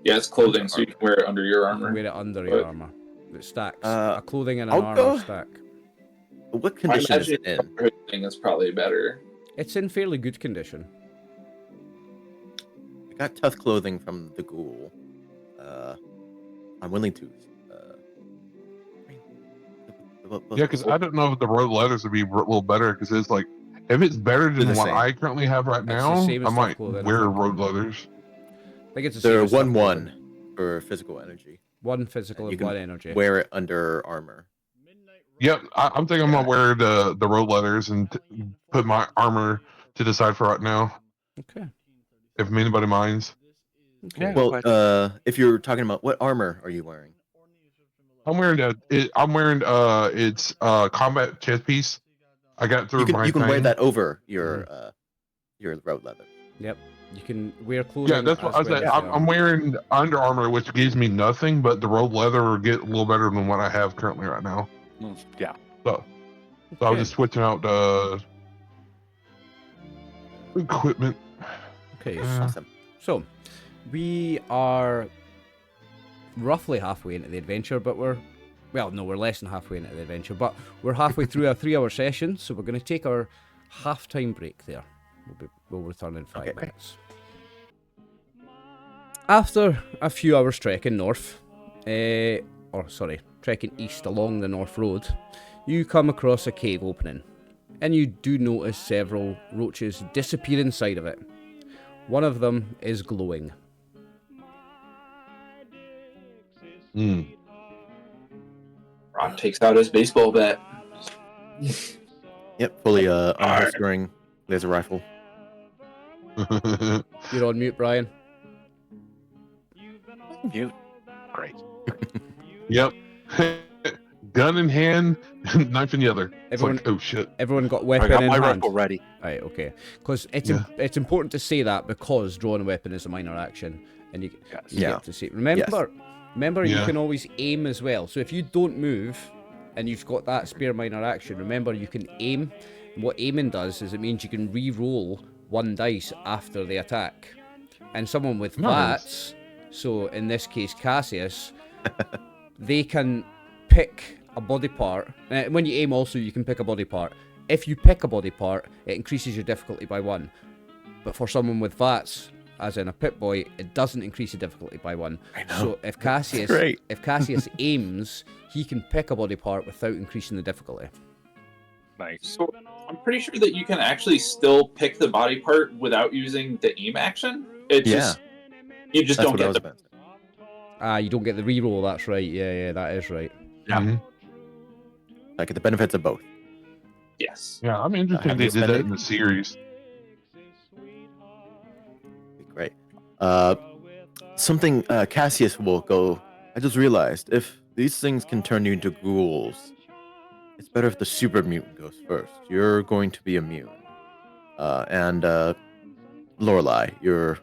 Yeah, it's clothing, so you can wear it under your you can armor. wear it under your But- armor. It stacks. Uh, A clothing and an I'll armor go- stack. what I condition is imagine it in? the Brotherhood thing is probably better. It's in fairly good condition. I got tough clothing from the ghoul. I'm willing to. yeah? Because I don't know if the road leathers would be a little better because it's like if it's better They're than the what same. I currently have right It's the now, same as I tough might clothing, I wear think. road leathers. I think it's the same They're as tough 1/1 clothing. for physical energy. 1 physical You and can 1 energy. Wear it under armor. Yep, I'm thinking I'm gonna wear the road leathers and put my armor to decide for right now. Okay. If anybody minds. Okay. Yeah. Well, if you're talking about what armor are you wearing? I'm wearing it's combat chest piece. I got through my You can wear thing. that over your road leather. Yep. You can wear clothing. Yeah, that's what as I was well saying. as the I'm armor. wearing Under Armour, which gives me nothing, but the road leather will get a little better than what I have currently right now. Yeah. So I was Okay. just switching out equipment. Okay. Awesome. So, we are roughly halfway into the adventure, but we're less than halfway into the adventure, but we're halfway through a 3-hour session, so we're going to take our half-time break there. We'll return in 5 minutes. After a few hours trekking trekking east along the North Road, you come across a cave opening, and you do notice several roaches disappear inside of it. One of them is glowing. Rock takes out his baseball bat. Yep, fully unholstering laser rifle. You're on mute, Brian. Mute. Great. Yep. Gun in hand, knife in the other. Everyone- It's like, oh shit. Everyone got I weapon got in my hand. rifle ready. Right, okay. Because it's Yeah. it's important to say that because drawing a weapon is a minor action, and you Yes. you Yeah. get to see. Remember, you Yeah. can always aim as well. So if you don't move, and you've got that spare minor action, remember you can aim. And what aiming does is it means you can re-roll one dice after the attack. And someone with Nice. VATS, so in this case Casius, they can pick a body part. When you aim also, you can pick a body part. If you pick a body part, it increases your difficulty by 1. But for someone with VATS, as in a Pip-Boy, it doesn't increase the difficulty by 1. I know. So if Casius, great. aims, he can pick a body part without increasing the difficulty. Nice. So I'm pretty sure that you can actually still pick the body part without using the aim action. It's just you just That's don't what I get was the about to say. You don't get the reroll. That's right. Yeah, that is right. Yeah. Mhm. I get the benefits of both. yes. Yeah, I'm interested Have they you did that spent in the series. Great. Something Cassius will go. I just realized if these things can turn you into ghouls, it's better if the super mutant goes first. You're going to be immune. And Lorelei, you're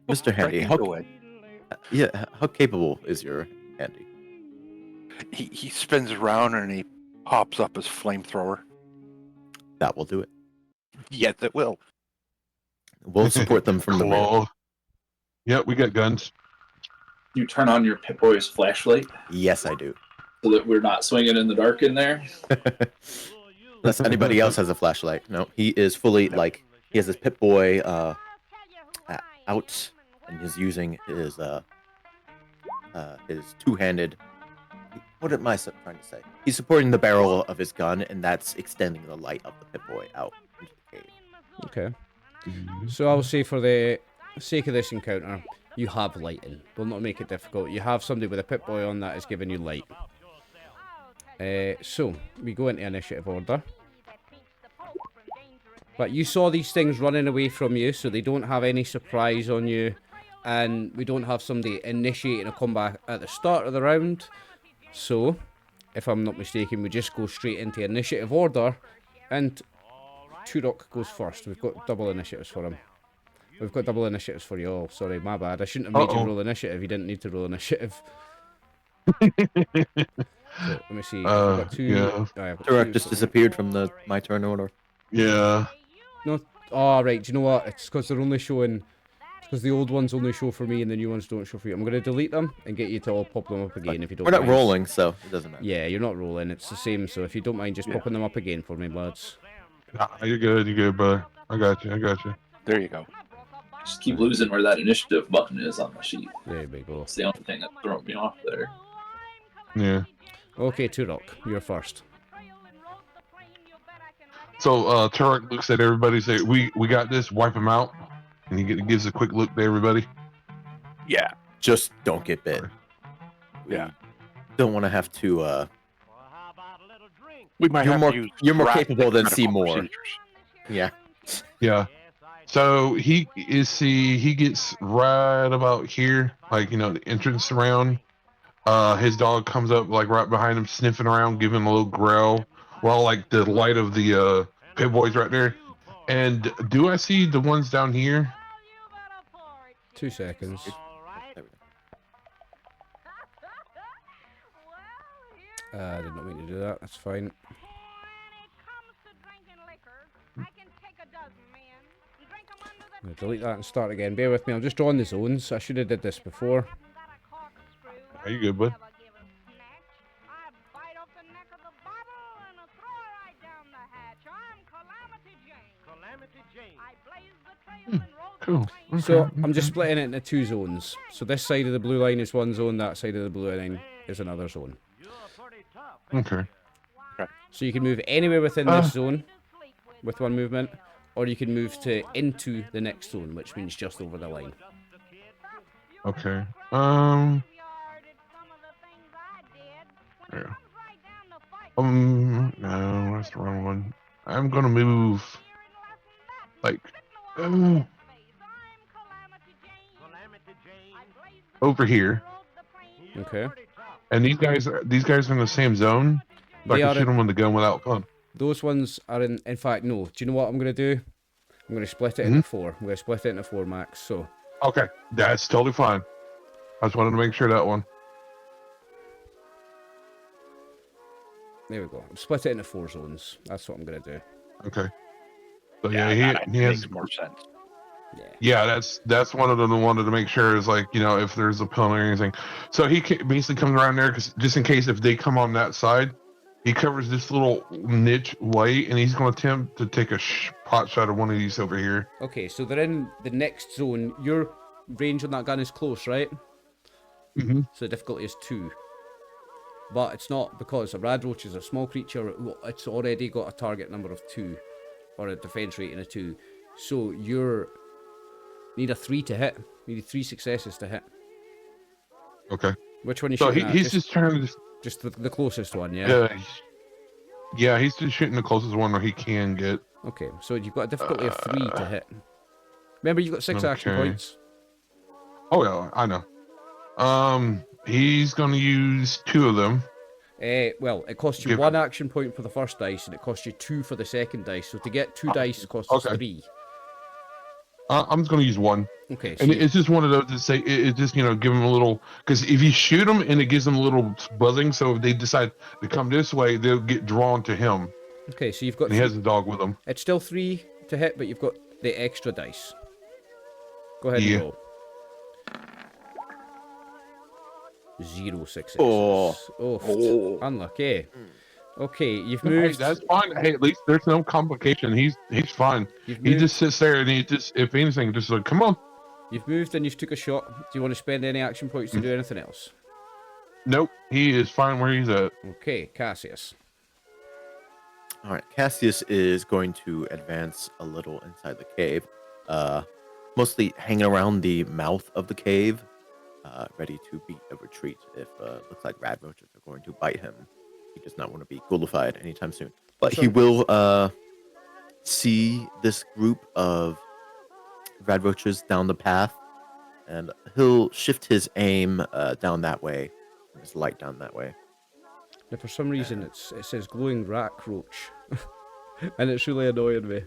Mr. Handy. Frankie, go ahead. How capable is your Handy? He spins around and he pops up his flamethrower. That will do it. Yes, it will. We'll support them from the rear. Claw. Yep, we got guns. You turn on your Pip-Boy's flashlight Yes, I do. so that we're not swinging in the dark in there. Unless anybody else has a flashlight. No, he is fully like he has his Pip-Boy out, and he's using his two-handed. What am I trying to say? He's supporting the barrel of his gun, and that's extending the light of the Pip-Boy out into the cave. Okay. So I'll say for the sake of this encounter, you have lighting. Will not make it difficult. You have somebody with a Pip-Boy on that is giving you light. So we go into initiative order. But you saw these things running away from you, so they don't have any surprise on you. And we don't have somebody initiating a combat at the start of the round. So, if I'm not mistaken, we just go straight into initiative order. And Turok goes first. We've got double initiatives for him. We've got double initiatives for you all. Sorry, my bad. I shouldn't have made you roll initiative. You didn't need to roll initiative. So, let me see. We've got two. Yeah. I've got Turok two, just so- disappeared from the my turn order. Yeah. No. Oh, right. Do you know what? It's because they're only showing. Because the old ones only show for me and the new ones don't show for you. I'm going to delete them and get you to all pop them up again if you don't We're not mind. rolling, so it doesn't matter. Yeah, you're not rolling. It's the same. So if you don't mind just popping them up again for me, lads. Nah, you're good, brother. I got you. There you go. Just keep losing where that initiative button is on the sheet. There we go. It's the only thing that's throwing me off there. Yeah. Okay, Turok, you're first. So Turok looks at everybody, say, "We got this. Wipe him out," and he gives a quick look to everybody. Yeah. Just don't get bit. Yeah. Don't want to have to. We might You're have more- to use you're more drastic capable than medical Seymour. procedures. Yeah. Yeah. So he gets right about here, like the entrance around. His dog comes up like right behind him, sniffing around, giving him a little growl, while like the light of the pit boy's right there. And do I see the ones down here? 2 seconds. There we go. I did not mean to do that. That's fine. I'm gonna delete that and start again. Bear with me. I'm just drawing the zones. I should have did this before. Are you good, bud? Cool. So I'm just splitting it into 2 zones. So this side of the blue line is one zone. That side of the blue line is another zone. Okay. So you can move anywhere within this zone with one movement, or you can move into the next zone, which means just over the line. Okay. Yeah. No, that's the wrong one. I'm gonna move like over here, Okay. and these guys are in the same zone. So I They can are shoot them with the gun without fun. Those ones are in fact, no. Do you know what I'm going to do? I'm going to split it into 4. I'm going to split it into 4 max. So Okay, that's totally fine. I just wanted to make sure that one. there we go. I'm split it into 4 zones. That's what I'm going to do. Okay. So Yeah, yeah, that he has. makes more sense. Yeah. That's one of them. I wanted to make sure is like if there's a pill or anything. So he basically comes around there because just in case if they come on that side, he covers this little niche light, and he's going to attempt to take a pot shot of one of these over here. Okay, so they're in the next zone. Your range on that gun is close, right? Mm-hmm. So the difficulty is 2. But it's not, because a radroach is a small creature. It's already got a target number of 2, or a defense rating of 2. So you need a 3 to hit. You need 3 successes to hit. Okay. Which one are you So shooting at? he's just trying to. Just the closest one, yeah? Yeah, he's just shooting the closest one where he can get. Okay, so you've got a difficulty of 3 to hit. Remember, you've got 6 action Okay. points. Oh yeah, I know. He's gonna use 2 of them. Well, it costs you 1 action point for the first dice, and it costs you 2 for the second dice. So to get 2 dice costs us 3. I'm just gonna use 1. Okay, so And it's just one of those to say it's just give them a little, because if you shoot them and it gives them a little buzzing, so if they decide to come this way, they'll get drawn to him. okay, so you've got. And he has a dog with him. It's still 3 to hit, but you've got the extra dice. Go ahead and roll. 0 successes. Oh, unlucky. Okay, you've Hey, moved. that's fine. Hey, at least there's no complication. He's fine. You've He moved. just sits there and he just, if anything, just like, come on. You've moved and you've took a shot. Do you want to spend any action points to do anything else? Nope, he is fine where he's at. Okay, Casius. All right, Casius is going to advance a little inside the cave, mostly hanging around the mouth of the cave, ready to beat a retreat if looks like radroaches are going to bite him. He does not want to be ghoulified anytime soon. But he will see this group of radroaches down the path, and he'll shift his aim down that way, his light down that way. Now, for some reason, it says glowing rat roach, and it's really annoying me.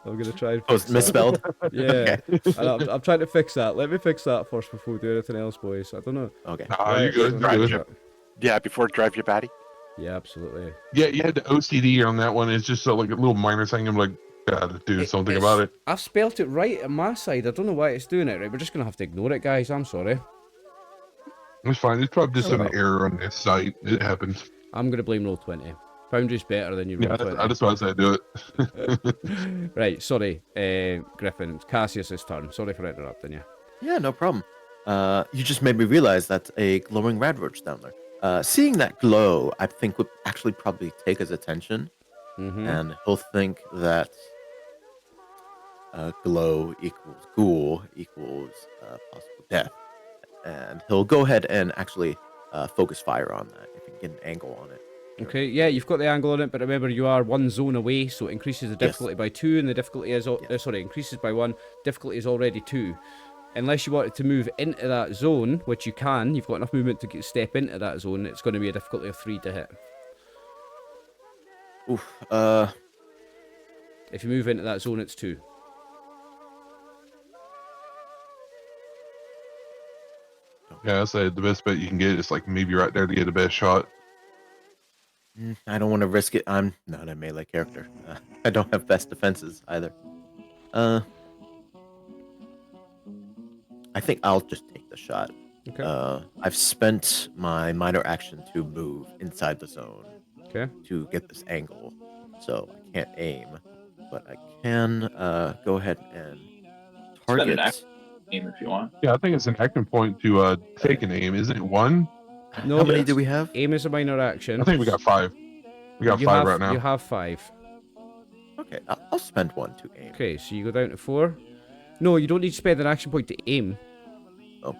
I'm gonna try and Oh, fix it's misspelled? that. Yeah, and I'm trying to fix that. Let me fix that first before we do anything else, boys. I don't know. Okay. You're good. Right, You're so- good. Yeah, before it drive you batty. Yeah, absolutely. Yeah, you had the OCD on that one. It's just like a little minor thing. I'm like, gotta do something about it. I've spelt it right on my side. I don't know why it's doing it right. We're just gonna have to ignore it, guys. I'm sorry. It's fine. It's probably just an error on this site. It happens. I'm gonna blame Roll20. Foundry's better than you. Yeah, Roll20. I just want to say do it. Right, sorry, Gryphon. Cassius's turn. Sorry for interrupting you. Yeah, no problem. You just made me realize that's a glowing radroach down there. Seeing that glow, I think would actually probably take his attention, and he'll think that glow equals ghoul equals possible death, and he'll go ahead and actually focus fire on that if he can get an angle on it. Okay, yeah, you've got the angle on it, but remember you are one zone away, so it increases the difficulty by 2, and the difficulty is increases by 1. Difficulty is already 2. Unless you wanted to move into that zone, which you can, you've got enough movement to step into that zone. It's going to be a difficulty of 3 to hit. Oof. If you move into that zone, it's 2. Yeah, I say the best bet you can get is like maybe right there to get the best shot. I don't want to risk it. I'm not a melee character. I don't have best defenses either. I think I'll just take the shot. Okay. I've spent my minor action to move inside the zone Okay. to get this angle, so I can't aim, but I can go ahead and Spend an target. aim if you want. Yeah, I think it's an action point to take an aim, isn't it? 1? No, How many do we have? aim is a minor action. I think we got 5. We got 5 right now. You have 5. Okay, I'll spend 1 to aim. Okay, so you go down to 4. No, you don't need to spend an action point to aim. Oh.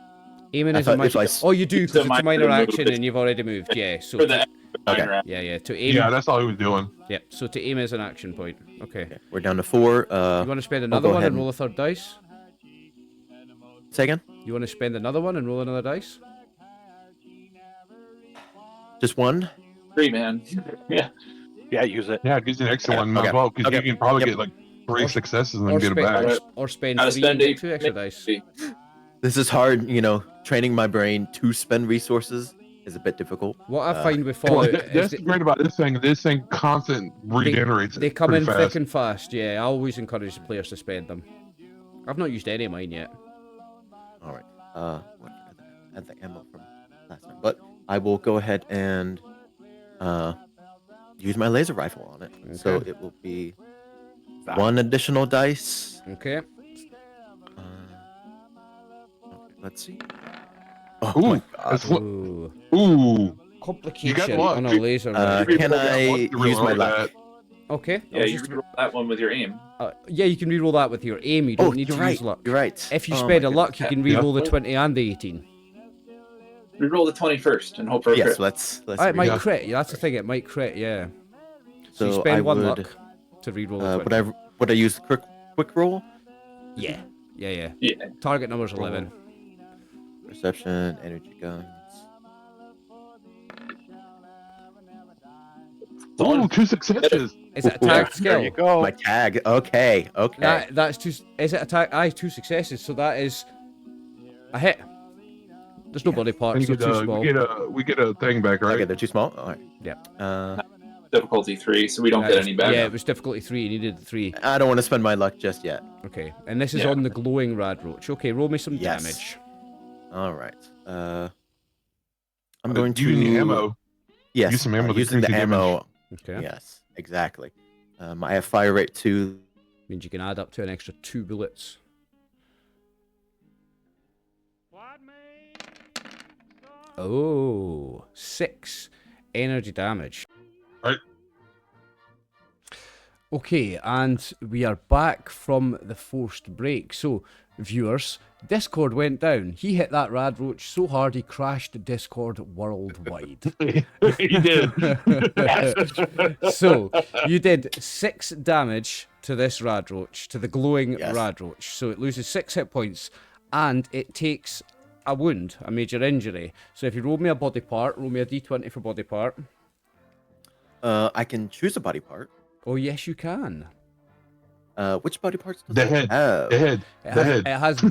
Aiming I is a thought minor. if I s- Oh, you do, It's a because it's a minor minor action move. and you've already moved. Yeah, so For the Okay. minor yeah, to aim. Yeah, that's all he was doing. Yeah, so to aim is an action point. Okay. Okay, we're down to 4. You want to spend another go one ahead and and- roll a third dice? Say again? You want to spend another one and roll another dice? Just 1? 3, man. Yeah. Yeah, use it. Yeah, it gives you an extra Okay, one as okay, well, because okay. you can probably Yep. get like 3 Or- successes and then Or get it spend, back. or spend Gotta 3 spend and get 8. 2 extra dice. This is hard, training my brain to spend resources is a bit difficult. What I find with Well, Fallout that's is great about this thing. This thing constant regenerates. they come pretty in fast. thick and fast. Yeah, I always encourage the players to spend them. I've not used any of mine yet. All right. What I had the ammo from last time, but I will go ahead and use my laser rifle on it. So Okay. it will be 1 additional dice. Okay. Okay, let's see. Oh Ooh, my god. that's what. Ooh. Ooh. Complication luck. on a laser. Can reroll I that one to use my reroll luck? that. Okay. Yeah, you reroll that one with your aim. Yeah, you can reroll that with your aim. You don't Oh, need you're to right. use luck. You're right. If you Oh spend my a luck, you can Yeah. reroll the 20 and the 18. Reroll the 20 first and hope for a Yes, crit. let's. It might Yeah. crit. Yeah, that's the thing. It might crit. Yeah. So you So spend I 1 would, luck to reroll the 20. would I use the quick roll? Yeah. Yeah. Yeah. Target number's 11. Perception, energy guns. Ooh, 2 successes. Is it attack skill? There you go. My tag. Okay. Okay. That's 2. Is it attack? Aye, 2 successes. So that is a hit. There's no body And parts. you They're get too small. we get a thing back, right? Okay, they're too small. All right. Yeah. Difficulty 3, so we don't get any back. Yeah, it was difficulty 3. You needed 3. I don't want to spend my luck just yet. Okay, and this is Yeah. on the glowing radroach. Okay, roll me some Yes. damage. All right. I'm going to use the ammo. Yes, use some ammo to using the increase the damage. ammo. Okay, Yes, exactly. I have fire rate 2. means you can add up to an extra 2 bullets. Oh, 6 energy damage. Right. Okay, and we are back from the forced break. So, viewers, Discord went down. He hit that radroach so hard he crashed Discord worldwide. He did. So, you did 6 damage to this radroach, to the glowing Yes. radroach. So it loses 6 hit points, and it takes a wound, a major injury. So if you roll me a body part, roll me a d20 for body part. I can choose a body part. Oh, yes, you can. Which body parts does The it head. have? The head. It The has, head. it has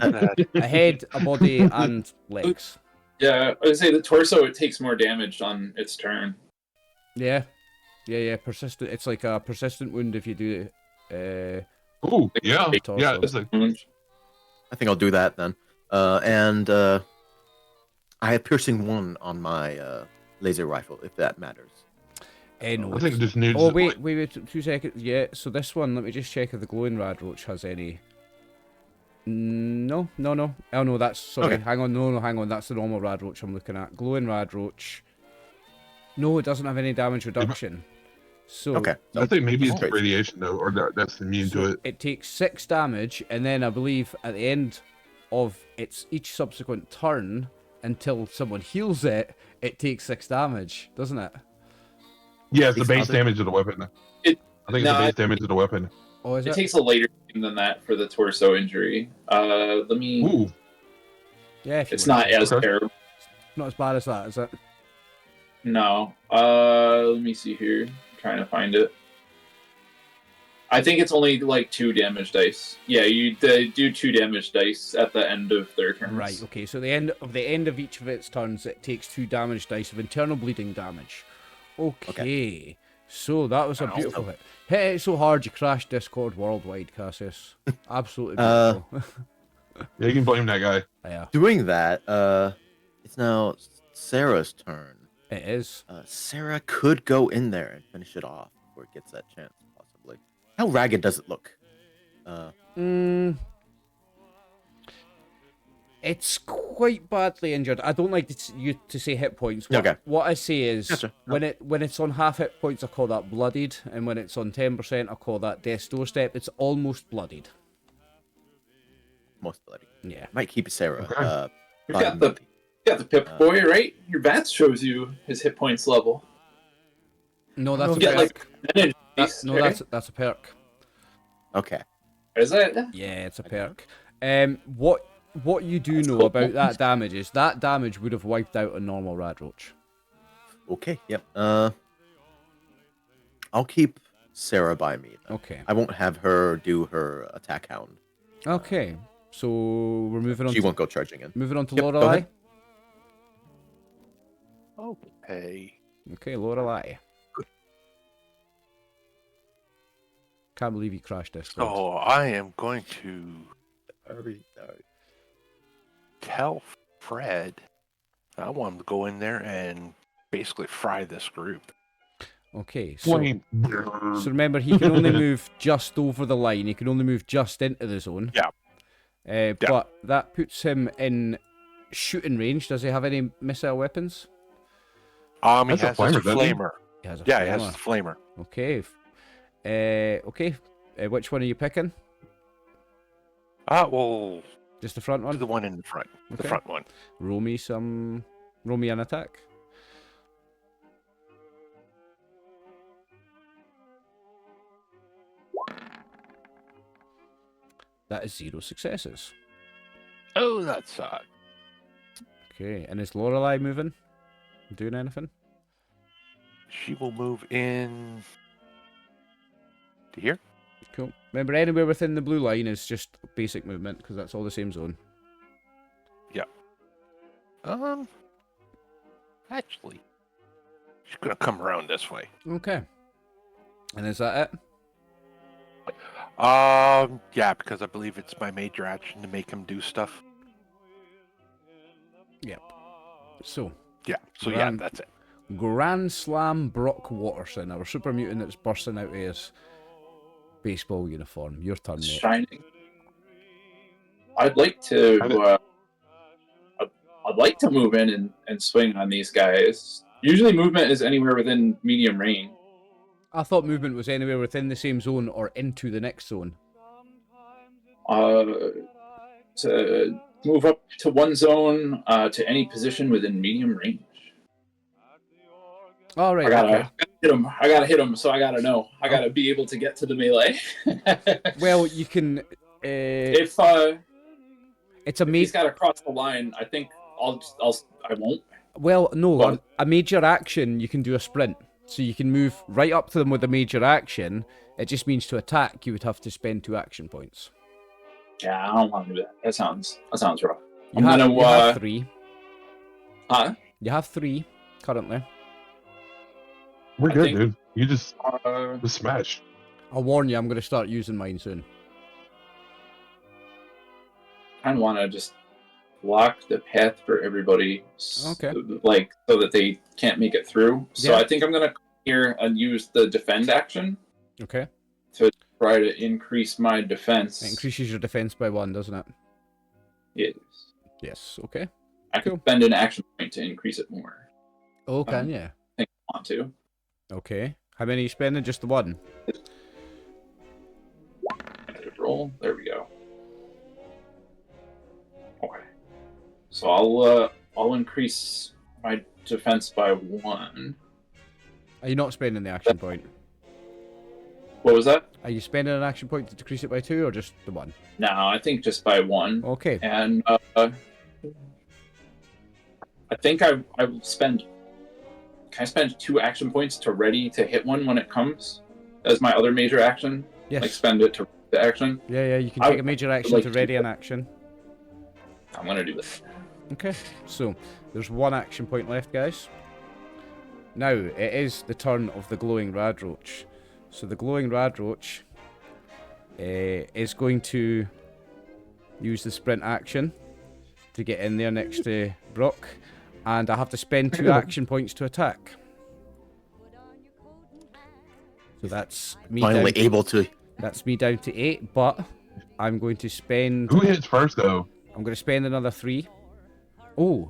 a head, a body, and legs. Yeah, I would say the torso, it takes more damage on its turn. Yeah. Yeah. Persistent. It's like a persistent wound if you do Ooh, yeah. Torso. Yeah, it's like, I think I'll do that then. And I have piercing 1 on my laser rifle, if that matters. no. I think it just needs. Oh, wait, 2 seconds. Yeah, so this one, let me just check if the glowing radroach has any. No. Oh, no, that's, sorry, Okay. hang on, hang on, that's the normal radroach I'm looking at. Glowing radroach. No, it doesn't have any damage reduction. So, Okay. I think maybe it's Great. radiation though, or that's immune to it. it takes 6 damage, and then I believe at the end of its each subsequent turn, until someone heals it, it takes 6 damage, doesn't it? Yeah, it's the Takes base other- damage of the weapon. It- I think it's no, the base damage of the weapon. Oh, is It it? takes a later thing than that for the torso injury. Let me. Ooh, Yeah, if you It's want not to. as Okay. terrible. Not as bad as that, is it? No. Let me see here. I'm trying to find it. I think it's only like 2 damage dice. Yeah, they do 2 damage dice at the end of their turns. Right. Okay. So the end of each of its turns, it takes 2 damage dice of internal bleeding damage. Okay. So that was a Ow. beautiful hit. Hit it so hard you crashed Discord worldwide, Casius. Absolutely beautiful. yeah, you can blame that guy. Yeah, Doing that, it's now Sarah's turn. it is. Sarah could go in there and finish it off before it gets that chance, possibly. How ragged does it look? It's quite badly injured. I don't like you to say hit points. What I say is Gotcha. when it's on half hit points, I call that bloodied, and when it's on 10%, I call that death's doorstep. It's almost bloodied. Most bloody. Yeah. Might keep Sarah. Okay. We've got the Pip Boy, right? Your Vats shows you his hit points level. No, that's a Get perk. like That's a perk. Okay. Is that? Yeah, it's a perk. What you do know about that damage is that damage would have wiped out a normal Radroach. Okay. Yep. I'll keep Sarah by me. Then. Okay. I won't have her do her attack hound. Okay. So we're moving on. She won't go charging in. Moving on to Yep, go Lorelei. ahead. Okay. Okay, Lorelei. Can't believe you crashed this. So I am going to tell Fred I want him to go in there and basically fry this group. Okay, so Flame. remember he can only move just over the line. He can only move just into the zone. Yeah. But that puts him in shooting range. Does he have any missile weapons? He That's a has flamer, his doesn't he? flamer. He has a Yeah, he has flamer. his flamer. Okay. Okay. Which one are you picking? Well, Just the front do one? the one in the front. Okay. The front one. Roll me an attack. That is 0 successes. Oh, that sucks. Okay, and is Lorelei moving? Doing anything? She will move in to here. Cool. Remember, anywhere within the blue line is just basic movement, because that's all the same zone. Actually, she's gonna come around this way. Okay. And is that it? Yeah, because I believe it's my major action to make him do stuff. Yep. So, Yeah, so Grand- yeah, that's it. Grandslam Brock Watterson, our super mutant that's bursting out of his baseball uniform. Your turn, mate. Shining. I'd like to. I'd like to move in and swing on these guys. Usually, movement is anywhere within medium range. I thought movement was anywhere within the same zone or into the next zone. To move up to one zone to any position within medium range. All right. I gotta Okay. hit him. I gotta hit him, so I gotta know. I gotta be able to get to the melee. Well, you can. If It's a he's major. got to cross the line, I think I won't. Well, no. What? A major action, you can do a sprint, so you can move right up to them with a major action. It just means to attack, you would have to spend 2 action points. Yeah, I don't want to do that. That sounds rough. You have 3. Huh? You have 3 currently. We're I good, think- dude. You just Uh, smash. I'll warn you, I'm going to start using mine soon. I want to just block the path for everybody. Okay. Like so that they can't make it through. So Yeah. I think I'm gonna come here and use the defend action Okay. to try to increase my defense. It increases your defense by 1, doesn't it? Yes. Yes. Okay. I can Cool. spend an action point to increase it more. Oh, can Um, you? I think I want to. Okay. How many are you spending? Just the 1? Roll. There we go. Okay. So I'll increase my defense by 1. Are you not spending the action point? What was that? Are you spending an action point to decrease it by 2 or just the 1? No, I think just by 1. Okay. And I think I will spend. Can I spend 2 action points to ready to hit one when it comes as my other major action? Yes. Like spend it to the action? Yeah, you can take a major action like to ready an action. I'm gonna do this. Okay, so there's 1 action point left, guys. Now, it is the turn of the glowing radroach. So the glowing radroach is going to use the sprint action to get in there next to Brock. And I have to spend 2 action points to attack. So that's me Finally able to. That's me down to 8, but I'm going to spend... Who hits first, though? I'm going to spend another 3. Oh,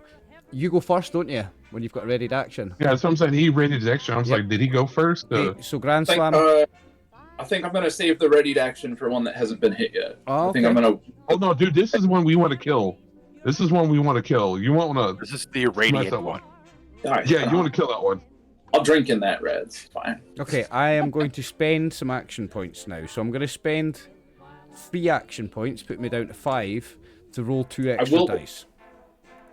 you go first, don't you? When you've got a readied action. Yeah, that's what I'm saying. He rated his action. I was like, did he go first? Okay, so Grandslam. I think I'm gonna save the readied action for one that hasn't been hit yet. Oh, I think I'm gonna. Oh no, dude, this is one we want to kill. This is one we want to kill. You won't want to. This is the radiant that one. Alright, Yeah, you want to kill that one. I'll drink in that red. It's fine. Okay, I am going to spend some action points now. So I'm going to spend 3 action points, put me down to 5, to roll 2 extra dice.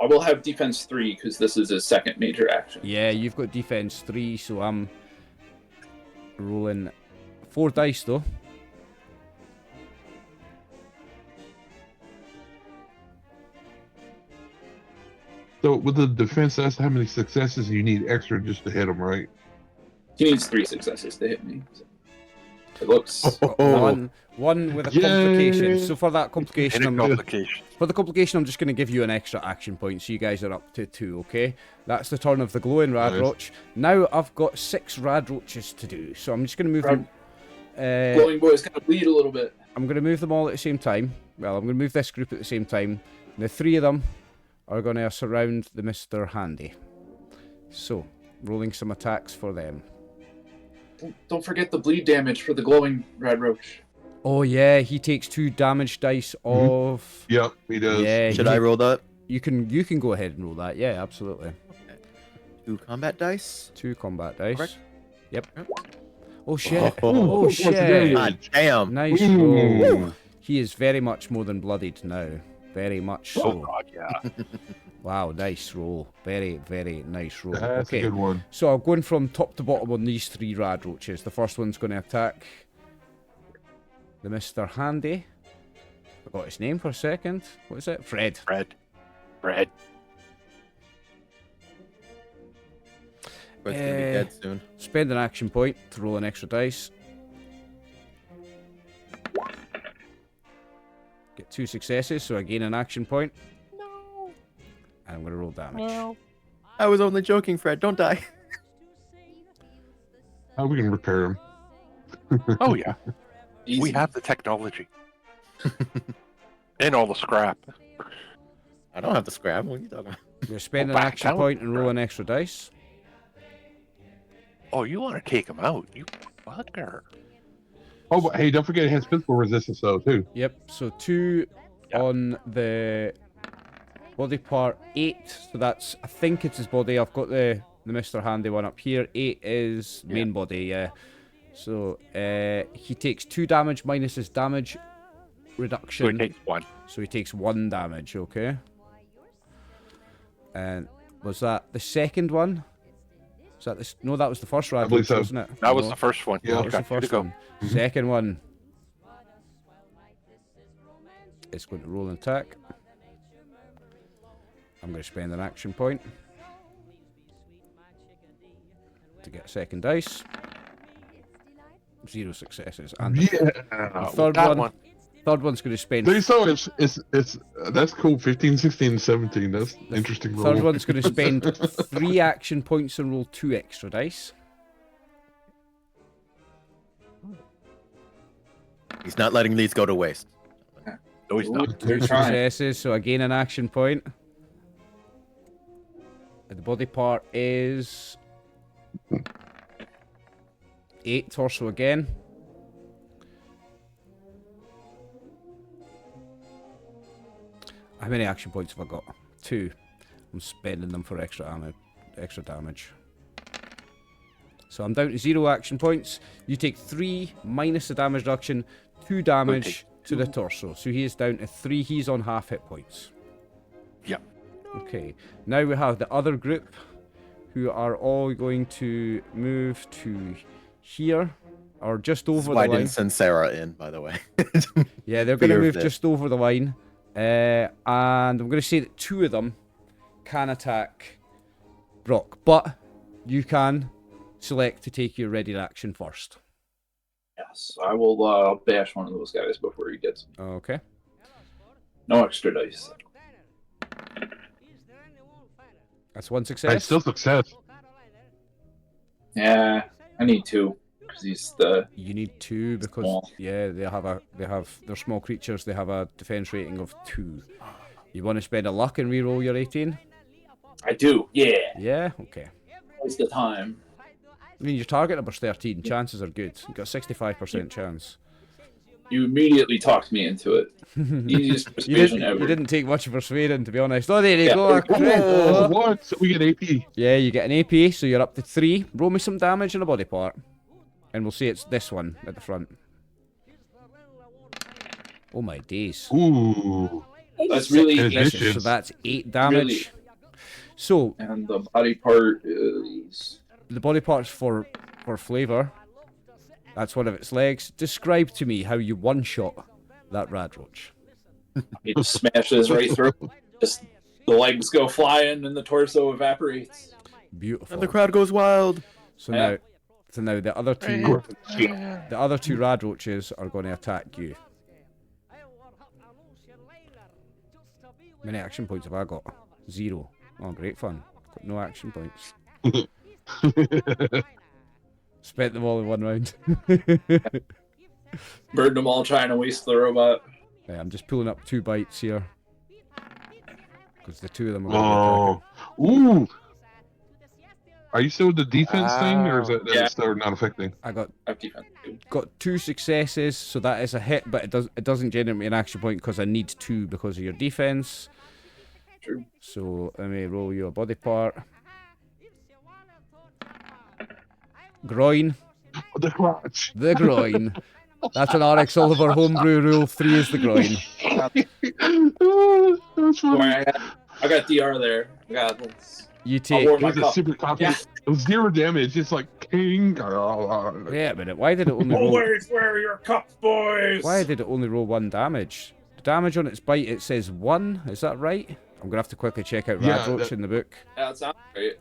I will have defense 3 because this is his second major action. Yeah, you've got defense 3, so I'm rolling 4 dice though. So with the defense, that's how many successes you need extra just to hit him, right? He needs 3 successes to hit me. So it looks. One with a Yay! complication. So for that complication, And a complication. I'm just going to give you an extra action point, so you guys are up to 2, okay? That's the turn of the glowing radroach. Now I've got 6 radroaches to do, so I'm just going to move them. Glowing boy's gonna bleed a little bit. I'm going to move them all at the same time. Well, I'm going to move this group at the same time. The 3 of them are going to surround the Mr. Handy. So, rolling some attacks for them. Don't forget the bleed damage for the glowing red roach. Oh yeah, he takes 2 damage dice of... Yep, he does. Yeah, Should I roll that? You can go ahead and roll that. Yeah, absolutely. 2 combat dice. 2 combat dice. Correct. Yep. Oh shit. Oh, Oh once shit. again. God damn. Nice Ooh. roll. He is very much more than bloodied now. Very much so. Oh god, yeah. Wow, nice roll. Very, very nice roll. That's Okay. a good one. So I'm going from top to bottom on these 3 radroaches. The first one's going to attack the Mr. Handy. Forgot his name for a second. What is it? Fred. Fred. Fred's gonna be dead soon. Spend an action point to roll an extra dice. Get 2 successes, so I gain an action point. No. And I'm going to roll damage. I was only joking, Fred. Don't die. How we can repair him? Oh yeah. Easy. We have the technology. And all the scrap. I don't have the scrap. What are you talking about? I'm going to spend Oh, an back action out. point and roll an extra dice. Oh, you want to take him out, you fucker. Oh, but hey, don't forget it has physical resistance though too. Yep, so 2 Yeah. on the body part, 8. So that's, I think it's his body. I've got the Mr. Handy one up here. 8 is main body, yeah. So he takes 2 damage minus his damage reduction. So he takes 1. So he takes 1 damage, okay? And was that the second one? Was that the, no, that was the first round, believe so. wasn't it? That was No, the first one. Yeah. that was the Okay, good to first go. one. Second one. It's going to roll an attack. I'm going to spend an action point to get a second dice. 0 successes. And the Yeah. third that one. Third one's going to spend. There you saw it's that's cool. 15, 16, 17. That's interesting. Third roll. one's going to spend 3 action points and roll 2 extra dice. He's not letting these go to waste. No, he's not. 2 successes, so I gain an action point. And the body part is 8 torso again. How many action points have I got? 2. I'm spending them for extra damage. So I'm down to 0 action points. You take 3 minus the damage reduction, 2 damage to the torso. So he is down to 3. He's on half hit points. Yep. Okay. Now we have the other group who are all going to move to here. Or just over the Why line. didn't send Sarah in, by the way? Yeah, they're going to Fear of move this. just over the line. And I'm going to say that 2 of them can attack Brock. But you can select to take your ready action first. Yes, I will bash one of those guys before he gets. Okay. No extra dice. That's 1 success. That's still success. Yeah, I need 2 because he's the. You need 2 because Small. yeah, they're small creatures. They have a defense rating of 2. You want to spend a luck and re-roll your 18? I do. Yeah. Yeah. Okay. It's the time. I mean, your target number's 13. Chances are good. You've got a 65% chance. You immediately talked me into it. Easiest persuasion ever. You didn't take much of persuading, to be honest. Oh, there you Yeah. go. a crit. Oh, Oh. what? So we get AP. Yeah, you get an AP, so you're up to 3. Roll me some damage on a body part. And we'll say it's this one at the front. Oh my days. Ooh. That's really That's easy. vicious. So that's 8 damage. Really? So, And the body part is. the body parts for flavor. That's one of its legs. Describe to me how you one-shot that radroach. He just smashes right through. Just the legs go flying and the torso evaporates. Beautiful. And the crowd goes wild. So Yeah. now the other two radroaches are going to attack you. How many action points have I got? 0. Oh, great fun. Got no action points. Spent them all in 1 round. Burned them all trying to waste the robot. Yeah, I'm just pulling up 2 bites here. Because the 2 of them are going to Oh. Ooh. Are you still with the defense thing, or is that Yeah. still not affecting? I got I've defense too. 2 successes, so that is a hit, but it doesn't generate me an action point because I need 2 because of your defense. True. So let me roll you a body part. Groin. The crotch. The groin. That's an RxOliver homebrew rule. 3 is the groin. That's Don't funny. worry, I got DR there. I got this. You I'll take. warm It was my a cup. super copy. Yeah. It was 0 damage. It's like king. Wait a minute. Why did it only roll? Always wear your cups, boys. Why did it only roll 1 damage? The damage on its bite, it says 1. Is that right? I'm gonna have to quickly check out Yeah, Radroach that- in the book. Yeah, that sounds great.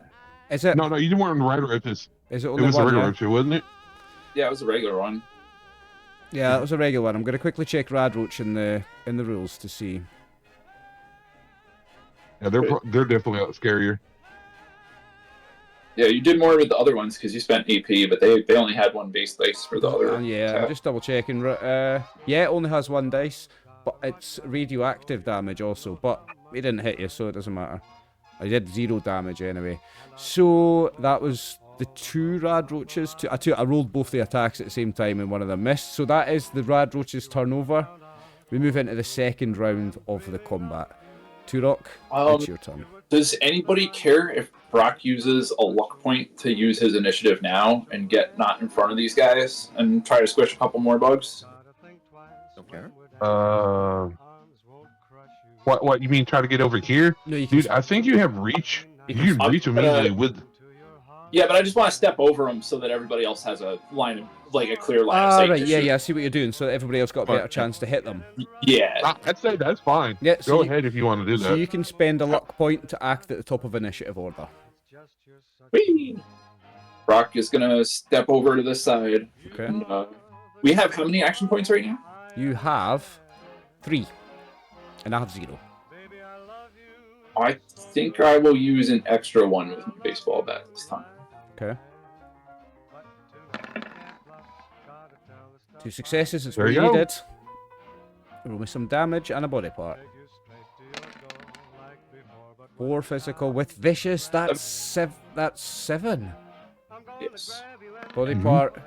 Is it? No, you didn't want right roaches. Is it It only was a 1? regular Yeah? roach, wasn't it? Yeah, it was a regular one. Yeah, that was a regular one. I'm gonna quickly check Radroach in the rules to see. Yeah, they're definitely a lot scarier. Yeah, you did more with the other ones because you spent AP, but they only had 1 base dice for the other. Yeah, I'm attack. just double checking. Yeah, it only has 1 dice, but it's radioactive damage also. But it didn't hit you, so it doesn't matter. I did 0 damage anyway. So that was the 2 radroaches. I rolled both the attacks at the same time and one of them missed. So that is the radroach's turnover. We move into the second round of the combat. Turok, it's your turn. Does anybody care if Brock uses a luck point to use his initiative now and get not in front of these guys and try to squish a couple more bugs? Don't care. What you mean? Try to get over here, No, you can. dude? I think you have reach. You can reach immediately with. Yeah, but I just want to step over them so that everybody else has a line of, like a clear line of sight. Right, to yeah, shoot. yeah. I see what you're doing. So that everybody else got a better chance to hit them. Yeah. I'd say that's fine. Yeah, so Go you- ahead if you want to do So that. you can spend a luck point to act at the top of initiative order. Whee! Brock is gonna step over to this side. Okay. And, we have how many action points right now? You have 3, and I have 0. I think I will use an extra one with my baseball bat this time. Okay. 2 successes, it's There what you you go. needed. Roll me some damage and a body part. 4 physical with vicious, that's 7. Yes. Body Mhm. part,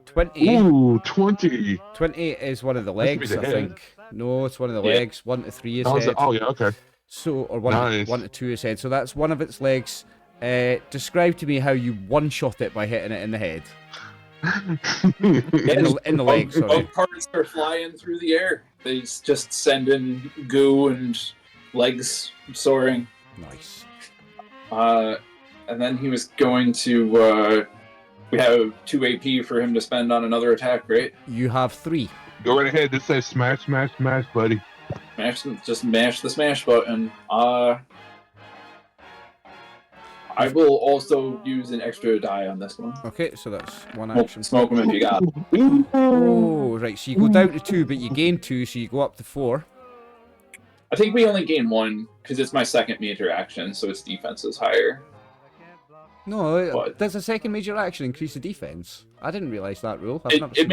20. Ooh, 20. 20 is one of the That should be legs, the I head. think. No, it's one of the Yeah. legs. 1 to 3 is Oh, head. yeah, okay. So, or 1 Nice. to 2 is head. So that's one of its legs, Describe to me how you one-shot it by hitting it in the head. Yes, in the leg, sorry. Bug parts are flying through the air. They just send in goo and legs soaring. Nice. And then he was going to. We have 2 AP for him to spend on another attack, right? You have 3. Go right ahead. Just say smash, smash, smash, buddy. Just mash the smash button. I will also use an extra die on this one. Okay, so that's 1 action. Smoke them if you got. Oh, right. So you go down to 2, but you gain 2, so you go up to 4. I think we only gain 1 because it's my second major action, so its defense is higher. No, What? does a second major action increase the defense? I didn't realise that rule. I've never seen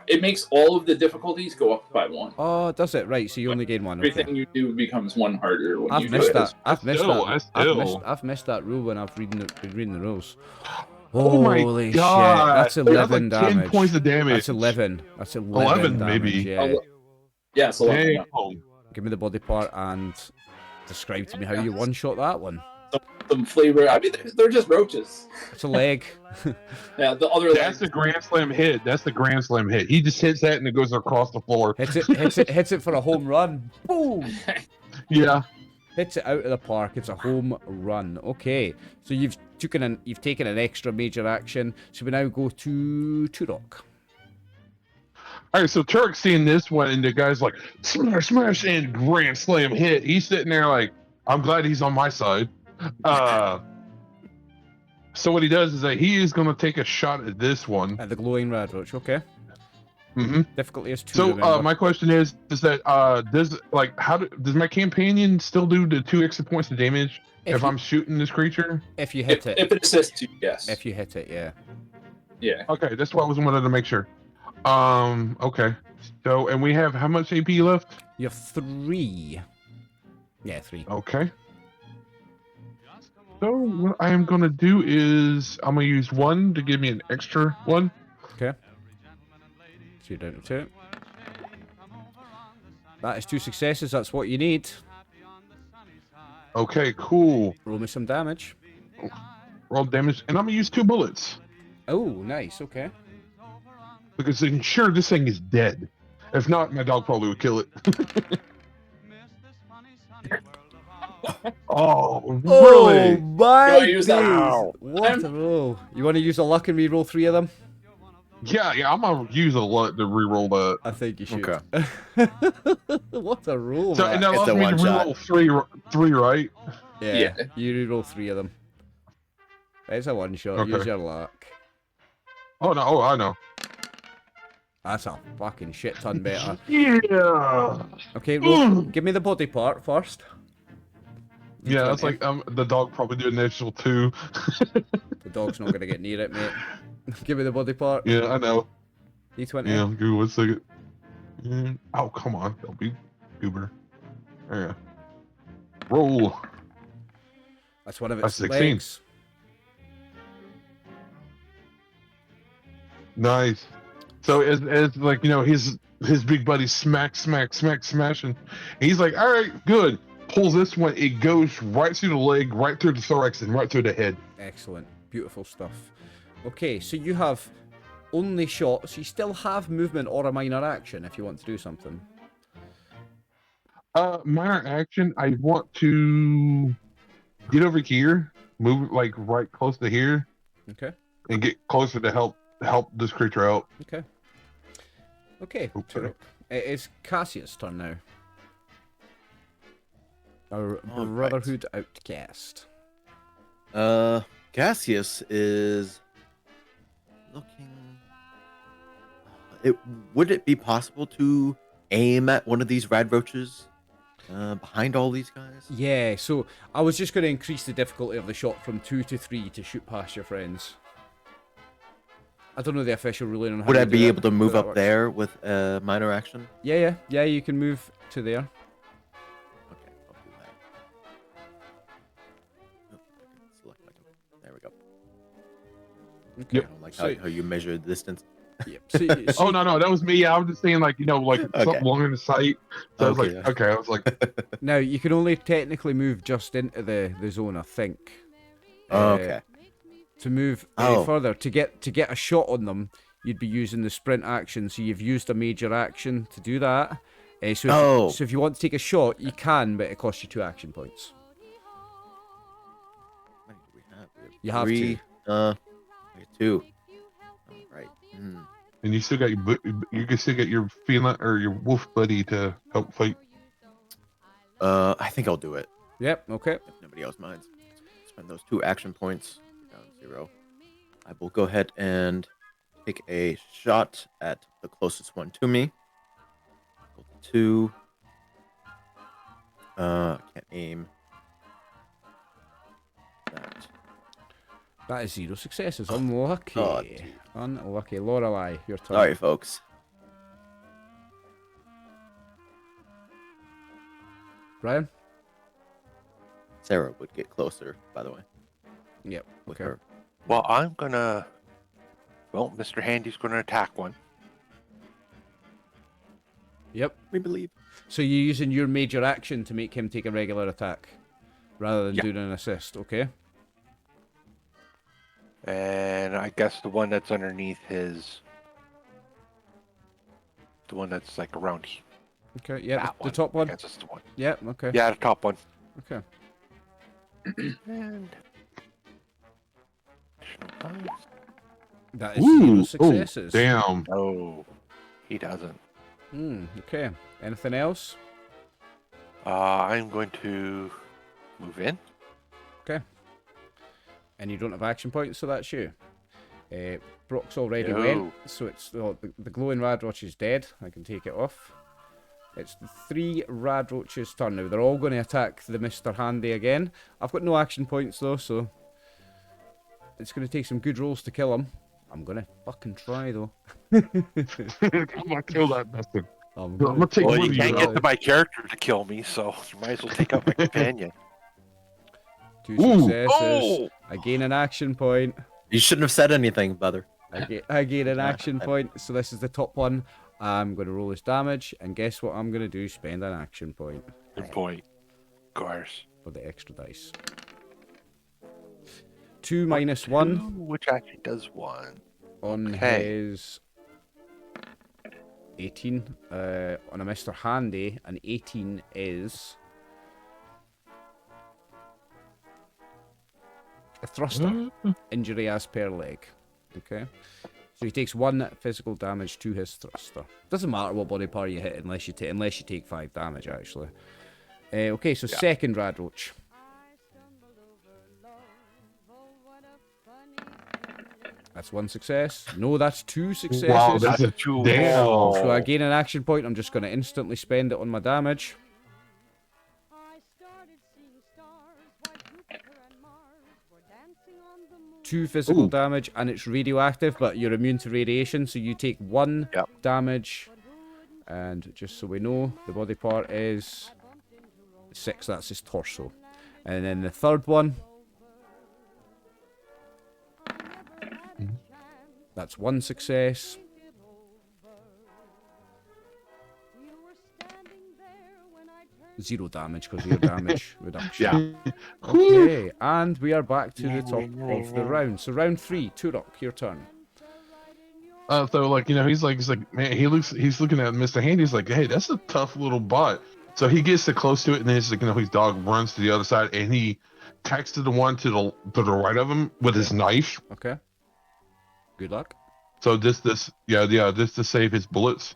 It makes all of the difficulties go up by 1. Oh, does it? Right, so you only gain 1. Okay. Everything you do becomes 1 harder when I've you missed do it. that. I've missed Still, that. still. I've missed that rule when I've been reading the rules. Oh my Holy god! shit! That's 11 like 10 damage. points of damage. That's 11. That's 11 damage, maybe. Yeah. Yeah, so Damn. Give me the body part and describe to me how you one-shot that one. some flavor. I mean, they're just roaches. It's a leg. Yeah, the other That's the Grand Slam hit. That's the Grand Slam hit. He just hits that and it goes across the floor. hits it for a home run. Boom! Yeah. Hits it out of the park. It's a home run. Okay, so you've taken an extra major action. So we now go to Turok. All right, so Turk's seeing this one, and the guy's like, smash, smash, and Grand Slam hit. He's sitting there like, I'm glad he's on my side. So what he does is that he is going to take a shot at this one. At the glowing red roach. Okay. Mm-hmm. Difficulty is 2. So remember. my question is that does my companion still do the 2 extra points of damage if I'm shooting this creature? If you hit it. If it assists you, yes. If you hit it, yeah. Yeah. Okay, that's what I was wanted to make sure. Okay. So, and we have how much AP left? You have 3. Yeah, 3. Okay. So what I am gonna do is I'm gonna use 1 to give me an extra 1. Okay. So you're down to 2. That is 2 successes. That's what you need. Okay, cool. Roll me some damage. Roll damage, and I'm gonna use 2 bullets Oh, nice. Okay. because I'm sure this thing is dead. If not, my dog probably would kill it. Oh, really? Oh my Do I use that? days. What a roll. You want to use a luck and re-roll 3 of them? Yeah, I'm gonna use a lot to re-roll that. I think you should. Okay. What a roll, So, Matt. and that It's allows a me to one-shot. re-roll three, right? Yeah, Yeah. you re-roll 3 of them. It's a one-shot. Okay. Use your luck. Oh no, I know. That's a fucking shit ton better. Yeah. Okay, roll. Give me the body part first. Yeah, that's like the dog probably do an initial 2. The dog's not gonna get near it, mate. Give me the body part. Yeah, I know. D20. Yeah, give me 1 second. Oh, come on, don't be goober. Yeah. Roll. That's one of That's its 16. legs. Nice. So as like, you know, his big buddy smashing. He's like, all right, good. Pulls this one, it goes right through the leg, right through the thorax, and right through the head. Excellent. Beautiful stuff. Okay, so you have only shots. You still have movement or a minor action if you want to do something. Minor action, I want to get over here, move like right close to here, Okay. and get closer to help this creature out. Okay. Okay. Oops, Turok. It is Casius' turn now. Our All right. Brotherhood outcast. Casius is looking. Would it be possible to aim at one of these rad roaches behind all these guys? Yeah, so I was just going to increase the difficulty of the shot from 2 to 3 to shoot past your friends. I don't know the official ruling on how Would I to do be that, able to how move that up works. there with a minor action? Yeah, you can move to there. Okay, I'll do that. Oh, I can select my token. There we go. Okay. I don't like how you measure the distance. Yep. So, Oh no, that was me. I was just saying like, you know, like something long in the sight. So I was Okay, like, yeah. okay, I was like, Now, you can only technically move just into the zone, I think. Okay. To move further, to get a shot on them, you'd be using the sprint action. So you've used a major action to do that. So if you want to take a shot, you can, but it costs you 2 action points. How many do we have? You have 3. We have 2. All right. And you still got you can still get your feline or your wolf buddy to help fight. I think I'll do it. Yep. Okay. If nobody else minds. Spend those 2 action points. Down 0. I will go ahead and take a shot at the closest one to me. 2. Can't aim. That is 0 successes. Unlucky. Oh, Unlucky. Lorelei, your turn. Sorry, folks. Brian? Sarah would get closer, by the way. Yep. With Okay. her. Well, I'm gonna. Well, Mr. Handy's gonna attack one. Yep. We believe. So you're using your major action to make him take a regular attack, rather than doing an assist. Okay. And I guess the one that's underneath his. The one that's like around here. Okay. Yeah. That The one. top one. I guess it's the one. Yep. Okay. Yeah, the top one. Okay. And. That is 0 successes. Damn. No, he doesn't. Okay. Anything else? I'm going to move in. Okay. And you don't have action points, so that's you. Brock's already No. went, so it's the glowing radroach is dead. I can take it off. It's the 3 radroaches' turn now. They're all going to attack the Mr. Handy again. I've got no action points though, so it's going to take some good rolls to kill him. I'm going to fucking try though. I'm gonna kill that bastard. I'm gonna take Well, one you of can't you get to my character to kill me, so you might as well take out my companion. 2 Ooh. successes. Oh! I gain an action point. You shouldn't have said anything, brother. I gain an action point, so this is the top one. I'm going to roll this damage, and guess what I'm going to do? Spend an action point. Good point. Of course. For the extra dice. 2 minus 1 Which actually does 1. on Okay. his 18. On a Mr. Handy, an 18 is a thruster. Injury as per leg. Okay. So he takes 1 physical damage to his thruster. Doesn't matter what body part you hit unless you take 5 damage actually. Okay, so second radroach. That's 1 success. No, that's 2 successes. Wow, that's a Two. damn. So I gain an action point. I'm just going to instantly spend it on my damage. 2 physical damage, and it's radioactive, but you're immune to radiation, so you take 1 damage. And just so we know, the body part is 6. That's his torso. And then the third one, that's 1 success. Zero damage because of your damage reduction. Yeah. Okay, and we are back to the top of the round. So round 3, Turok, your turn. So like, you know, he's like, man, he's looking at Mr. Handy. He's like, hey, that's a tough little bot. So he gets too close to it, and then he's like, you know, his dog runs to the other side, and he attacks to the one to the right of him with his knife. Okay. Good luck. So this to save his bullets.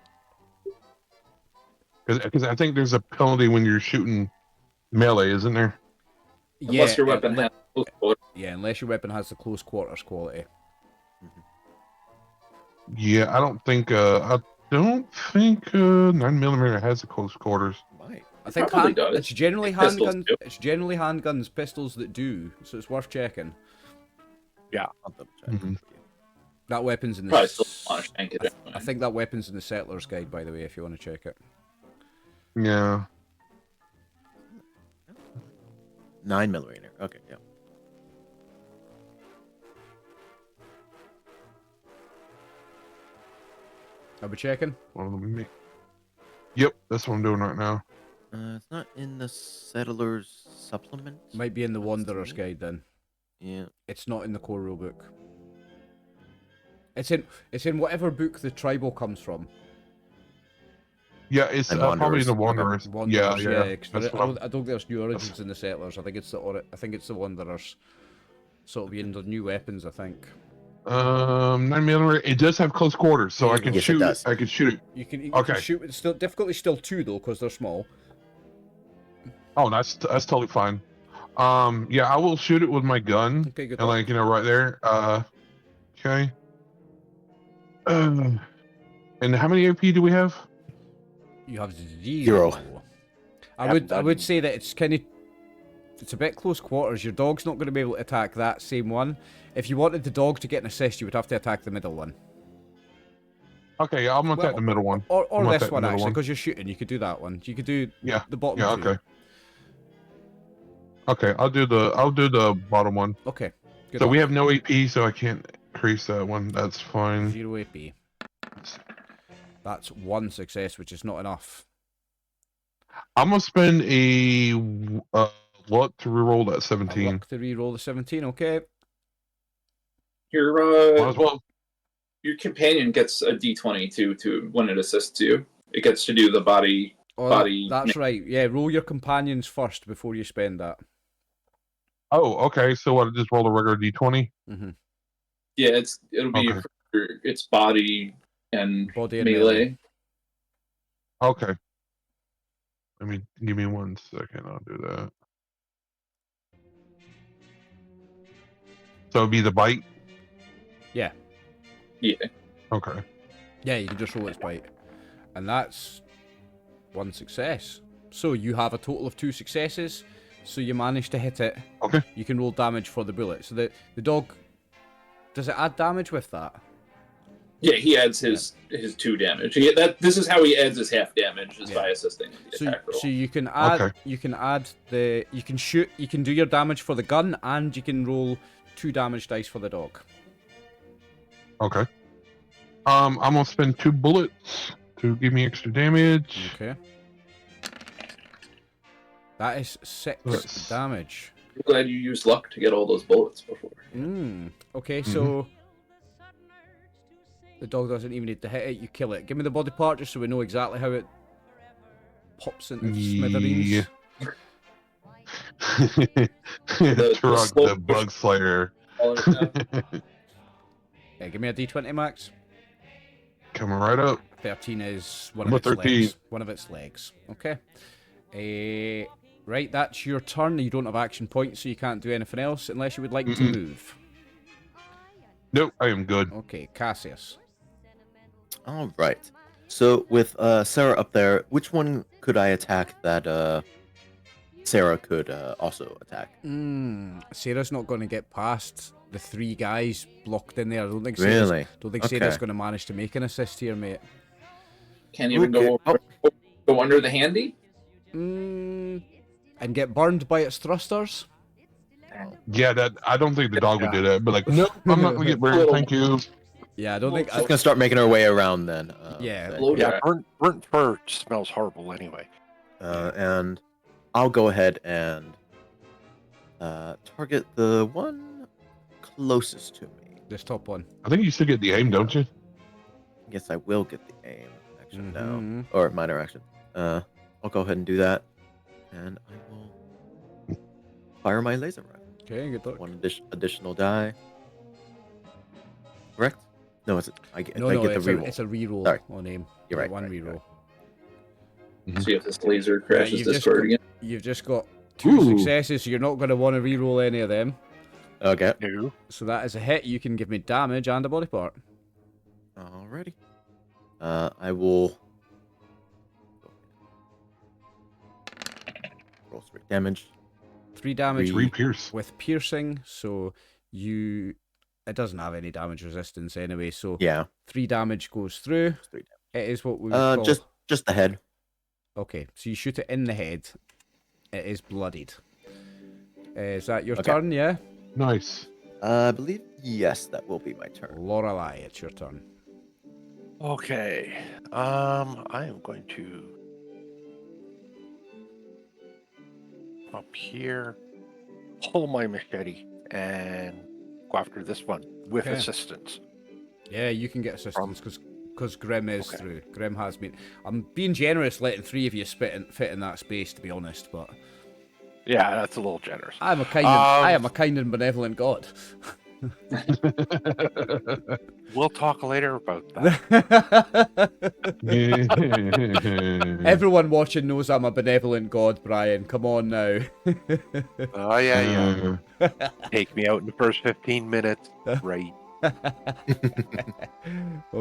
Because I think there's a penalty when you're shooting melee, isn't there? Unless your weapon has close quarters. Yeah, unless your weapon has the close quarters quality. Yeah, I don't think 9mm has the close quarters. I think Probably does. it's generally Pistols handguns. do. It's generally handguns, pistols that do. So it's worth checking. Yeah. I'll double check. Mhm. That weapon's in the. Probably still want to shank it anyway. I think that weapon's in the Settler's Guide, by the way, if you want to check it. Yeah. 9mm. Okay, yeah. Are we checking? Yep, that's what I'm doing right now. It's not in the Settlers supplement. Might be in the Wanderer's Guide then. Yeah. It's not in the core rulebook. It's in whatever book the tribal comes from. Yeah, it's And probably Wanderers. the Okay. Wanderers. Wanderers, Yeah. 'cause That's I what don't think there's new origins in the settlers. I think it's the Wanderers. So it'll be in the new weapons, I think. 9mm. It does have close quarters, so There I you can go. Yes, it shoot. does. I can shoot it. You can Okay. shoot. It's still difficulty still 2 though, because they're small. Oh, that's totally fine. Yeah, I will shoot it with my gun. Okay, good And luck. like, you know, right there. Okay. And how many AP do we have? You have 0. I Yep, would say that it's a bit close quarters. Your dog's not going to be able to attack that same one. If you wanted the dog to get an assist, you would have to attack the middle one. Okay, yeah, I'm gonna attack the middle one. Or I'm gonna this attack the one, middle actually, one. because you're shooting. You could do that one. You could do Yeah. the bottom Yeah. 2. Okay. Okay, I'll do the bottom one. Okay. Good So luck. we have no AP, so I can't increase that one. That's fine. 0 AP. That's 1 success, which is not enough. I'm gonna spend a luck to reroll that A 17. luck to re-roll the 17. Okay. Might as well. Your companion gets a D20 to when it assists you. It gets to do the body. Oh, Body- that's right. Yeah, roll your companions first before you spend that. Oh, okay. So what? Just roll a regular D20. Mm-hmm. Yeah, it'll be Okay. for its body and Body and melee. Okay. Give me 1 second. I'll do that. So it'd be the bite. Yeah. Yeah. Okay. Yeah, you can just roll its bite. And that's 1 success. So you have a total of 2 successes. So you manage to hit it. Okay. You can roll damage for the bullet. So the dog, does it add damage with that? Yeah, he adds his 2 damage. This is how he adds his half damage, is by assisting with the attack roll. So you can add Okay. you can shoot, you can do your damage for the gun, and you can roll 2 damage dice for the dog. Okay. I'm gonna spend 2 bullets to give me extra damage. Okay. That is 6 Yes. damage. I'm glad you used luck to get all those bullets before. Okay, so the dog doesn't even need to hit it, you kill it. Give me the body part just so we know exactly how it pops into smithereens. Yeah. The Turok slow the Bug Slayer. Yeah, give me a D20, Max. Coming right up. 13 is one I'm of a its 13. legs. One of its legs. Okay. Right, that's your turn. You don't have action points, so you can't do anything else unless you would like to move. Nope, I am good. Okay, Casius. All right. So with Sarah up there, which one could I attack that Sarah could also attack? Sarah's not going to get past the 3 guys blocked in there. I don't think Really? Sarah's Okay. going to manage to make an assist here, mate. Can't even Okay. go under the handy? And get burned by its thrusters? Yeah, I don't think the dog would do that. But like, nope, I'm not gonna get burned. Thank you. Yeah, I don't think... She's gonna start making her way around then. Yeah. then. Yeah, burnt fur smells horrible anyway. And I'll go ahead and target the one closest to me. This top one. I think you still get the aim, don't you? I guess I will get the aim action now, Mhm. or minor action. I'll go ahead and do that, and I will fire my laser rifle. Okay, good luck. One additional die. Correct? No, I get the it's reroll. it's a reroll Sorry. on aim. You're right, One right, reroll. See if this laser crashes you've just Discord again. You've just got 2 Ooh. successes, so you're not going to want to reroll any of them. Okay. No. So that is a hit. You can give me damage and a body part. Alrighty. I will roll straight damage. 3 damage 3 pierce. with piercing, so it doesn't have any damage resistance anyway, so Yeah. 3 damage goes through. Straight It is what we would call... just the head. Okay, so you shoot it in the head. It is bloodied. Is that your Okay. turn, yeah? Nice. I believe yes, that will be my turn. Lorelei, it's your turn. Okay. I am going to up here. Pull my machete. and go after this one with Okay. assistance. Yeah, you can get assistance because Grim is Okay. through. Grim has been. I'm being generous letting 3 of you fit in that space, to be honest, but Yeah, that's a little generous. I am a kind and benevolent god. We'll talk later about that. Everyone watching knows I'm a benevolent god, Brian. Come on now. Oh, yeah. Take me out in the first 15 minutes. Right. Okay.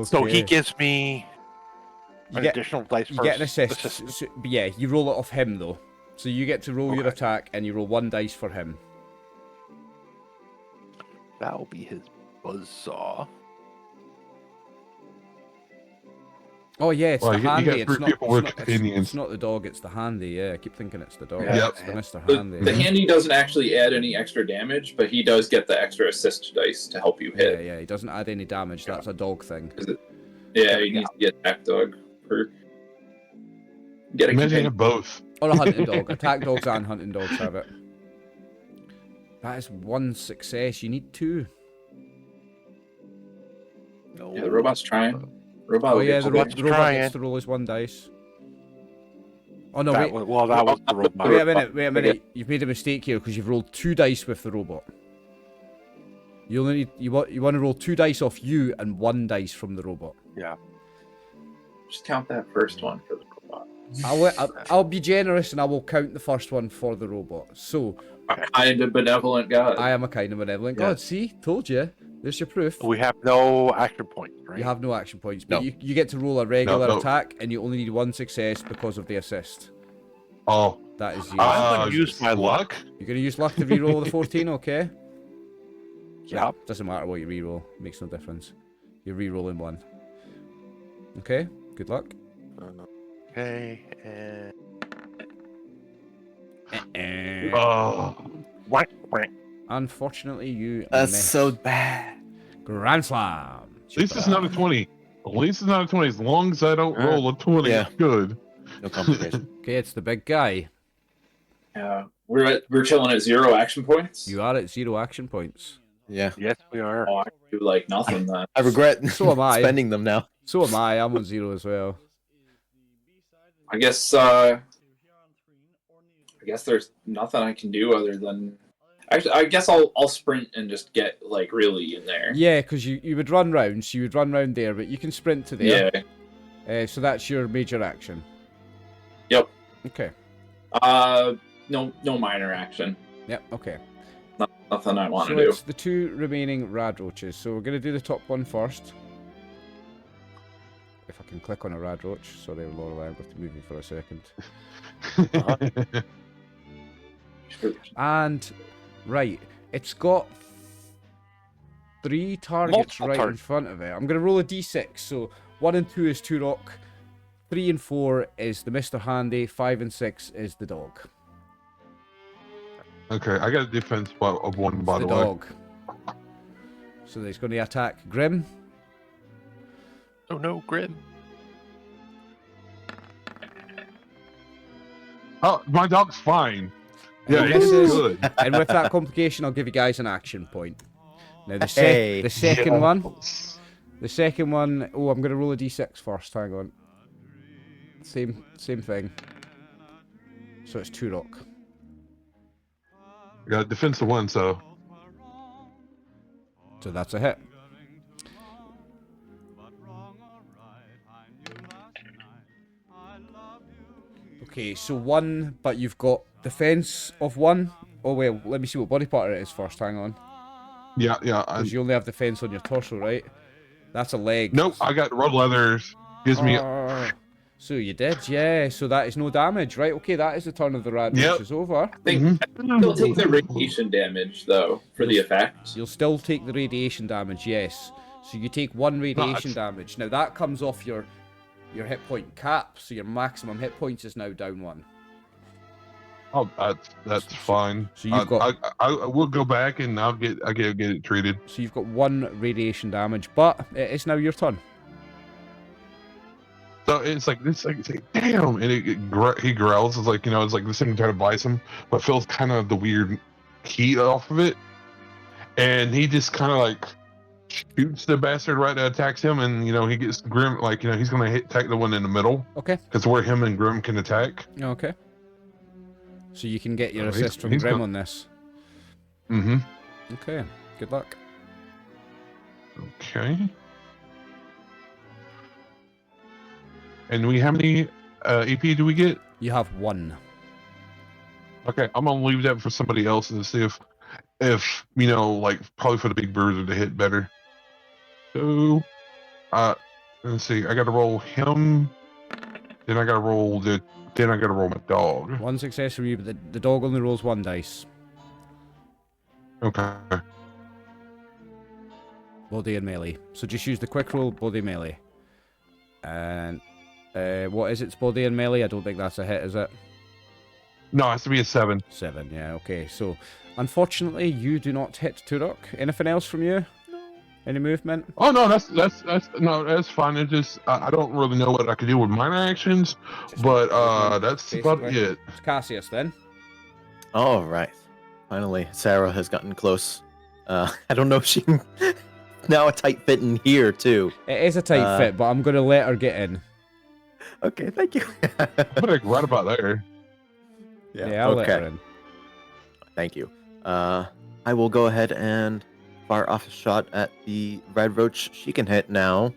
So he gives me You an get- additional dice You for get an assist. assistance. But yeah, you roll it off him though. So you get to roll your Okay. attack and you roll 1 dice for him. That'll be his buzzsaw. Oh yeah, it's Well, the you got handy. three people with It's companions. not the dog, it's the handy. Yeah, I keep thinking it's the dog. Yeah. It's the Mr. The, Handy. the handy doesn't actually add any extra damage, but he does get the extra assist dice to help you Yeah, hit. yeah, he doesn't add any damage. That's a dog thing. Yeah, he needs to get attack dog per. Get a Imagine companion. have both. Or a hunting dog. Attack dogs and hunting dogs have it. That is 1 success. You need 2. No. Yeah, the robot's trying. Robot Oh will yeah, get the you. robot trying. gets to roll his 1 dice. Oh no, That wait. was the robot. Wait a minute. You've made a mistake here because you've rolled 2 dice with the robot. You only need you want to roll 2 dice off you and 1 dice from the robot. Yeah. Just count that first one for the robot. I'll be generous and I will count the first one for the robot. So A kind of benevolent god. I am a kind of benevolent god. See, told you. There's your proof. We have no action points, right? You have no action points, but No. you get to roll a regular No. attack, and you only need 1 success because of the assist. Oh, That is you. I'm gonna use my luck. You're gonna use luck to re-roll the 14, okay? Yeah. Doesn't matter what you re-roll. Makes no difference. You're re-rolling 1. Okay. Good luck. Okay. And oh. whack, whack. Unfortunately, you That's missed. so bad. Grandslam. At least it's not a 20. At least it's not a 20. As long as I don't roll a 20, Yeah. it's good. No complication. Okay, it's the big guy. Yeah, we're chilling at 0 action points. You are at 0 action points. Yeah. Yes, we are. Oh, I do like nothing then. I regret So am I. spending them now. So am I. I'm on 0 as well. I guess there's nothing I can do other than. Actually, I guess I'll sprint and just get like really in there. Yeah, because you would run round, so you would run round there, but you can sprint to there. Yeah. So that's your major action. Yep. Okay. No minor action. Yep. Okay. Nothing I want So to do. it's the 2 remaining rad roaches. So we're gonna do the top one first. If I can click on a rad roach. Sorry, Lorelei, I'm going to move you for a second. And right, it's got 3 targets Multiple right in targets. front of it. I'm gonna roll a d6. So 1 and 2 is Turok, 3 and 4 is the Mr. Handy, 5 and 6 is the dog. Okay, I got a defense of 1, by It's the the way. dog. So he's going to attack Grim. Oh no, Grim. Oh, my dog's fine. And Yeah, he it's misses. good. And with that complication, I'll give you guys an action point. Now the, Hey. the second one. Yes. The second one. Oh, I'm going to roll a d6 first. Hang on. Same thing. So it's Turok. I got a defense of 1, so. So that's a hit. Okay, so 1, but you've got defense of 1. Oh well, let me see what body part it is first. Hang on, Yeah. because you only have defense on your torso, right? That's a leg. Nope, I got red leathers. Gives me. So you did, yeah. So that is no damage, right? Okay, that is the turn of the rad. Yep. Which is over. I think they'll take the radiation damage though for the effect. You'll still take the radiation damage, yes. So you take 1 radiation damage. Now that comes off your hit point cap, so your maximum hit points is now down 1. Oh, that's fine. So you've got. I will go back and I'll get it treated. So you've got 1 radiation damage, but it's now your turn. So it's like this, like, it's like damn, and he growls. It's like, it's like this thing trying to bite him, but feels kind of the weird heat off of it. and he just kind of like shoots the bastard right that attacks him, and he gets Grim, like he's gonna attack the one in the middle. Okay. Because where him and Grim can attack. Okay. So you can get your Oh, assist from he's Grim gonna- on this. Mm-hmm. Okay. Good luck. Okay. And how many EP do we get? You have 1. Okay, I'm gonna leave that for somebody else and see if like probably for the big bruiser to hit better. So, let's see. I got to roll him. Then I got to roll my dog. 1 success from you, but the dog only rolls 1 dice. Okay. Body and melee. So just use the quick roll, body melee. And what is its body and melee? I don't think that's a hit, is it? No, it has to be a 7. 7, yeah, okay. So, unfortunately, you do not hit Turok. Anything else from you? Any movement? Oh no, that's fine. It just I don't really know what I can do with minor actions, but that's about basically. it. It's Casius then. All right. Finally, Sarah has gotten close. I don't know if she can... Now a tight fit in here, too. It is a tight fit, but I'm going to let her get in. Okay, thank you. I'm like right about there. Yeah, I'll let her in. Thank you. I will go ahead and fire off a shot at the red roach. She can hit now.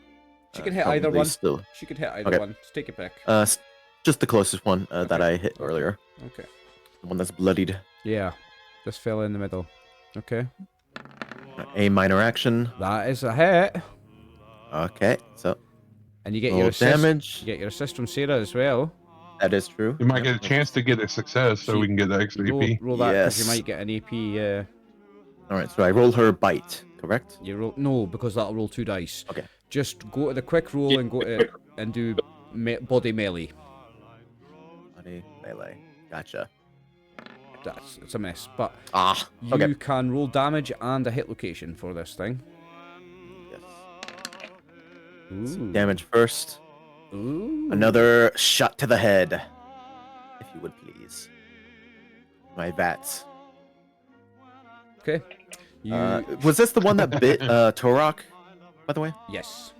She can hit either probably one. Still. She could hit either Okay. one. Just take your pick. Just the closest one that I hit earlier. Okay. The one that's bloodied. Yeah. This fell in the middle. Okay. A minor action. That is a hit. Okay, so And you get roll your assist. damage. You get your assist from Sarah as well. That is true. You might get a chance to get a success, so we can get the extra Roll, EP. roll that because you Yes. might get an AP. All right, so I roll her bite, correct? You roll no, because that'll roll 2 dice. Okay. Just go to the quick roll and go to and do body melee. Body melee. Gotcha. It's a mess, but you Okay. can roll damage and a hit location for this thing. Yes. Ooh. Damage first. Ooh. Another shot to the head, if you would please. My vats. Okay. You Was this the one that bit Turok, by the way? yes.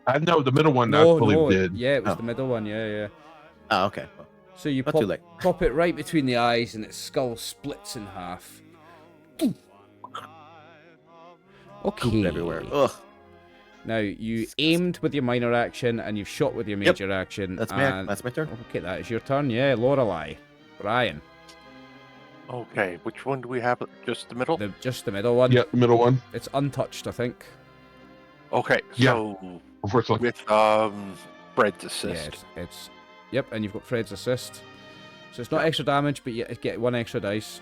I know the middle one. I No, believe no. did. Yeah, it was Oh. the middle one. Yeah. Oh, okay. Well, So you not too late. pop it right between the eyes, and its skull splits in half. Okay. Everywhere. Ugh. Now you aimed with your minor action, and you've shot with your major action. That's and... my turn. Okay, that is your turn. Yeah, Lorelei, Brian, Okay, which one do we have? Just the middle? just the middle one. Yeah, the middle one. It's untouched, I think. Okay, Yeah. so Unfortunately. with Fred's assist. Yeah, it's yep, and you've got Fred's assist. So it's not extra damage, but you get 1 extra dice.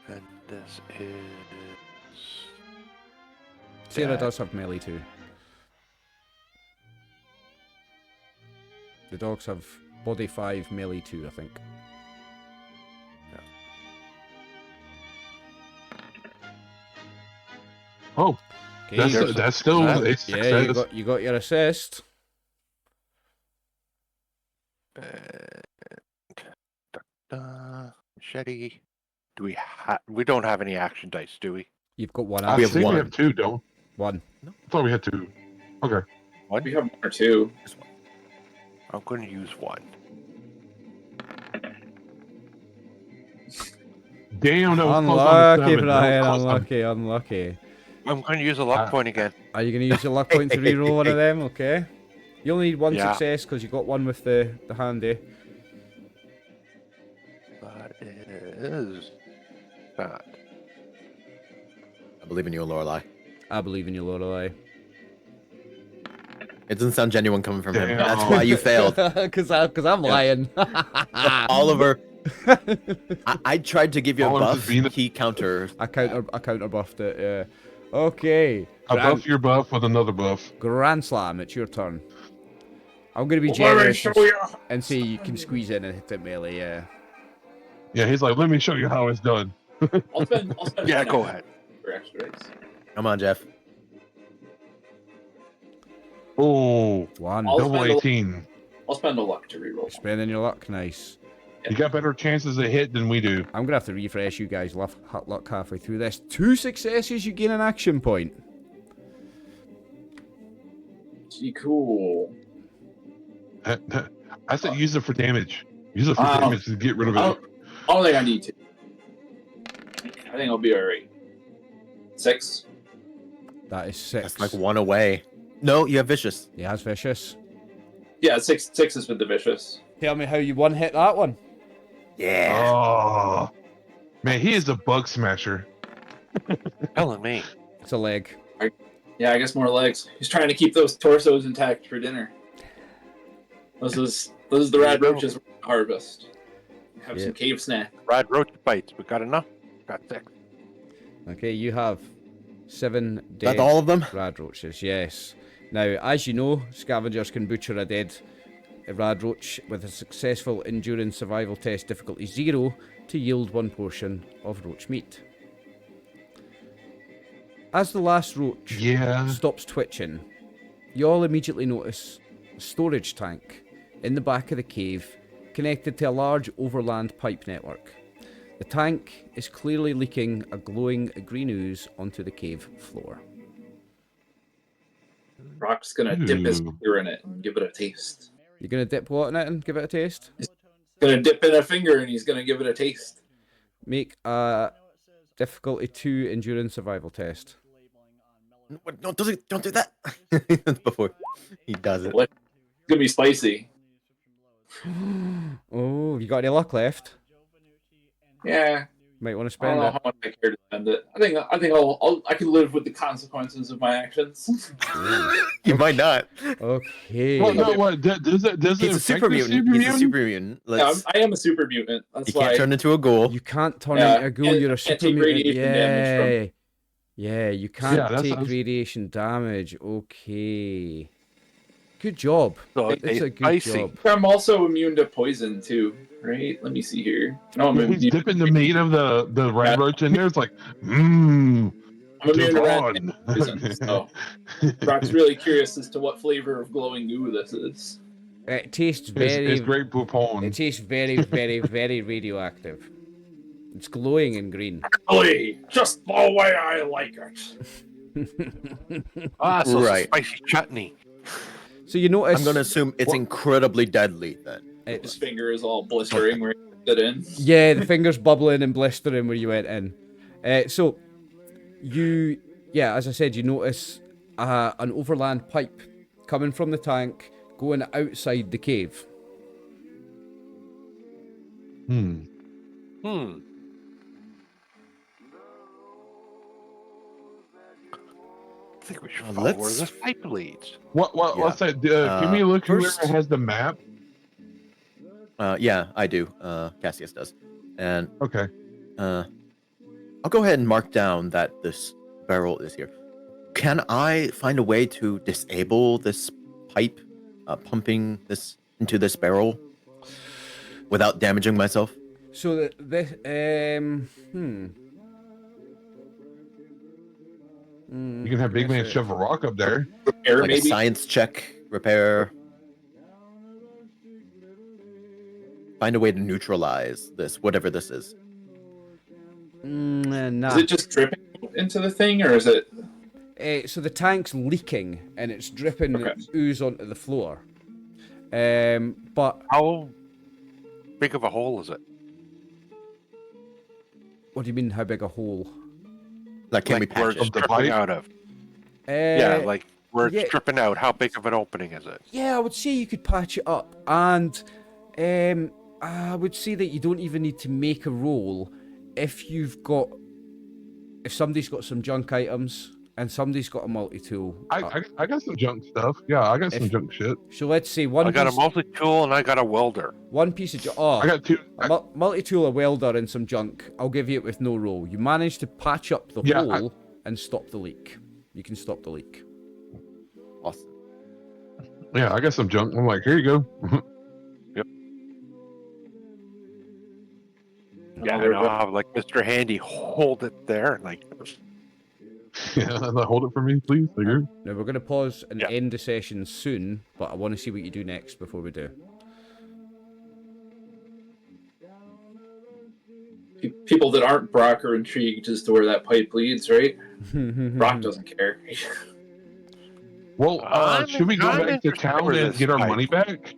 And this is... Sarah Yeah. does have melee too. The dogs have body 5, melee 2, I think. Oh, Okay, that's still a yeah, success. you got your assist. Machete. Do we don't have any action dice, do we? You've got 1 I We action. have think one. we have 2, don't? 1. I thought we had 2. Okay. We have 1 or 2. I'm going to use 1. Damn, that was close on the Unlucky, 7. That was Brian. close on- Unlucky. I'm going to use a luck point again. Are you going to use your luck point to reroll one of them? Okay. You only need 1 Yeah. success because you got 1 with the handy. That is that. I believe in you, Lorelei. I believe in you, Lorelei. It doesn't sound genuine coming from him. Damn. That's why you failed. Because I'm lying. Oliver. I tried to give you a Oliver's buff. just being a- He counter. I counter buffed it. Yeah. Okay. I buff your buff with another buff. Grandslam, it's your turn. I'm going to be Let me generous show you. and say you can squeeze in and hit it melee. Yeah. Yeah, he's like, let me show you how it's done. I'll spend Yeah, 1 go action ahead. for extra dice. Come on, Jeff. Oh, 1. I'll double spend a- 18. I'll spend a luck to reroll. Spending your luck, nice. You got better chances of hit than we do. I'm going to have to refresh you guys luck halfway through this. 2 successes, you gain an action point. Gee, cool. I said use it for damage. Use it for damage to get rid of it. I don't think I need to. I think I'll be alright. 6. That is 6. That's like 1 away. No, you have vicious. He has vicious. Yeah, 6 is with the vicious. Tell me how you one-hit that one. Yeah. Oh, man, he is a bug smasher. Telling me. It's a leg. Yeah, I guess more legs. He's trying to keep those torsos intact for dinner. This is the rad roaches harvest. Have some cave snack. Rad roach bites. We got enough? Got 6. Okay, you have 7 dead That's all of them? rad roaches, yes. Now, as you know, scavengers can butcher a dead rad roach with a successful endurance survival test difficulty 0 to yield 1 portion of roach meat. As the last roach stops twitching, you all immediately notice a storage tank in the back of the cave connected to a large overland pipe network. The tank is clearly leaking a glowing green ooze onto the cave floor. Brock's gonna dip his finger in it and give it a taste. You're going to dip what in it and give it a taste? He's gonna dip in a finger and he's gonna give it a taste. Make a difficulty 2 endurance survival test. No, don't do that. Before he does it. It's gonna be spicy. Oh, you got any luck left? Yeah. Might want to I don't spend know it. how much I care to spend it. I think I can live with the consequences of my actions. You might not. Okay. Well, no, what? Does it He's a super mutant. He's a super mutant. Yeah, I am a super mutant. That's You why. can't turn into a ghoul. You can't turn Yeah, into a ghoul. You're a can't super take mutant. radiation damage Yeah, you can't Yeah, that take sounds- radiation damage. Okay. Good job. So It's a good icy. job. I'm also immune to poison too, right? Let me see here. No, I'm He's immune. dipping the meat of the red roach in there. It's like, I'm immune to red Devon. poison. So Brock's really curious as to what flavor of glowing goo this is. It tastes very. It's great poupon. It tastes very, very, very radioactive. It's glowing and green. Really, just the way I like it. So Right. spicy chutney. So you notice. I'm going to assume it's incredibly deadly then. His It's, finger is all blistering where he put it in. yeah, the finger's bubbling and blistering where you went in. So you, as I said, you notice an overland pipe coming from the tank going outside the cave. I think we should Well, follow where let's- this pipe leads. What's that? Can we look first- whoever has the map? Yeah, I do. Casius does. And Okay. I'll go ahead and mark down that this barrel is here. Can I find a way to disable this pipe pumping this into this barrel without damaging myself? So that this, You can have big man shove a rock up there. Air Like a maybe. science check, repair. Find a way to neutralize this, whatever this is. nah. Is it just dripping into the thing, or is it? So the tank's leaking and it's dripping Okay. ooze onto the floor. But How big of a hole is it? what do you mean? How big a hole? Like, can we Like where patch it's it? the dripping pipe? out of? Yeah, like where it's yeah. dripping out. How big of an opening is it? Yeah, I would say you could patch it up, and I would say that you don't even need to make a roll if somebody's got some junk items and somebody's got a multi-tool. I got some junk stuff. Yeah, I got some If- junk shit. So let's say one I got a piece, multi-tool and I got a welder. one piece of junk. Oh, I got two. multi-tool, a welder, and some junk. I'll give you it with no roll. You managed to patch up the Yeah, hole and stop the leak. You can stop the leak. Awesome. Yeah, I got some junk. I'm like, here you go. Yeah, I know how, like Mr. Handy hold it there, like Yeah, hold it for me, please. Figure. Now we're going to pause and Yeah. end the session soon, but I want to see what you do next before we do. people that aren't Brock are intrigued as to where that pipe leads, right? Brock doesn't care. Well, should we go I'm back to interested town where and this get our pipe money back?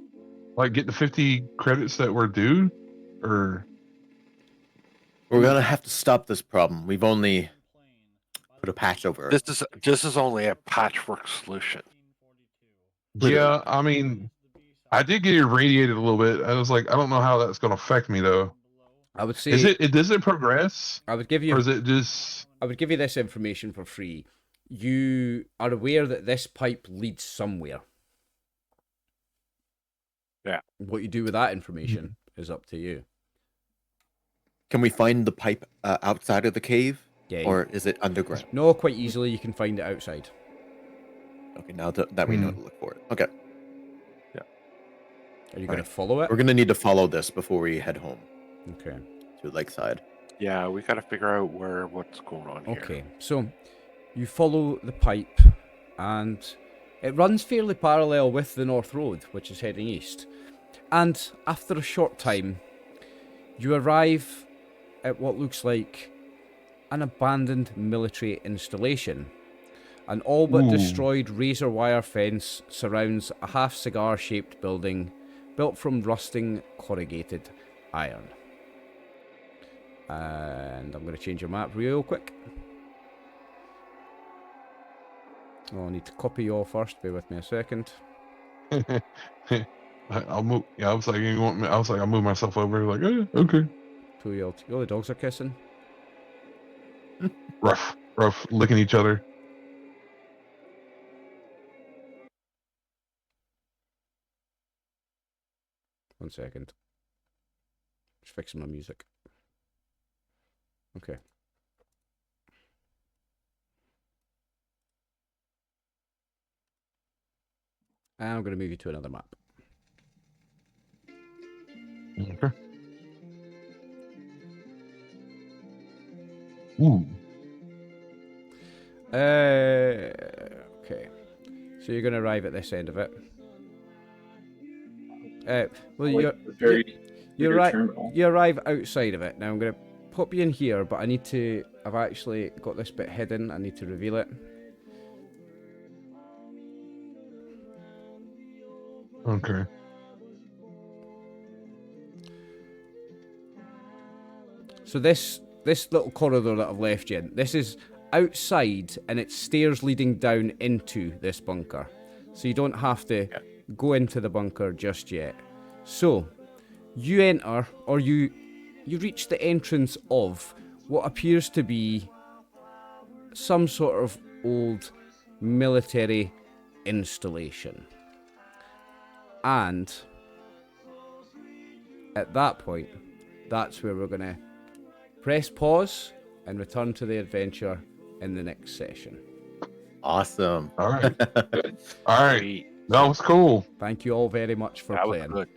Like get the 50 credits that were due? Or We're gonna have to stop this problem. We've only put a patch over it. This is only a patchwork solution. yeah, I mean, I did get irradiated a little bit. I was like, I don't know how that's going to affect me though. I would say Does it progress? I would give Or you is it just I would give you this information for free. You are aware that this pipe leads somewhere. Yeah. What you do with that information is up to you. Can we find the pipe outside of the cave, Yeah. or is it underground? No, quite easily you can find it outside. Okay, now that we know to look for it. Okay, Are you going to follow it? we're gonna need to follow this before we head home Okay. to Lakeside. Yeah, we got to figure out what's going on here. Okay, so you follow the pipe, and it runs fairly parallel with the North Road, which is heading east. And after a short time, you arrive at what looks like an abandoned military installation. An all but destroyed razor wire fence surrounds a half cigar shaped building built from rusting corrugated iron. And I'm going to change your map real quick. Oh, I need to copy you all first. Bear with me a second. I'll move. Yeah, I was like, you want me? I was like, I'll move myself over. Like, okay. Two of you, the dogs are kissing. Rough, licking each other. One second. Just fixing my music. Okay. And I'm going to move you to another map. Okay. Ooh. Okay. So you're going to arrive at this end of it. Well, you arrive outside of it. Now I'm going to pop you in here, but I've actually got this bit hidden. I need to reveal it. Okay. So this little corridor that I've left you in, this is outside, and it's stairs leading down into this bunker. So you don't have to go into the bunker just yet. So you enter, or you reach the entrance of what appears to be some sort of old military installation. And at that point, that's where we're going to press pause and return to the adventure in the next session. Awesome. All right. All right. That was cool. Thank you all very much for playing. Was good.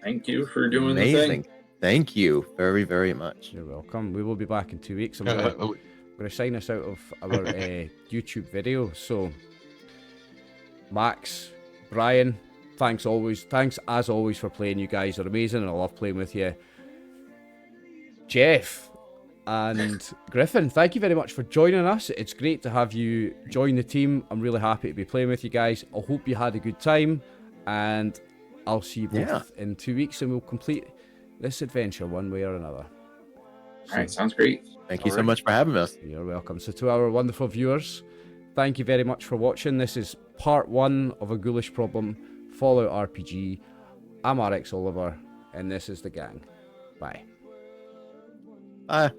Thank you for doing the Amazing. thing. Thank you very, very much. You're welcome. We will be back in 2 weeks. I'm going to sign us out of our YouTube video. So, Max, Brian, thanks as always for playing. You guys are amazing, and I love playing with you. Jeff and Gryphon, thank you very much for joining us. It's great to have you join the team. I'm really happy to be playing with you guys. I hope you had a good time, and I'll see you both in 2 weeks, and we'll complete this adventure one way or another. All right, sounds great. Thank you so much for having us. You're welcome. So to our wonderful viewers, thank you very much for watching. This is part 1 of a Ghoulish Problem Fallout RPG. I'm RxOliver, and this is the gang. Bye. Bye.